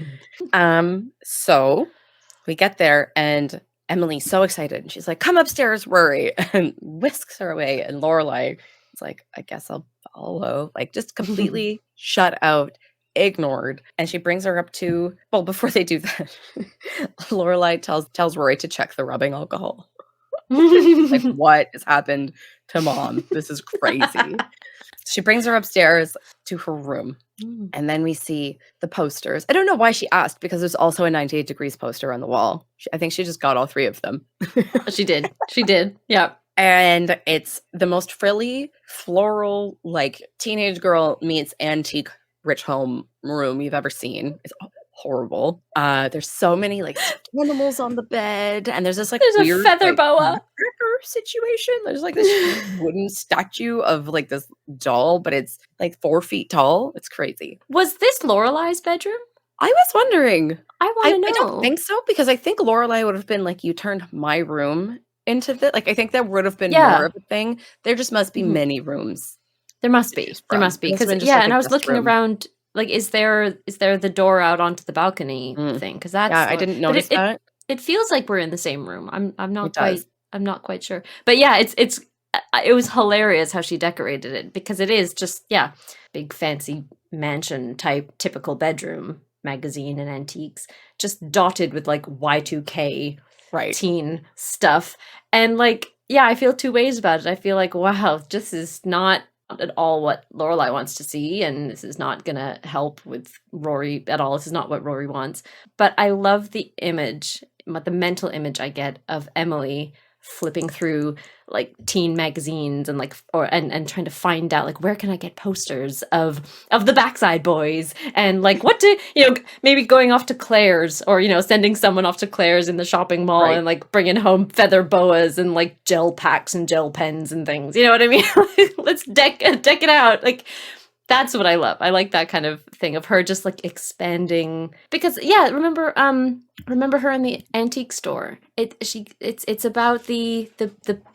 Speaker 1: So we get there and Emily's so excited. And she's like, come upstairs, Rory, and whisks her away. And Lorelai is like, I guess I'll follow. Like just completely shut out, ignored. And she brings her up to, well, before they do that, Lorelai tells Rory to check the rubbing alcohol. Like, what has happened to mom? This is crazy. She brings her upstairs to her room. And then we see the posters. I don't know why she asked, because there's also a 98 Degrees poster on the wall. I think she just got all 3 of them.
Speaker 2: She did. She did. Yeah.
Speaker 1: And it's the most frilly, floral, like teenage girl meets antique rich home room you've ever seen. It's horrible. There's so many like animals on the bed, and there's this like weird,
Speaker 2: a feather
Speaker 1: like,
Speaker 2: boa
Speaker 1: situation. There's like this wooden statue of like this doll, but it's like 4 feet tall. It's crazy.
Speaker 2: Was this Lorelai's bedroom?
Speaker 1: I was wondering.
Speaker 2: I want to know.
Speaker 1: I don't think so, because I think Lorelai would have been like, you turned my room into the, like, I think there would have been more of a thing. There just must be many rooms.
Speaker 2: There must be. There must be. Because and I was looking around. Like, is there the door out onto the balcony thing? Because that's
Speaker 1: I didn't notice that.
Speaker 2: It feels like we're in the same room. I'm not quite sure. But yeah, it was hilarious how she decorated it, because it is just big fancy mansion type typical bedroom, magazine and antiques, just dotted with like Y2K teen stuff. And like, I feel 2 ways about it. I feel like, wow, this is not at all what Lorelai wants to see, and this is not gonna help with Rory at all. This is not what Rory wants. But I love the image, the mental image I get of Emily flipping through like teen magazines and and trying to find out like where can I get posters of the Backside Boys and like what to maybe going off to Claire's or sending someone off to Claire's in the shopping mall
Speaker 1: Right.
Speaker 2: and like bringing home feather boas and like gel packs and gel pens and things. You know what I mean? Let's deck it out. Like that's what I love. I like that kind of thing of her just like expanding because remember her in the antique store. It's about the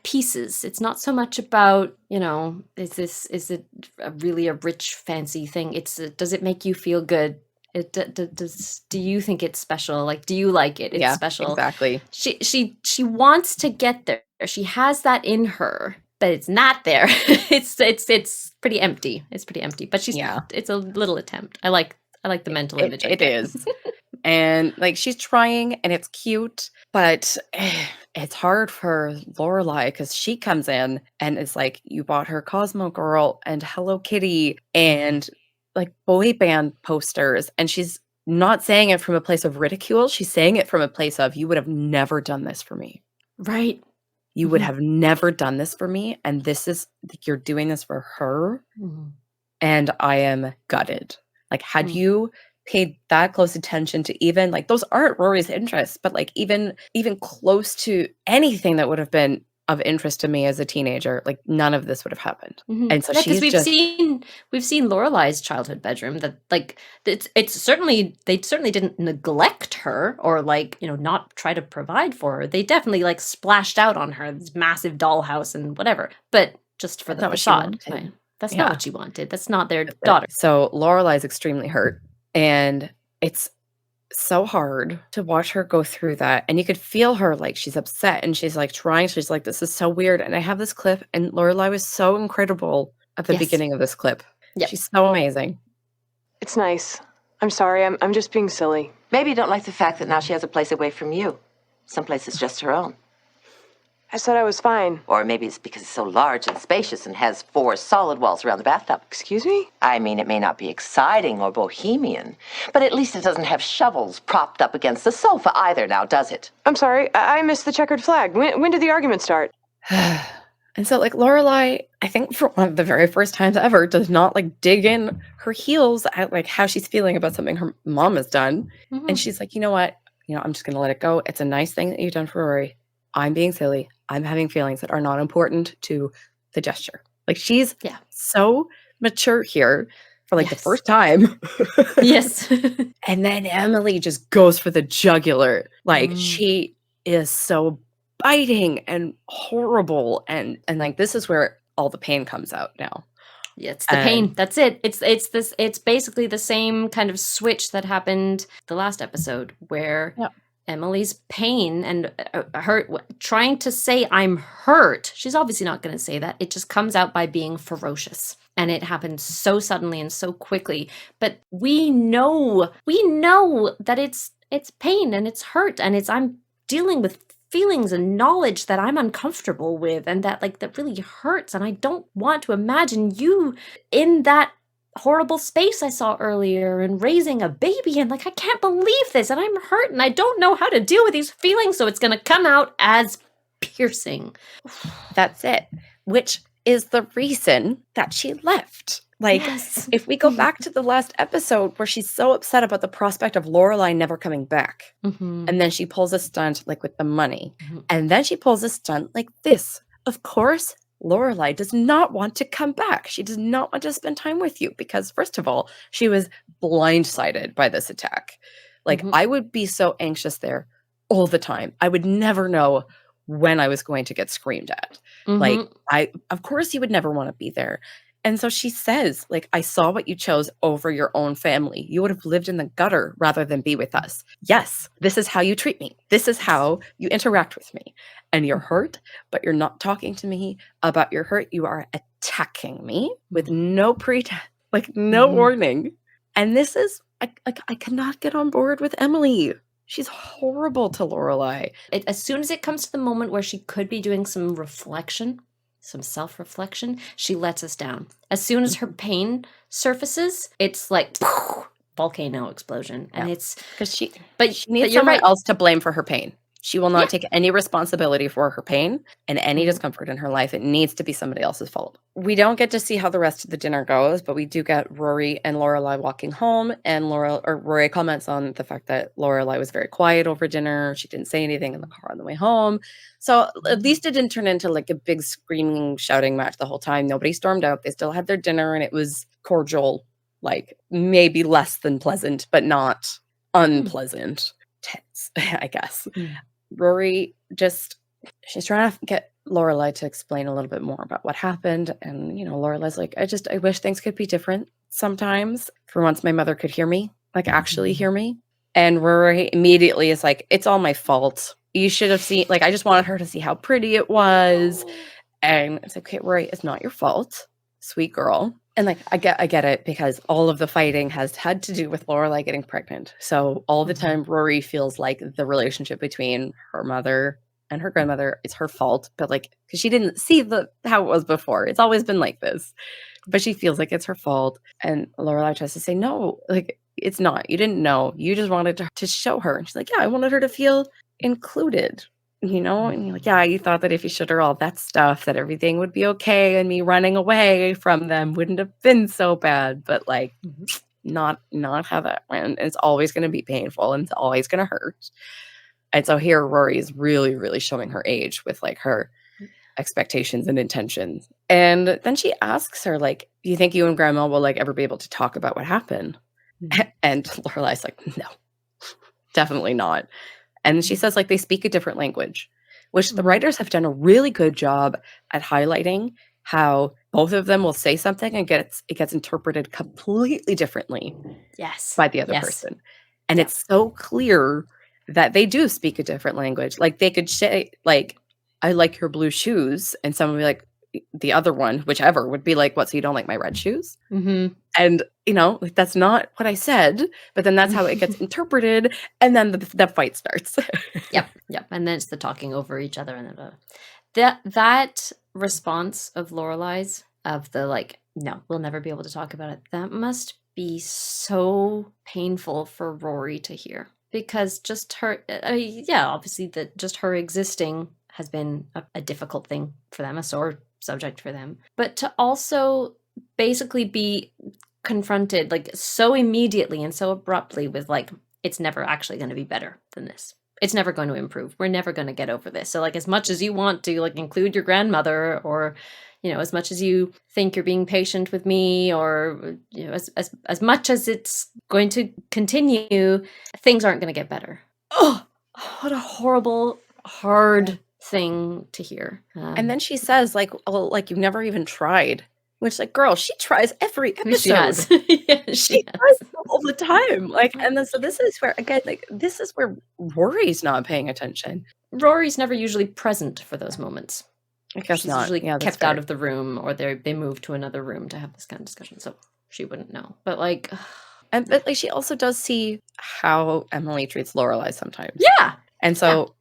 Speaker 2: pieces. It's not so much about, is it really a rich fancy thing? Does it make you feel good? Do you think it's special? Like, do you like it? It's special.
Speaker 1: Exactly.
Speaker 2: She wants to get there. She has that in her. But it's not there. It's pretty empty. It's pretty empty. But it's a little attempt. I like the mental image.
Speaker 1: It is. And like she's trying and it's cute, but it's hard for Lorelai because she comes in and is like, you bought her Cosmo Girl and Hello Kitty and like boy band posters. And she's not saying it from a place of ridicule. She's saying it from a place of, you would have never done this for me.
Speaker 2: Right.
Speaker 1: You would have never done this for me. And this is, you're doing this for her.
Speaker 2: Mm-hmm.
Speaker 1: And I am gutted. Like, had you paid that close attention to even, like, those aren't Rory's interests, but like even close to anything that would have been of interest to me as a teenager, like none of this would have happened.
Speaker 2: Mm-hmm.
Speaker 1: And so she's
Speaker 2: we've seen Lorelai's childhood bedroom that like it's certainly they didn't neglect her or like not try to provide for her. They definitely like splashed out on her this massive dollhouse and whatever, but just for the facade. Right? That's not what she wanted. That's not their daughter.
Speaker 1: So Lorelai's extremely hurt, and it's so hard to watch her go through that. And you could feel her, like, she's upset and she's like trying, she's like, this is so weird. And I have this clip, and Lorelai was so incredible at the beginning of this clip.
Speaker 2: Yep.
Speaker 1: She's so amazing.
Speaker 5: It's nice. I'm sorry. I'm just being silly.
Speaker 9: Maybe you don't like the fact that now she has a place away from you. Someplace that's just her own.
Speaker 5: I said I was fine.
Speaker 9: Or maybe it's because it's so large and spacious and has 4 solid walls around the bathtub.
Speaker 5: Excuse me?
Speaker 9: I mean, it may not be exciting or bohemian, but at least it doesn't have shovels propped up against the sofa either now, does it?
Speaker 5: I'm sorry. I missed the checkered flag. When did the argument start?
Speaker 1: And so, like, Lorelai, I think for one of the very first times ever, does not, like, dig in her heels at, like, how she's feeling about something her mom has done. Mm-hmm. And she's like, you know what? I'm just going to let it go. It's a nice thing that you've done for Rory. I'm being silly. I'm having feelings that are not important to the gesture. Like, she's so mature here for, like, the first time.
Speaker 2: Yes.
Speaker 1: And then Emily just goes for the jugular. Like, she is so biting and horrible. And like, this is where all the pain comes out now.
Speaker 2: Yeah, it's the pain. That's it. It's basically the same kind of switch that happened the last episode where Emily's pain and her trying to say I'm hurt. She's obviously not going to say that. It just comes out by being ferocious. And it happens so suddenly and so quickly. But we know that it's pain and it's hurt and I'm dealing with feelings and knowledge that I'm uncomfortable with and that really hurts. And I don't want to imagine you in that horrible space I saw earlier and raising a baby and like, I can't believe this and I'm hurt and I don't know how to deal with these feelings. So it's going to come out as piercing.
Speaker 1: That's it. Which is the reason that she left. Like, if we go back to the last episode where she's so upset about the prospect of Lorelai never coming back, and then she pulls a stunt like with the money, and then she pulls a stunt like this. Of course, Lorelai does not want to come back. She does not want to spend time with you because, first of all, she was blindsided by this attack. Like, I would be so anxious there all the time. I would never know when I was going to get screamed at. Like, of course you would never want to be there. And so she says, like, I saw what you chose over your own family. You would have lived in the gutter rather than be with us. Yes, this is how you treat me. This is how you interact with me. And you're hurt, but you're not talking to me about your hurt. You are attacking me with no pretense, like no warning. And this is, I cannot get on board with Emily. She's horrible to Lorelai.
Speaker 2: As soon as it comes to the moment where she could be doing some reflection, some self-reflection, she lets us down. As soon as her pain surfaces, it's like volcano explosion. And it's
Speaker 1: because she needs someone else to blame for her pain. She will not take any responsibility for her pain and any discomfort in her life. It needs to be somebody else's fault. We don't get to see how the rest of the dinner goes, but we do get Rory and Lorelai walking home, and Rory comments on the fact that Lorelai was very quiet over dinner. She didn't say anything in the car on the way home. So at least it didn't turn into like a big screaming, shouting match the whole time. Nobody stormed out. They still had their dinner, and it was cordial, like maybe less than pleasant, but not unpleasant. Tense, I guess. Rory she's trying to get Lorelai to explain a little bit more about what happened. And, Lorelai's like, I wish things could be different sometimes. For once, my mother could hear me, like actually hear me. And Rory immediately is like, it's all my fault. You should have seen, like, I just wanted her to see how pretty it was. And it's like, okay, Rory, it's not your fault. Sweet girl. And like, I get it, because all of the fighting has had to do with Lorelai getting pregnant. So all the time, Rory feels like the relationship between her mother and her grandmother is her fault. But like, because she didn't see how it was before. It's always been like this. But she feels like it's her fault. And Lorelai tries to say, no, like, it's not. You didn't know. You just wanted to show her. And she's like, yeah, I wanted her to feel included. And you're like, yeah, you thought that if you showed her all that stuff, that everything would be okay, and me running away from them wouldn't have been so bad. But like, not how that went. It's always going to be painful, and it's always going to hurt. And so here, Rory is really, really showing her age with like her expectations and intentions. And then she asks her, like, do you think you and Grandma will like ever be able to talk about what happened? And Lorelai's like, no, definitely not. And she says, like, they speak a different language, which the writers have done a really good job at highlighting how both of them will say something and it gets interpreted completely differently by the other person. And it's so clear that they do speak a different language. Like, they could say, like, I like your blue shoes, and someone would be like, the other one, whichever, would be like, what, so you don't like my red shoes? And, like, that's not what I said, but then that's how it gets interpreted, and then the fight starts.
Speaker 2: Yep. And then it's the talking over each other, and then that response of Lorelai's, of the like, no, we'll never be able to talk about it, that must be so painful for Rory to hear, because just her, obviously just her existing has been a difficult thing for them, a sore subject for them, but to also basically be confronted like so immediately and so abruptly with like, it's never actually going to be better than this. It's never going to improve. We're never going to get over this. So like, as much as you want to like include your grandmother, or as much as you think you're being patient with me, or as much as it's going to continue, things aren't going to get better. Oh, what a horrible, hard thing to hear.
Speaker 1: And then she says, like, oh, like, you've never even tried. Which, like, girl, she tries every episode.
Speaker 2: She has.
Speaker 1: She tries all the time. Like, and then so this is where, again, like, this is where Rory's not paying attention.
Speaker 2: Rory's never usually present for those moments.
Speaker 1: I guess
Speaker 2: She's
Speaker 1: not.
Speaker 2: usually kept
Speaker 1: fair.
Speaker 2: out of the room, or they move to another room to have this kind of discussion. So she wouldn't know. But like,
Speaker 1: but like, she also does see how Emily treats Lorelai sometimes.
Speaker 2: Yeah.
Speaker 1: And so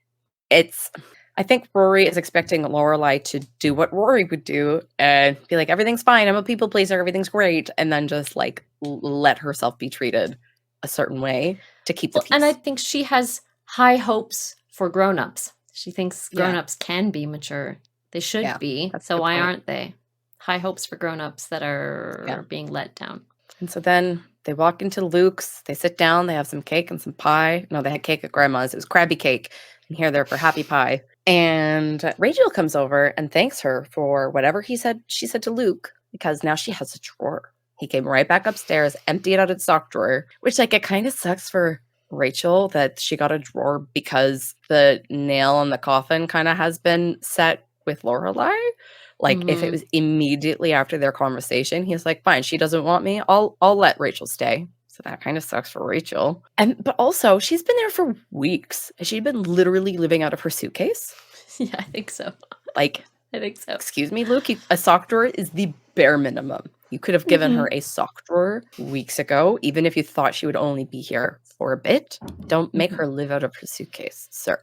Speaker 1: I think Rory is expecting Lorelai to do what Rory would do and be like, everything's fine, I'm a people pleaser, everything's great, and then just like let herself be treated a certain way to keep the peace.
Speaker 2: And I think she has high hopes for grown-ups. She thinks grown-ups can be mature. They should be. So why aren't they? High hopes for grown-ups that are being let down.
Speaker 1: And so then they walk into Luke's, they sit down, they have some cake and some pie. No, they had cake at Grandma's. It was Krabby Cake. And here they're for happy pie. And Rachel comes over and thanks her for whatever she said to Luke, because now she has a drawer. He came right back upstairs, emptied out its sock drawer, which, like, it kind of sucks for Rachel that she got a drawer because the nail on the coffin kind of has been set with Lorelai. Like, if it was immediately after their conversation, he's like, fine, she doesn't want me, I'll let Rachel stay. So that kind of sucks for Rachel. But also, she's been there for weeks. She'd been literally living out of her suitcase.
Speaker 2: Yeah, I think so.
Speaker 1: Like,
Speaker 2: I think so.
Speaker 1: Excuse me, Luke, a sock drawer is the bare minimum. You could have given her a sock drawer weeks ago, even if you thought she would only be here for a bit. Don't make her live out of her suitcase, sir.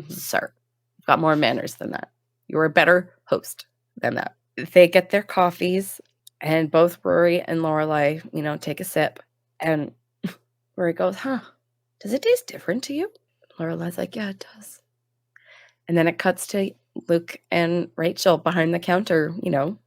Speaker 1: Sir, you've got more manners than that. You're a better host than that. They get their coffees, and both Rory and Lorelai, take a sip. And Rory goes, does it taste different to you? Lorelai's like, yeah, it does. And then it cuts to Luke and Rachel behind the counter,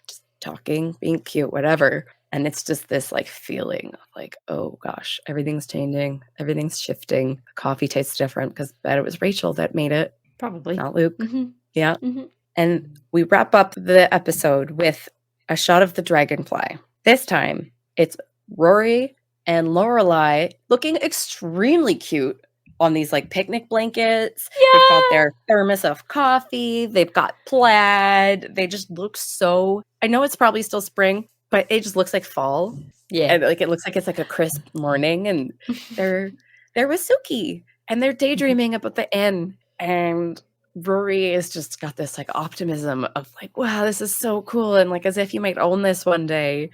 Speaker 1: just talking, being cute, whatever. And it's just this like feeling of like, oh gosh, everything's changing, everything's shifting. The coffee tastes different because I bet it was Rachel that made it.
Speaker 2: Probably.
Speaker 1: Not Luke.
Speaker 2: Mm-hmm.
Speaker 1: Yeah.
Speaker 2: Mm-hmm.
Speaker 1: And we wrap up the episode with a shot of the dragonfly. This time, it's Rory and Lorelai looking extremely cute on these like picnic blankets.
Speaker 2: Yeah.
Speaker 1: They've got their thermos of coffee. They've got plaid. They just look so... I know it's probably still spring, but it just looks like fall.
Speaker 2: Yeah.
Speaker 1: And like it looks like it's like a crisp morning. And they're with Sookie. And they're daydreaming about the inn. And Rory has just got this like optimism of like, wow, this is so cool. And like as if you might own this one day.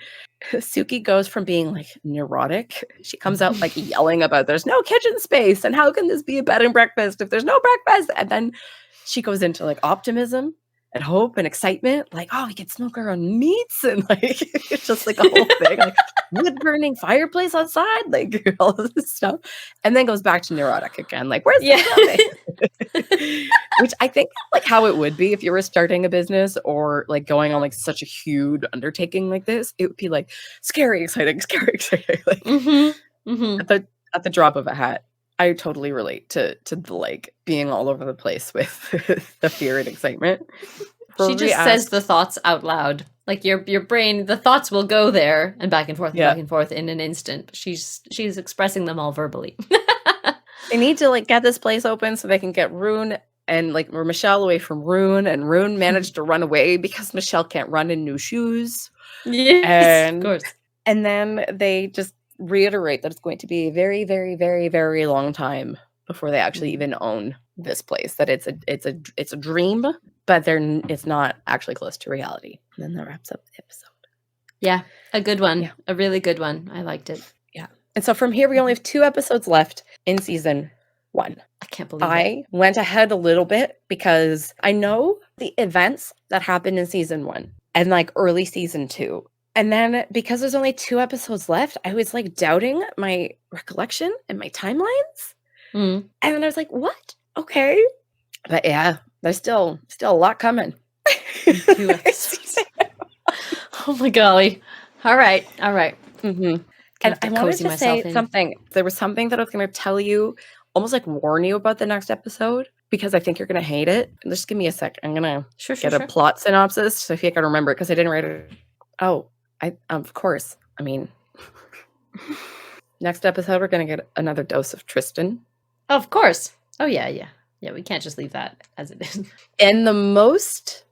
Speaker 1: Sookie goes from being like neurotic. She comes out like yelling about there's no kitchen space. And how can this be a bed and breakfast if there's no breakfast? And then she goes into like optimism and hope and excitement. Like, oh, we can smoke our own meats. And like, it's just like a whole thing. Like wood burning fireplace outside. Like all of this stuff. And then goes back to neurotic again. Like, where's the which I think like how it would be if you were starting a business or like going on like such a huge undertaking like this. It would be like scary, exciting, like at the drop of a hat. I totally relate to the like being all over the place with the fear and excitement.
Speaker 2: She just says the thoughts out loud. Like your brain, the thoughts will go there and back and forth and back and forth in an instant. She's expressing them all verbally.
Speaker 1: They need to like get this place open so they can get Rune and like Michelle away from Rune, and Rune managed to run away because Michelle can't run in new shoes.
Speaker 2: Yes, of course.
Speaker 1: And then they just reiterate that it's going to be a very, very, very, very long time before they actually even own this place. That it's a dream, but it's not actually close to reality. And then that wraps up the episode.
Speaker 2: Yeah, a good one. Yeah. A really good one. I liked it.
Speaker 1: Yeah. And so from here, we only have 2 episodes left in season 1.
Speaker 2: I can't believe
Speaker 1: I went ahead a little bit because I know the events that happened in season 1 and like early season 2. And then because there's only 2 episodes left, I was like doubting my recollection and my timelines. And then I was like, what? Okay. But yeah, there's still a lot coming.
Speaker 2: 2 episodes. Oh my golly. All right.
Speaker 1: Mm-hmm. And I wanted to say something. There was something that I was going to tell you, almost like warn you about the next episode, because I think you're going to hate it. Just give me a sec. I'm going to get a plot synopsis so if you can remember it, because I didn't write it. Oh, of course. I mean, next episode, we're going to get another dose of Tristan.
Speaker 2: Of course. Oh, yeah. Yeah, we can't just leave that as it is.
Speaker 1: In the most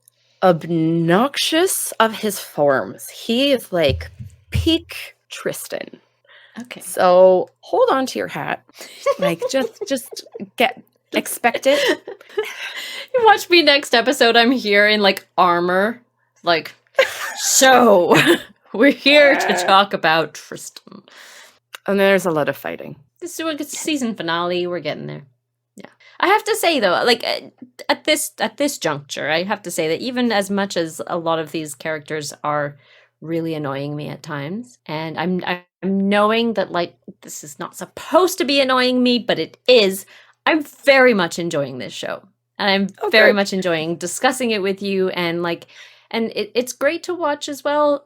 Speaker 1: obnoxious of his forms. He is like peak Tristan.
Speaker 2: Okay.
Speaker 1: So hold on to your hat. Like just expect it.
Speaker 2: You watch me next episode. I'm here in like armor. Like, so we're here to talk about Tristan.
Speaker 1: And there's a lot of fighting.
Speaker 2: This is a season finale. We're getting there. Yeah. I have to say though, like at this juncture, I have to say that even as much as a lot of these characters are really annoying me at times, and I'm knowing that like this is not supposed to be annoying me, but it is. I'm very much enjoying this show, and I'm very much enjoying discussing it with you, and like, and it's great to watch as well.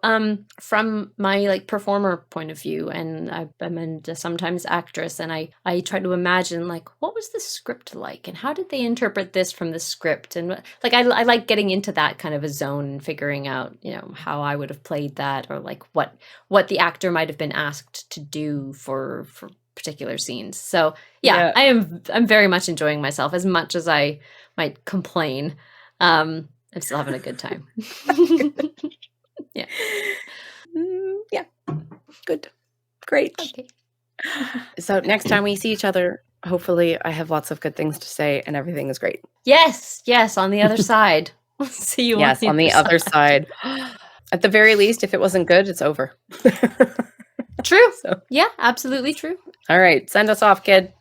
Speaker 2: From my like performer point of view, and I'm a sometimes actress, and I try to imagine like what was the script like, and how did they interpret this from the script, and like I like getting into that kind of a zone and figuring out how I would have played that, or like what the actor might have been asked to do for particular scenes. So yeah. I'm very much enjoying myself as much as I might complain. I'm still having a good time. Yeah.
Speaker 1: Yeah. Good. Great.
Speaker 2: Okay.
Speaker 1: So next time we see each other, hopefully I have lots of good things to say and everything is great.
Speaker 2: Yes. On the other side. We'll see you
Speaker 1: on the other side. At the very least, if it wasn't good, it's over.
Speaker 2: True. So. Yeah, absolutely true.
Speaker 1: All right. Send us off, kid.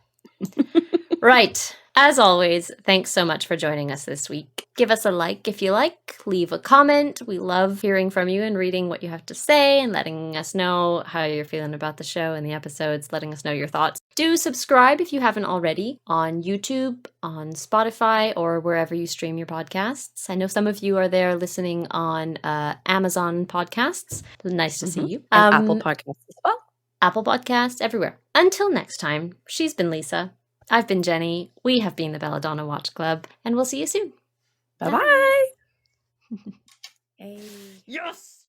Speaker 2: Right. As always, thanks so much for joining us this week. Give us a like if you like. Leave a comment. We love hearing from you and reading what you have to say and letting us know how you're feeling about the show and the episodes, letting us know your thoughts. Do subscribe if you haven't already on YouTube, on Spotify, or wherever you stream your podcasts. I know some of you are there listening on Amazon Podcasts. Nice to see you.
Speaker 1: And Apple Podcasts as well.
Speaker 2: Apple Podcasts, everywhere. Until next time, she's been Lisa. I've been Jenny. We have been the Belladonna Watch Club, and we'll see you soon.
Speaker 1: Bye-bye.
Speaker 2: Yes!